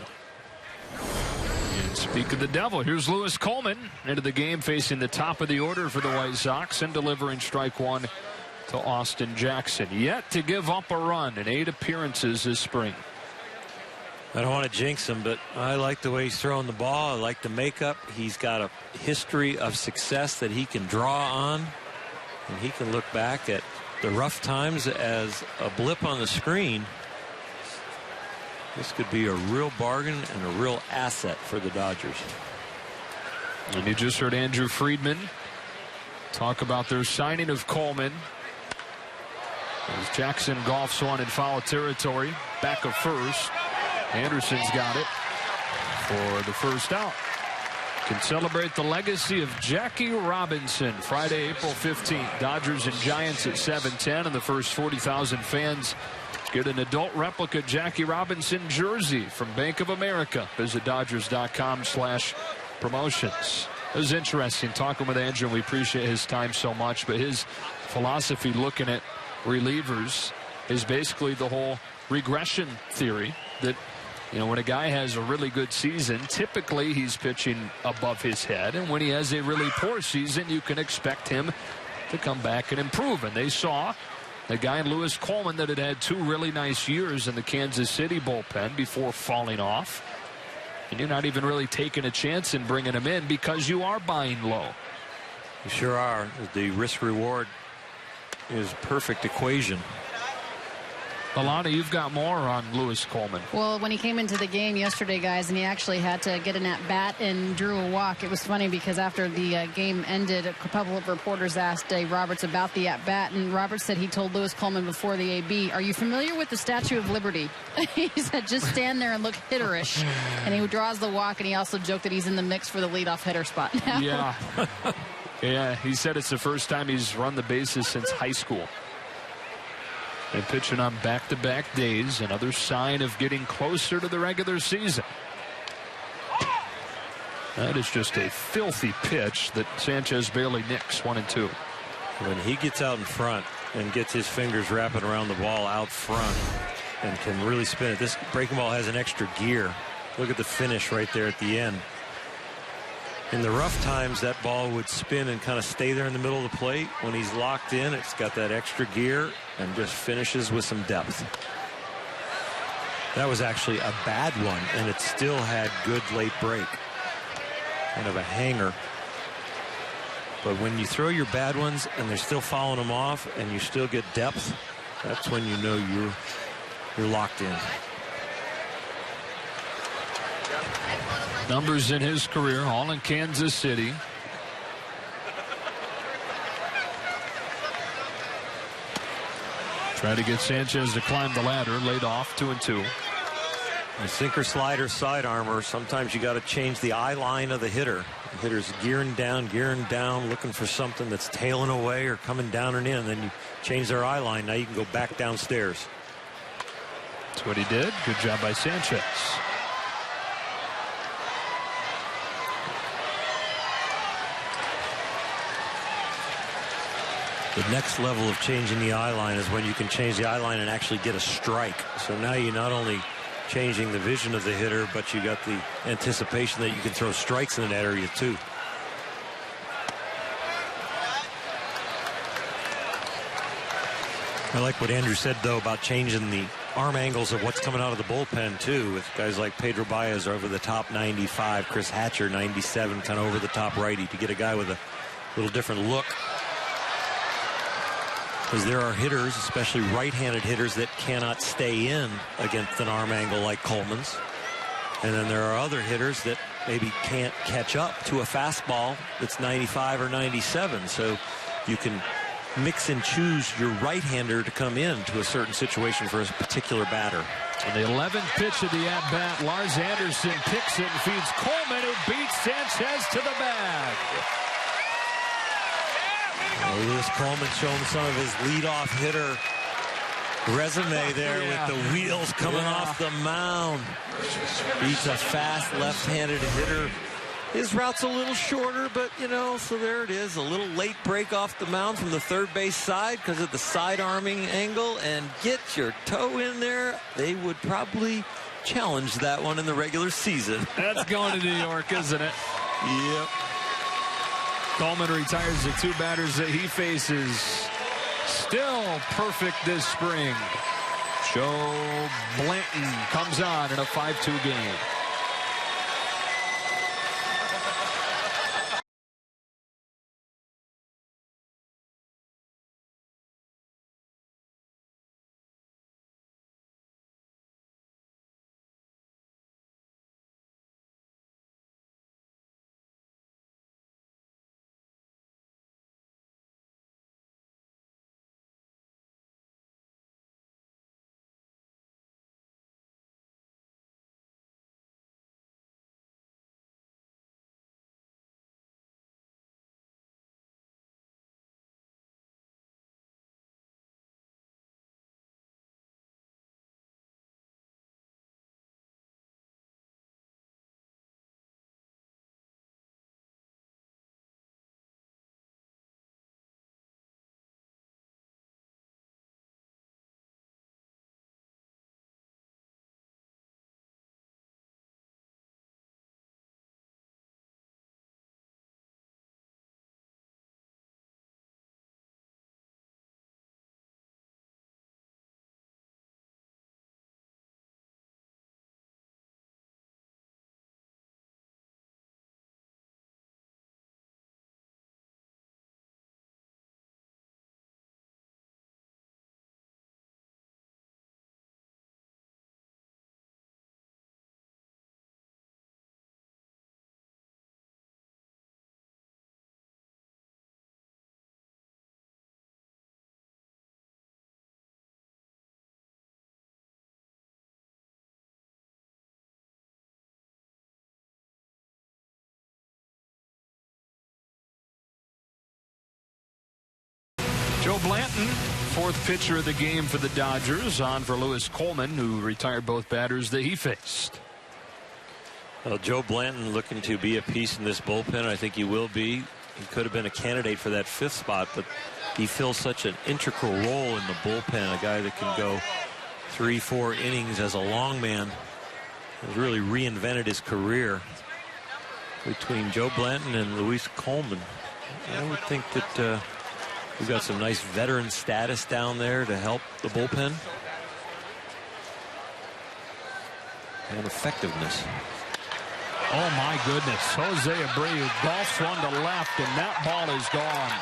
And speak of the devil, here's Lewis Coleman into the game facing the top of the order for the White Sox and delivering strike one to Austin Jackson. Yet to give up a run in 8 appearances this spring. I don't want to jinx him, but I like the way he's throwing the ball. I like the makeup. He's got a history of success that he can draw on, and he can look back at the rough times as a blip on the screen. This could be a real bargain and a real asset for the Dodgers. And you just heard Andrew Friedman talk about their signing of Coleman. As Jackson golfs one in foul territory, back of first. Anderson's got it for the first out. Can celebrate the legacy of Jackie Robinson Friday, April 15th. Dodgers and Giants at 7:10, and the first 40,000 fans get an adult replica Jackie Robinson jersey from Bank of America. Visit Dodgers.com/promotions. It was interesting talking with Andrew, and we appreciate his time so much, but his philosophy looking at relievers is basically the whole regression theory that, when a guy has a really good season, typically he's pitching above his head. And when he has a really poor season, you can expect him to come back and improve. And they saw a guy in Lewis Coleman that had 2 really nice years in the Kansas City bullpen before falling off. And you're not even really taking a chance in bringing him in because you are buying low. You sure are. The risk-reward is perfect equation. Alana, you've got more on Lewis Coleman. Well, when he came into the game yesterday, guys, and he actually had to get an at-bat and drew a walk, it was funny because after the game ended, a couple of reporters asked Dave Roberts about the at-bat, and Roberts said he told Lewis Coleman before the AB, "Are you familiar with the Statue of Liberty?" He said, "Just stand there and look hitterish." And he draws the walk, and he also joked that he's in the mix for the leadoff hitter spot now. Yeah. Yeah, he said it's the first time he's run the bases since high school. And pitching on back-to-back days, another sign of getting closer to the regular season. That is just a filthy pitch that Sanchez barely nicks. 1-2. When he gets out in front and gets his fingers wrapping around the ball out front and can really spin it, this breaking ball has an extra gear. Look at the finish right there at the end. In the rough times, that ball would spin and kind of stay there in the middle of the plate. When he's locked in, it's got that extra gear and just finishes with some depth. That was actually a bad one, and it still had good late break. Kind of a hanger. But when you throw your bad ones and they're still fouling them off and you still get depth, that's when you know you're locked in. Numbers in his career, all in Kansas City. Try to get Sanchez to climb the ladder. Laid off. 2-2. A sinker, slider, sidearmer. Sometimes you got to change the eye line of the hitter. The hitter's gearing down, looking for something that's tailing away or coming down and in. Then you change their eye line. Now you can go back downstairs. That's what he did. Good job by Sanchez. The next level of changing the eye line is when you can change the eye line and actually get a strike. So now you're not only changing the vision of the hitter, but you got the anticipation that you can throw strikes in that area too. I like what Andrew said, though, about changing the arm angles of what's coming out of the bullpen, too, with guys like Pedro Baez over the top 95, Chris Hatcher 97, kind of over the top righty, to get a guy with a little different look. Because there are hitters, especially right-handed hitters, that cannot stay in against an arm angle like Coleman's. And then there are other hitters that maybe can't catch up to a fastball that's 95 or 97. So you can mix and choose your right-hander to come in to a certain situation for a particular batter. And the 11th pitch of the at-bat, Lars Anderson picks it and feeds Coleman, who beats Sanchez to the bag. Lewis Coleman showing some of his leadoff hitter resume there with the wheels coming off the mound. Beats a fast left-handed hitter. His route's a little shorter, but, you know, so there it is. A little late break off the mound from the third base side because of the side arming angle. And get your toe in there. They would probably challenge that one in the regular season. That's going to New York, isn't it? Yep. Coleman retires the two batters that he faces. Still perfect this spring. Joe Blanton comes on in a 5-2 game. Blanton, fourth pitcher of the game for the Dodgers, on for Lewis Coleman, who retired both batters that he faced. Well, Joe Blanton looking to be a piece in this bullpen. I think he will be. He could have been a candidate for that 5th spot, but he fills such an integral role in the bullpen. A guy that can go 3-4 innings as a long man. Has really reinvented his career. Between Joe Blanton and Luis Coleman, I would think that we've got some nice veteran status down there to help the bullpen. And effectiveness. Oh, my goodness. Jose Abreu golfs one to left, and that ball is gone.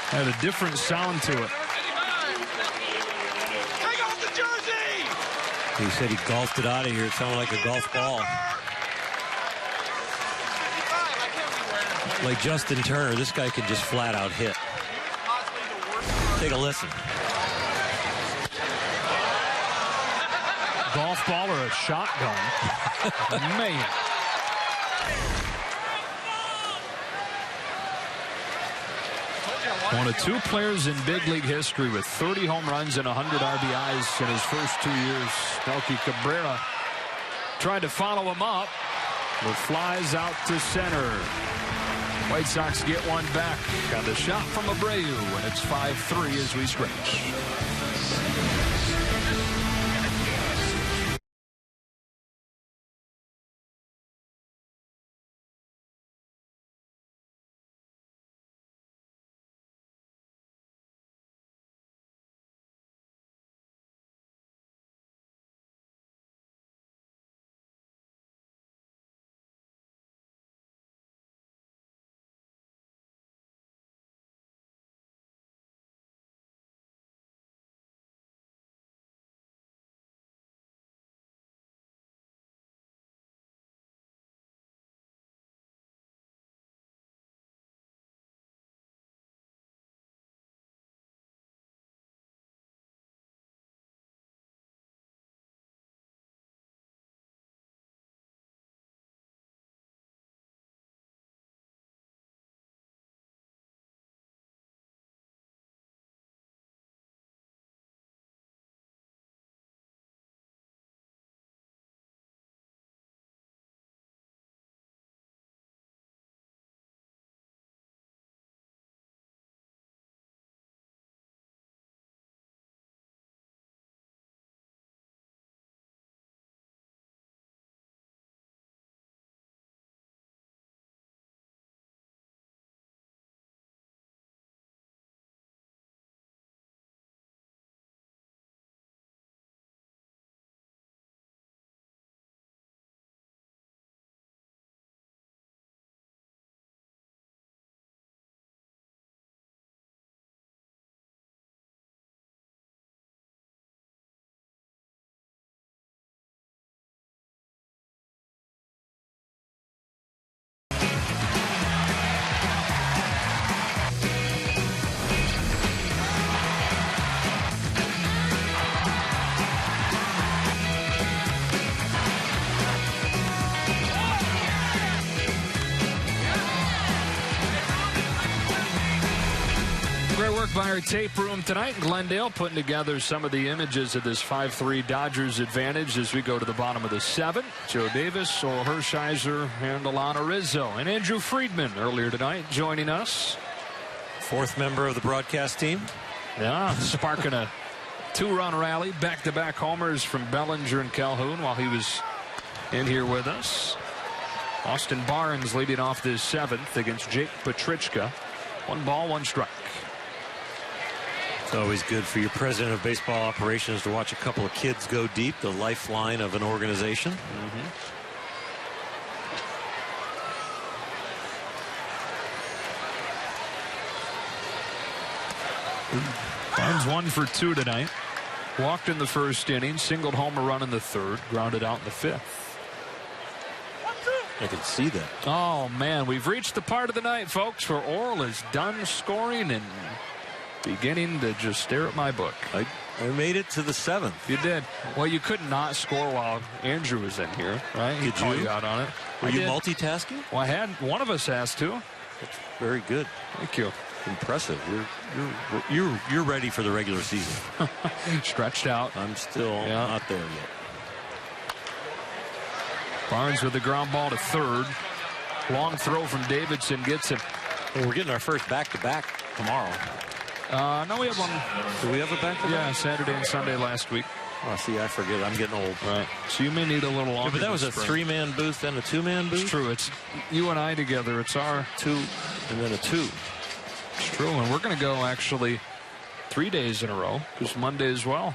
Had a different sound to it. Take off the jersey! He said he golfed it out of here. It sounded like a golf ball. Like Justin Turner, this guy can just flat out hit. Take a listen. Golf ball or a shotgun? Man. One of 2 players in big league history with 30 home runs and 100 RBIs in his first 2 years. Melky Cabrera tried to follow him up, but flies out to center. White Sox get one back on the shot from Abreu, and it's 5-3 as we stretch. Great work by our tape room tonight. Glendale putting together some of the images of this 5-3 Dodgers advantage as we go to the bottom of the 7th. Joe Davis, Oral Hershiser, and Alana Rizzo. And Andrew Friedman earlier tonight joining us. 4th member of the broadcast team. Yeah, sparking a 2-run rally. Back-to-back homers from Bellinger and Calhoun while he was in here with us. Austin Barnes leading off this 7th against Jake Petrichka. 1 ball, 1 strike. It's always good for your president of baseball operations to watch a couple of kids go deep, the lifeline of an organization. Barnes 1 for 2 tonight. Walked in the 1st inning, singled home a run in the 3rd, grounded out in the 5th. I can see that. Oh, man, we've reached the part of the night, folks, where Oral is done scoring and beginning to just stare at my book. We made it to the 7th. You did. Well, you could not score while Andrew was in here, right? He called you out on it. Were you multitasking? Well, one of us has to. That's very good. Thank you. Impressive. You're ready for the regular season. Stretched out. I'm still not there yet. Barnes with the ground ball to third. Long throw from Davidson gets it. Well, we're getting our first back-to-back tomorrow. No, we have one. Do we have a back-to-back? Yeah, Saturday and Sunday last week. Oh, see, I forget. I'm getting old. Right. So you may need a little longer. Yeah, but that was a 3-man booth and a 2-man booth? It's true. It's you and I together. It's our 2 and then a 2. It's true. And we're going to go actually 3 days in a row because Monday as well.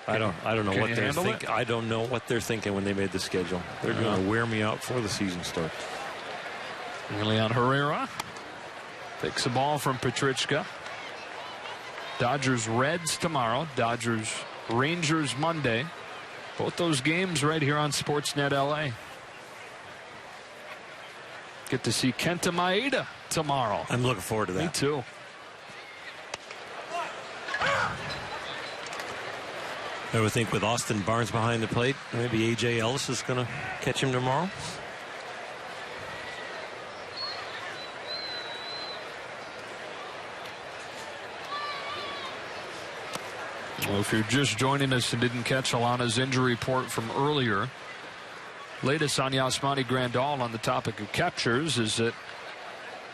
I don't know what they're thinking. I don't know what they're thinking when they made the schedule. They're going to wear me out before the season starts. Leon Herrera takes the ball from Petrichka. Dodgers Reds tomorrow. Dodgers Rangers Monday. Both those games right here on Sportsnet LA. Get to see Kenta Maeda tomorrow. I'm looking forward to that. Me too. I would think with Austin Barnes behind the plate, maybe A.J. Ellis is going to catch him tomorrow. Well, if you're just joining us and didn't catch Alana's injury report from earlier, latest on Yasmani Grandal on the topic of catchers is that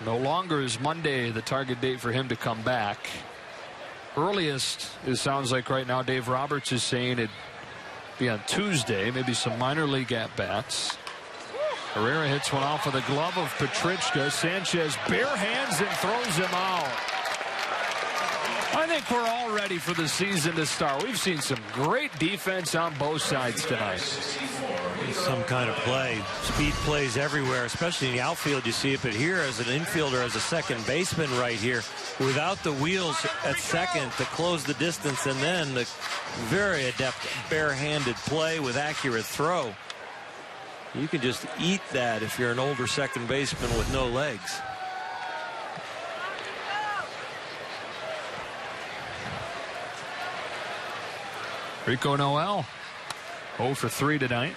no longer is Monday the target date for him to come back. Earliest, it sounds like right now, Dave Roberts is saying it'd be on Tuesday, maybe some minor league at-bats. Herrera hits one off of the glove of Petrichka. Sanchez bare hands and throws him out. I think we're all ready for the season to start. We've seen some great defense on both sides tonight. Some kind of play. Speed plays everywhere, especially in the outfield. You see it, but here as an infielder, as a second baseman right here, without the wheels at second to close the distance, and then the very adept barehanded play with accurate throw. You can just eat that if you're an older second baseman with no legs. Rico Noel 0 for 3 tonight.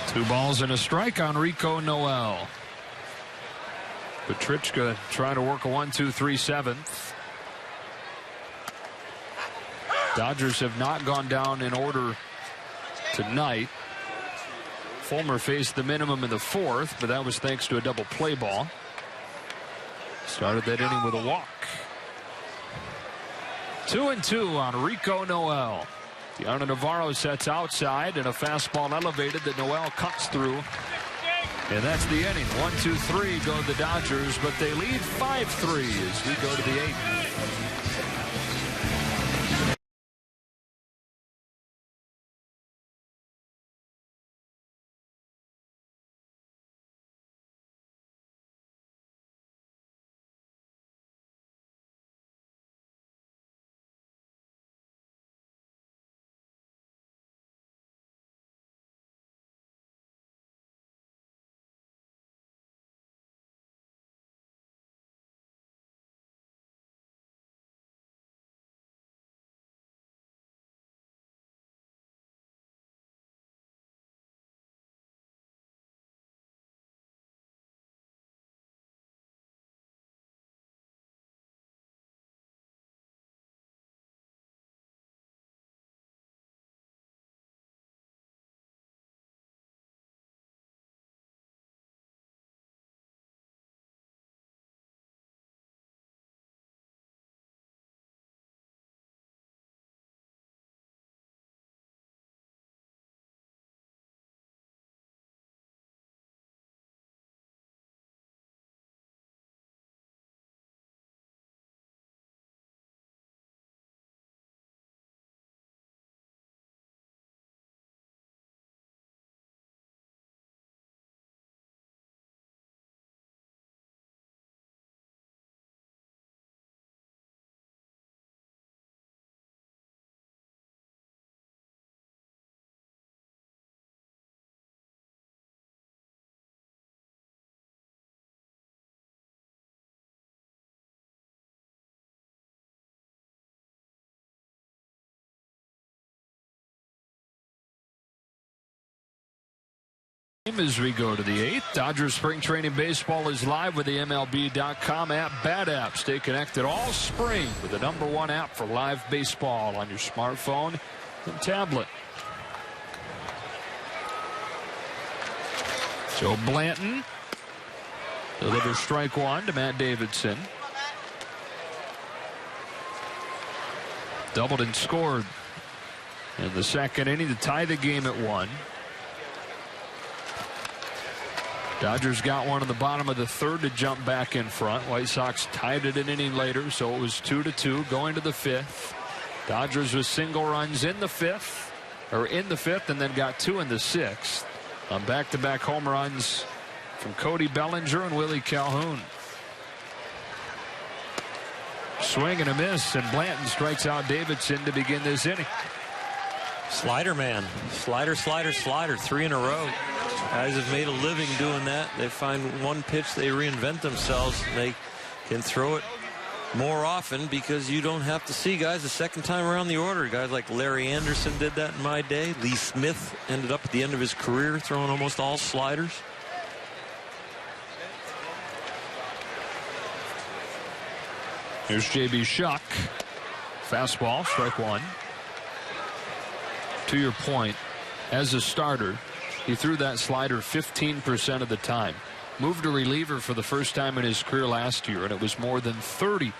Two balls and a strike on Rico Noel. Petrichka trying to work a 1-2-3-7. Dodgers have not gone down in order tonight. Fulmer faced the minimum in the 4th, but that was thanks to a double play ball. Started that inning with a walk. 2-2 on Rico Noel. Deanna Navarro sets outside, and a fastball elevated that Noel cuts through. And that's the inning. 1-2-3 go the Dodgers, but they lead 5-3 as we go to the 8th. As we go to the 8th, Dodgers Spring Training Baseball is live with the MLB.com app, Bat App. Stay connected all spring with the #1 app for live baseball on your smartphone and tablet. Joe Blanton delivers strike 1 to Matt Davidson. Doubled and scored in the second inning to tie the game at 1. Dodgers got one in the bottom of the 3rd to jump back in front. White Sox tied it an inning later, so it was 2-2 going to the 5th. Dodgers with single runs in the 5th, and then got 2 in the 6th on back-to-back home runs from Cody Bellinger and Willie Calhoun. Swing and a miss, and Blanton strikes out Davidson to begin this inning. Slider man. Slider, 3 in a row. Guys have made a living doing that. They find one pitch, they reinvent themselves, and they can throw it more often because you don't have to see guys the second time around the order. Guys like Larry Anderson did that in my day. Lee Smith ended up at the end of his career throwing almost all sliders. Here's J.B. Shuck. Fastball, strike 1. To your point, as a starter, he threw that slider 15% of the time. Moved to reliever for the first time in his career last year, and it was more than 30%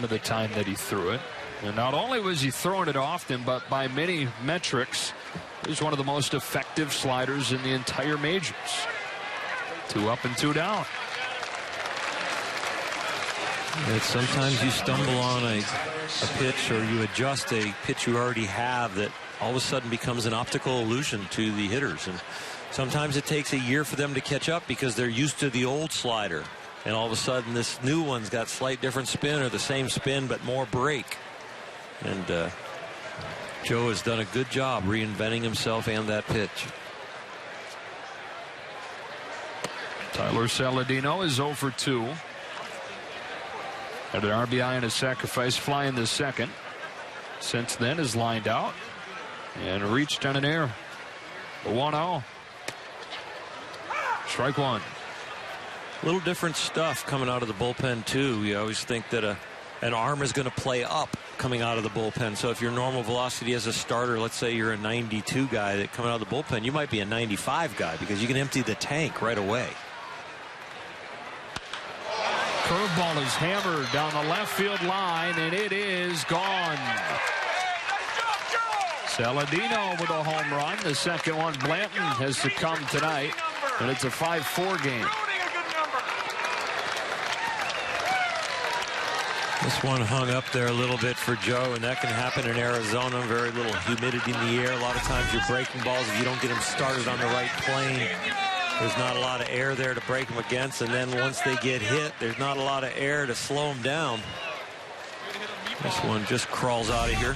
of the time that he threw it. And not only was he throwing it often, but by many metrics, it was one of the most effective sliders in the entire majors. 2 up and 2 down. And sometimes you stumble on a pitch, or you adjust a pitch you already have that all of a sudden becomes an optical illusion to the hitters. And sometimes it takes a year for them to catch up because they're used to the old slider. And all of a sudden this new one's got slight different spin, or the same spin but more break. And Joe has done a good job reinventing himself and that pitch. Tyler Saladino is 0 for 2. Had an RBI and a sacrifice fly in the second. Since then is lined out and reached on an error. 1-0. Strike 1. A little different stuff coming out of the bullpen too. You always think that an arm is going to play up coming out of the bullpen. So if your normal velocity as a starter, let's say you're a 92 guy that coming out of the bullpen, you might be a 95 guy because you can empty the tank right away. Curveball is hammered down the left field line, and it is gone. Saladino with a home run. The second one, Blanton, has succumbed tonight, and it's a 5-4 game. This one hung up there a little bit for Joe, and that can happen in Arizona. Very little humidity in the air. A lot of times you're breaking balls if you don't get them started on the right plane. There's not a lot of air there to break them against, and then once they get hit, there's not a lot of air to slow them down. This one just crawls out of here.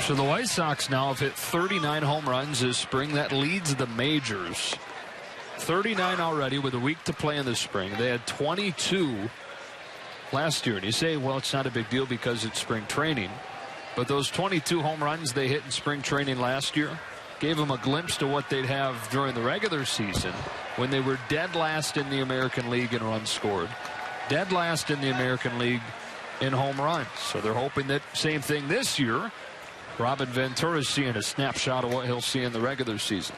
So the White Sox now have hit 39 home runs this spring. That leads the majors. 39 already with a week to play in the spring. They had 22 last year. And you say, well, it's not a big deal because it's spring training. But those 22 home runs they hit in spring training last year gave them a glimpse to what they'd have during the regular season when they were dead last in the American League in runs scored, dead last in the American League in home runs. So they're hoping that same thing this year. Robin Ventura's seeing a snapshot of what he'll see in the regular season.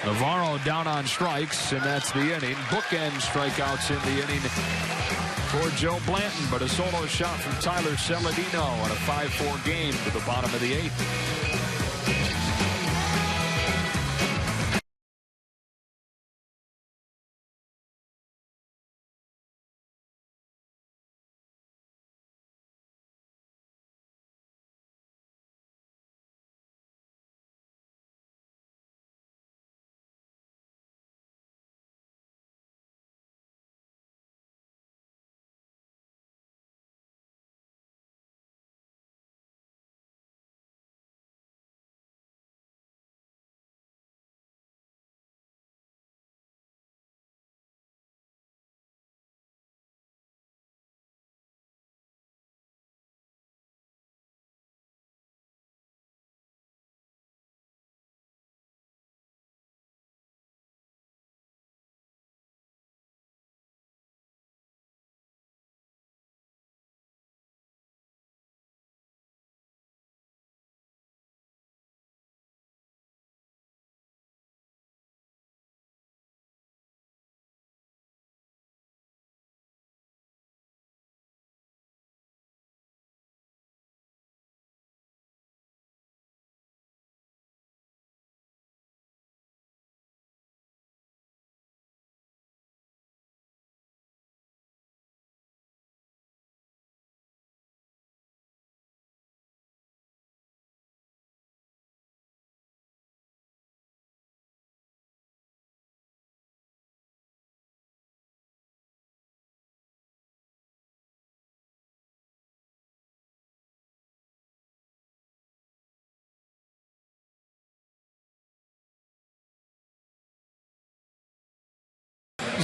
Navarro down on strikes, and that's the inning. Bookend strikeouts in the inning for Joe Blanton, but a solo shot from Tyler Saladino on a 5-4 game to the bottom of the 8th.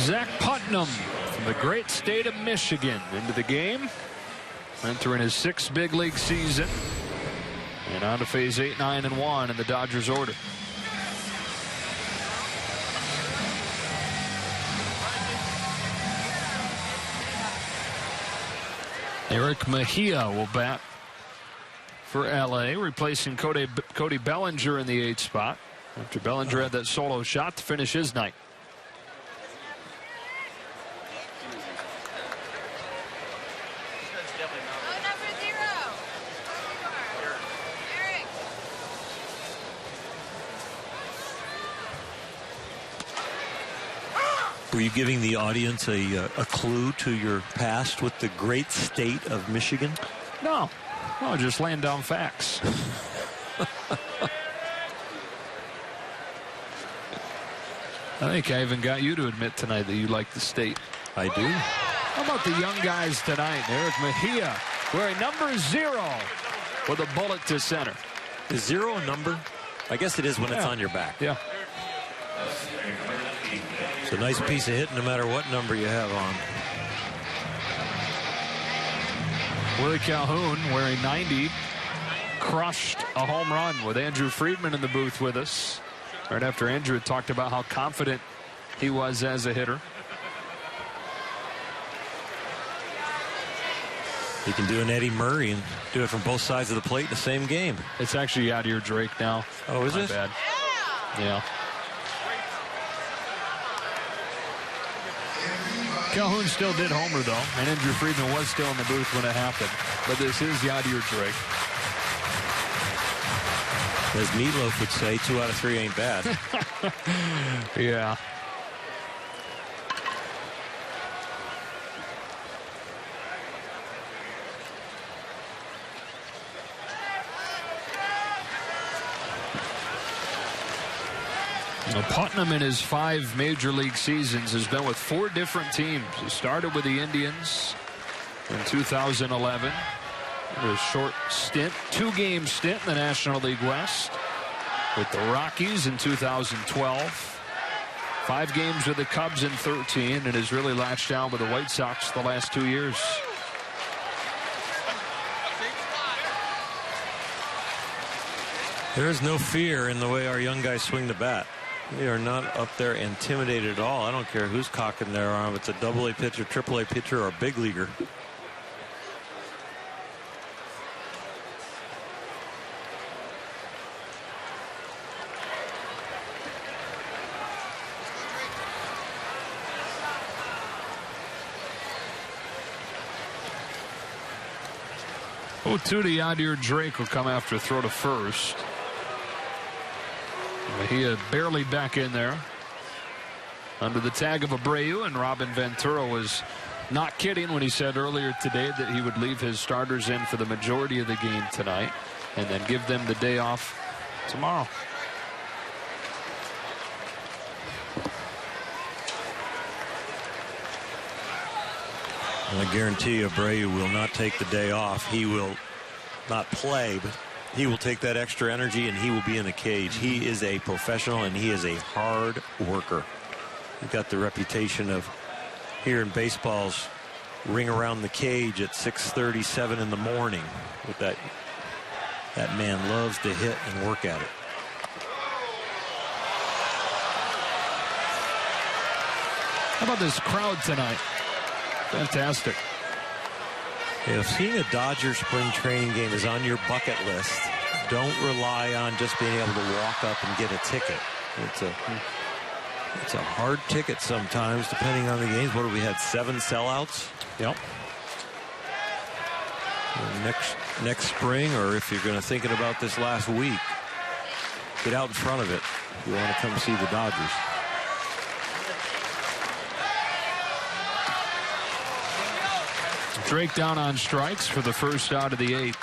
Zach Putnam from the great state of Michigan into the game, entering his 6th big league season, and on to phase 8, 9, and 1 in the Dodgers order. Eric Mejia will bat for LA, replacing Cody Bellinger in the 8th spot after Bellinger had that solo shot to finish his night. Were you giving the audience a clue to your past with the great state of Michigan? No, just laying down facts. I think I even got you to admit tonight that you like the state. I do. How about the young guys tonight? Eric Mejia wearing number 0 with a bullet to center. Is 0 a number? I guess it is when it's on your back. Yeah. It's a nice piece of hit no matter what number you have on. Willie Calhoun wearing 90 crushed a home run with Andrew Friedman in the booth with us right after Andrew had talked about how confident he was as a hitter. He can do an Eddie Murray and do it from both sides of the plate in the same game. It's actually Yadier Drake now. Oh, is it? Bad. Yeah. Calhoun still did homer, though, and Andrew Friedman was still in the booth when it happened. But this is Yadier Drake. As Meatloaf would say, 2 out of 3 ain't bad. Yeah. Now, Putnam in his 5 major league seasons has been with 4 different teams. He started with the Indians in 2011. A short stint, 2-game stint in the National League West with the Rockies in 2012. 5 games with the Cubs in 13, and has really latched down with the White Sox the last 2 years. There is no fear in the way our young guys swing the bat. They are not up there intimidated at all. I don't care who's cocking their arm. It's a AA pitcher, AAA pitcher, or a big leaguer. Oh, to Yadier Drake will come after throw to first. Mejia barely back in there under the tag of Abreu, and Robin Ventura was not kidding when he said earlier today that he would leave his starters in for the majority of the game tonight and then give them the day off tomorrow. I guarantee you Abreu will not take the day off. He will not play, but he will take that extra energy and he will be in the cage. He is a professional and he is a hard worker. He got the reputation of here in baseball's ring around the cage at 6:37 in the morning. With that man loves to hit and work at it. How about this crowd tonight? Fantastic. If seeing a Dodgers spring training game is on your bucket list, don't rely on just being able to walk up and get a ticket. It's a hard ticket sometimes, depending on the games. What have we had? 7 sellouts? Yep. Next spring, or if you're going to thinking about this last week, get out in front of it if you want to come see the Dodgers. Drake down on strikes for the first out of the 8th.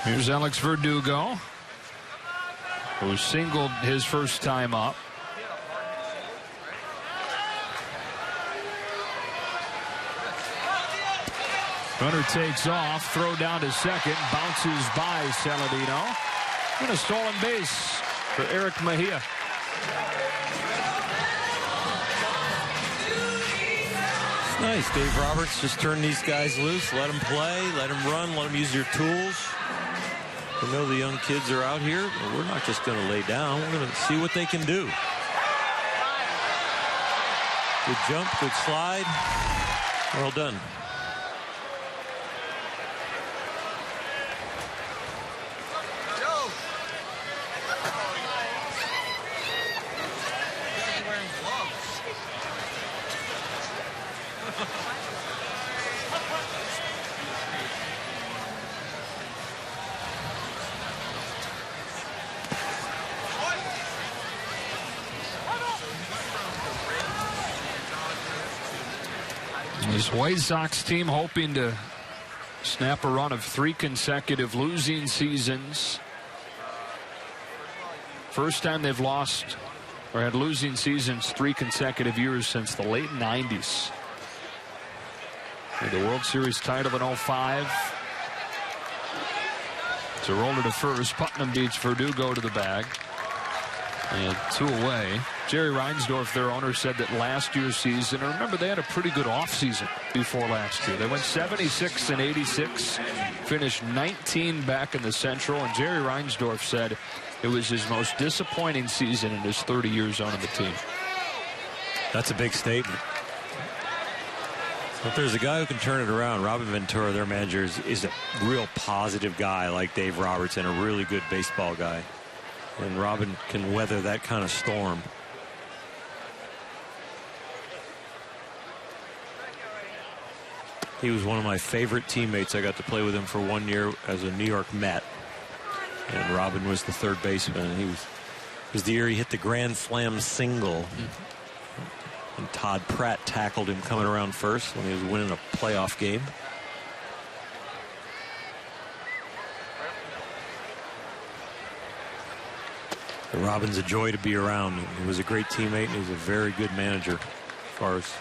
Here's Alex Verdugo. who singled his first time up. Runner takes off, throw down to second, bounces by Saladino. And a stolen base for Eric Mejia. Nice. Dave Roberts just turned these guys loose. Let them play. Let them run. Let them use their tools. We know the young kids are out here, but we're not just going to lay down. We're going to see what they can do. Good jump. Good slide. Well done. This White Sox team hoping to snap a run of 3 consecutive losing seasons. First time they've lost or had losing seasons 3 consecutive years since the late 90s. The World Series title in 05. It's a roller to first. Putnam beats Verdugo to the bag. And 2 away. Jerry Reinsdorf, their owner, said that last year's season, and remember they had a pretty good offseason before last year. They went 76 and 86, finished 19 back in the Central, and Jerry Reinsdorf said it was his most disappointing season in his 30 years owning the team. That's a big statement. If there's a guy who can turn it around, Robin Ventura, their manager, is a real positive guy like Dave Roberts and a really good baseball guy. And Robin can weather that kind of storm. He was one of my favorite teammates. I got to play with him for 1 year as a New York Met. And Robin was the third baseman. And it was the year he hit the grand slam single. And Todd Pratt tackled him coming around first when he was winning a playoff game. But Robin's a joy to be around. He was a great teammate, and he's a very good manager as far as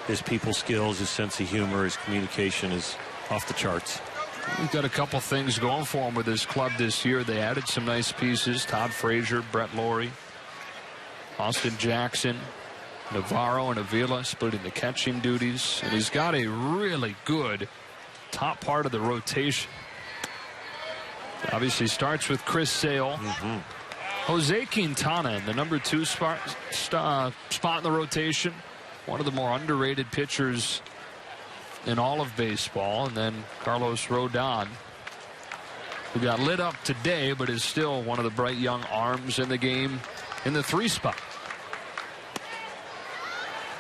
his people skills, his sense of humor, his communication is off the charts. We've got a couple things going for him with his club this year. They added some nice pieces. Todd Frazier, Brett Laurie, Austin Jackson, Navarro and Avila splitting the catching duties. And he's got a really good top part of the rotation. Obviously starts with Chris Sale. Jose Quintana in the number 2 spot in the rotation. One of the more underrated pitchers in all of baseball. And then Carlos Rodon, who got lit up today, but is still one of the bright young arms in the game in the 3 spot.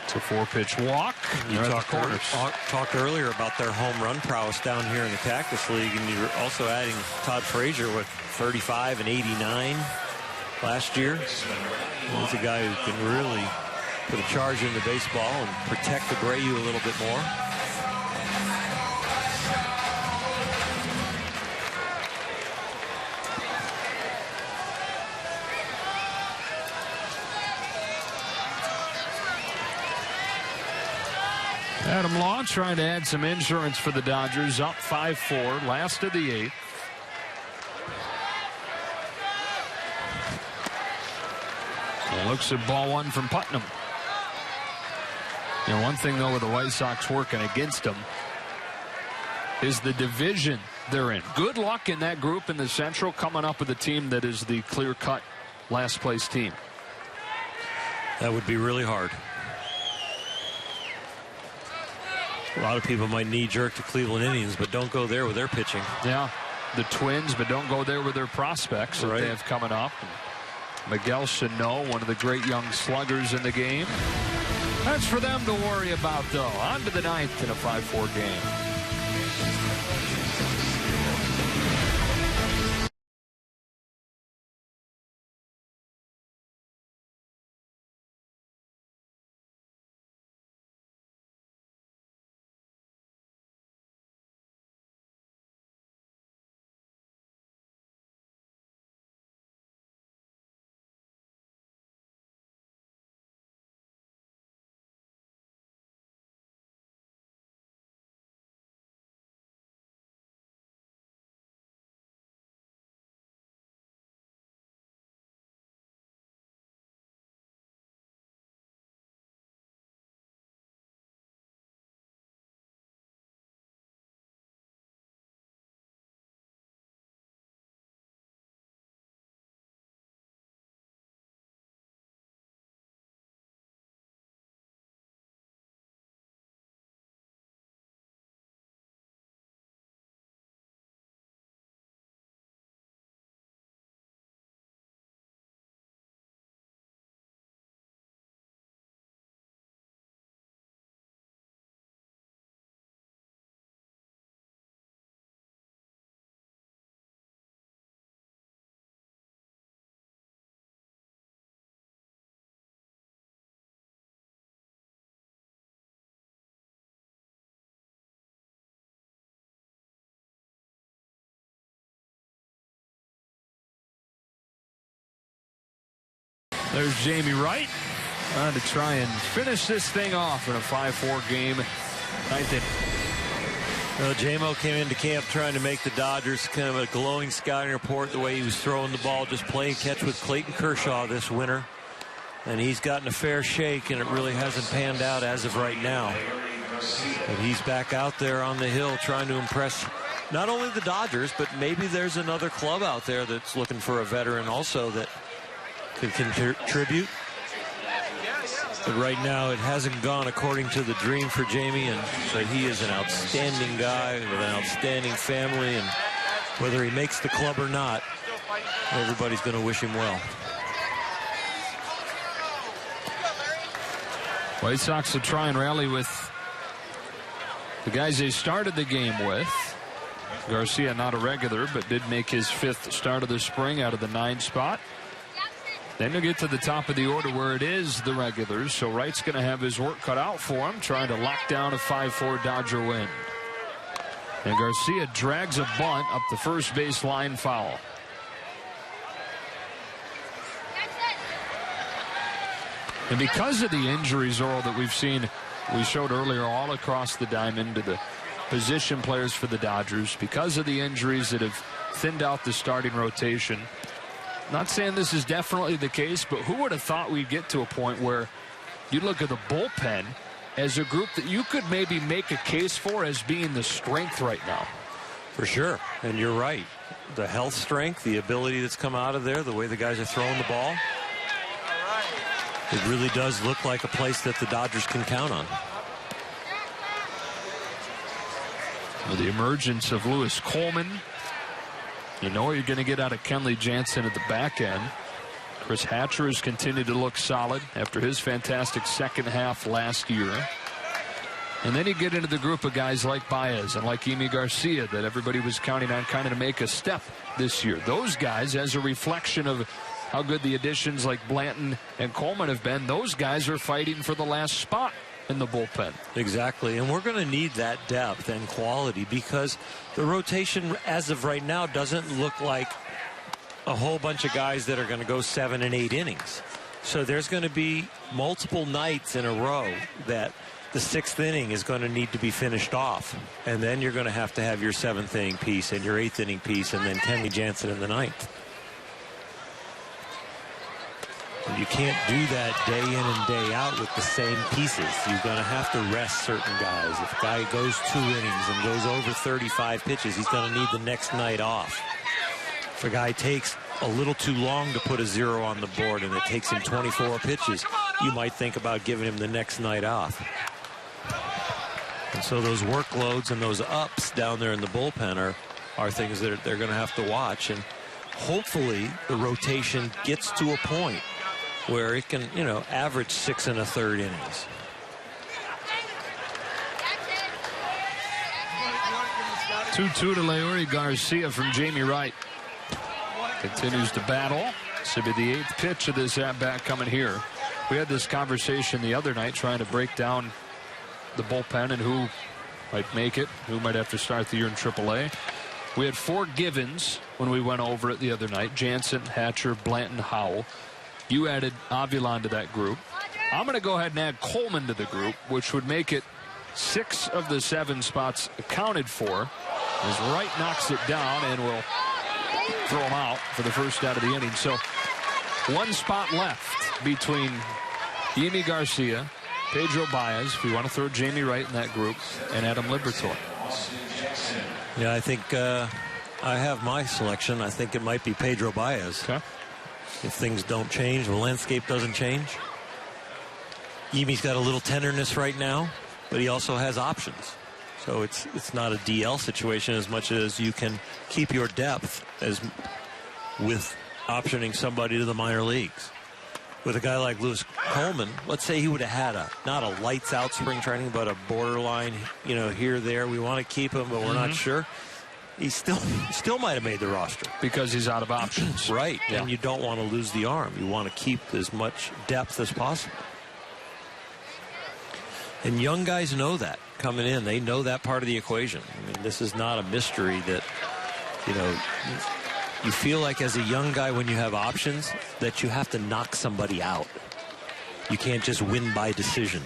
It's a 4-pitch walk. You talked earlier about their home run prowess down here in the Cactus League, and you're also adding Todd Frazier with 35 and 89 last year. He's a guy who can really put a charge into baseball and protect the Abreu a little bit more. Adam Law trying to add some insurance for the Dodgers, up 5-4, last of the 8th. And looks at ball 1 from Putnam. You know, one thing though with the White Sox working against them is the division they're in. Good luck in that group in the Central, coming up with a team that is the clear-cut last place team. That would be really hard. A lot of people might knee-jerk to Cleveland Indians, but don't go there with their pitching. Yeah, the Twins, but don't go there with their prospects that they have coming up. Miguel Sano, one of the great young sluggers in the game. That's for them to worry about, though. On to the 9th in a 5-4 game. There's Jamie Wright to try and finish this thing off in a 5-4 game. Ninth inning. Well, J-Mo came into camp trying to make the Dodgers kind of a glowing scouting report, the way he was throwing the ball, just playing catch with Clayton Kershaw this winter. And he's gotten a fair shake, and it really hasn't panned out as of right now. But he's back out there on the hill trying to impress not only the Dodgers, but maybe there's another club out there that's looking for a veteran also that could contribute. But right now it hasn't gone according to the dream for Jamie, but he is an outstanding guy with an outstanding family, and whether he makes the club or not, everybody's going to wish him well. White Sox will try and rally with the guys they started the game with. Garcia not a regular, but did make his 5th start of the spring out of the 9 spot. Then you'll get to the top of the order where it is the regulars. So Wright's going to have his work cut out for him, trying to lock down a 5-4 Dodger win. And Garcia drags a bunt up the first base line foul. And because of the injuries, Earl, that we've seen, we showed earlier all across the diamond to the position players for the Dodgers, because of the injuries that have thinned out the starting rotation. Not saying this is definitely the case, but who would have thought we'd get to a point where you look at the bullpen as a group that you could maybe make a case for as being the strength right now? For sure, and you're right. The health strength, the ability that's come out of there, the way the guys are throwing the ball, it really does look like a place that the Dodgers can count on. With the emergence of Lewis Coleman, you know what you're going to get out of Kenley Jansen at the back end. Chris Hatcher has continued to look solid after his fantastic second half last year. And then you get into the group of guys like Baez and like Yimi Garcia that everybody was counting on kind of to make a step this year. Those guys, as a reflection of how good the additions like Blanton and Coleman have been, those guys are fighting for the last spot in the bullpen. Exactly, and we're going to need that depth and quality because the rotation as of right now doesn't look like a whole bunch of guys that are going to go 7 and 8 innings. So there's going to be multiple nights in a row that the 6th inning is going to need to be finished off, and then you're going to have your 7th inning piece and your 8th inning piece, and then Kenley Jansen in the 9th. You can't do that day in and day out with the same pieces. You're going to have to rest certain guys. If a guy goes 2 innings and goes over 35 pitches, he's going to need the next night off. If a guy takes a little too long to put a 0 on the board and it takes him 24 pitches, you might think about giving him the next night off. And so those workloads and those ups down there in the bullpen are things that they're going to have to watch. And hopefully the rotation gets to a point where it can, average 6 1/3 innings. Two to Leury Garcia from Jamie Wright. Continues to battle. This will be the 8th pitch of this at-bat coming here. We had this conversation the other night trying to break down the bullpen and who might make it, who might have to start the year in AAA. We had 4 givens when we went over it the other night. Jansen, Hatcher, Blanton, Howell. You added Avilan to that group. I'm going to go ahead and add Coleman to the group, which would make it 6 of the 7 spots accounted for. As Wright knocks it down and will throw him out for the first out of the inning. So 1 spot left between Yimi Garcia, Pedro Baez, if you want to throw Jamie Wright in that group, and Adam Liberatore. Yeah, I think I have my selection. I think it might be Pedro Baez. Okay. If things don't change, the landscape doesn't change. Yimi's got a little tenderness right now, but he also has options. So it's not a DL situation as much as you can keep your depth as with optioning somebody to the minor leagues. With a guy like Lewis Coleman, let's say he would have had not a lights out spring training, but a borderline, here, there. We want to keep him, but we're not sure. He still might have made the roster. Because he's out of options. Right. Yeah. And you don't want to lose the arm. You want to keep as much depth as possible. And young guys know that coming in. They know that part of the equation. I mean, this is not a mystery that, you feel like as a young guy when you have options that you have to knock somebody out. You can't just win by decision.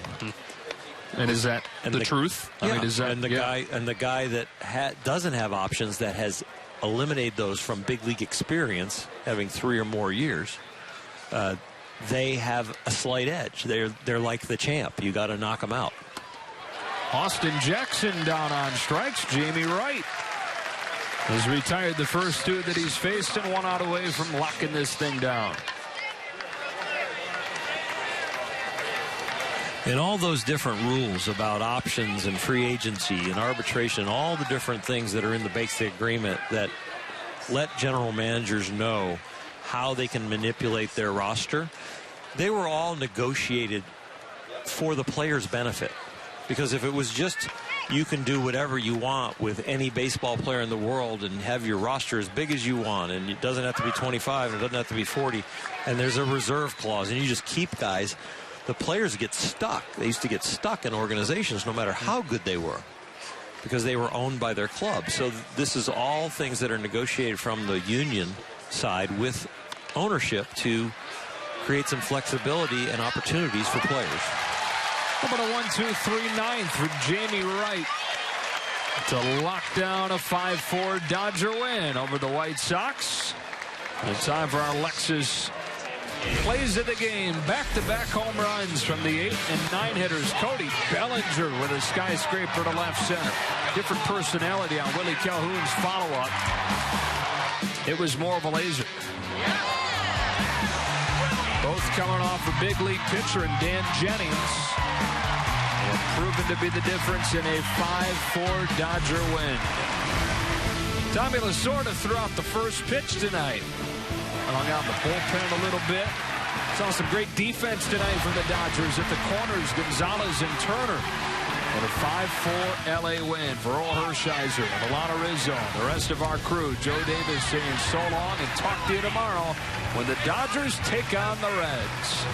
And is that the truth? Yeah. I mean, is that and the guy that doesn't have options, that has eliminated those from big league experience, having 3 or more years, they have a slight edge. They're like the champ. You got to knock them out. Austin Jackson down on strikes. Jamie Wright has retired the first 2 that he's faced and 1 out away from locking this thing down. And all those different rules about options and free agency and arbitration, all the different things that are in the basic agreement that let general managers know how they can manipulate their roster, they were all negotiated for the players' benefit. Because if it was just you can do whatever you want with any baseball player in the world and have your roster as big as you want, and it doesn't have to be 25, and it doesn't have to be 40, and there's a reserve clause, and you just keep guys, the players get stuck. They used to get stuck in organizations no matter how good they were because they were owned by their club. So this is all things that are negotiated from the union side with ownership to create some flexibility and opportunities for players. How about a 1-2-3 9th for Jamie Wright to lock down a 5-4 Dodger win over the White Sox. And time for our Lexus plays of the game. Back-to-back home runs from the 8 and 9 hitters. Cody Bellinger with a skyscraper to left center. Different personality on Willie Calhoun's follow-up. It was more of a laser. Both coming off a big league pitcher in Dan Jennings. And proven to be the difference in a 5-4 Dodger win. Tommy Lasorda threw out the first pitch tonight. Hung out in the bullpen a little bit. Saw some great defense tonight from the Dodgers at the corners, Gonzalez and Turner. And a 5-4 LA win for Earl Hershiser and Alana Rizzo. The rest of our crew, Joe Davis saying so long and talk to you tomorrow when the Dodgers take on the Reds.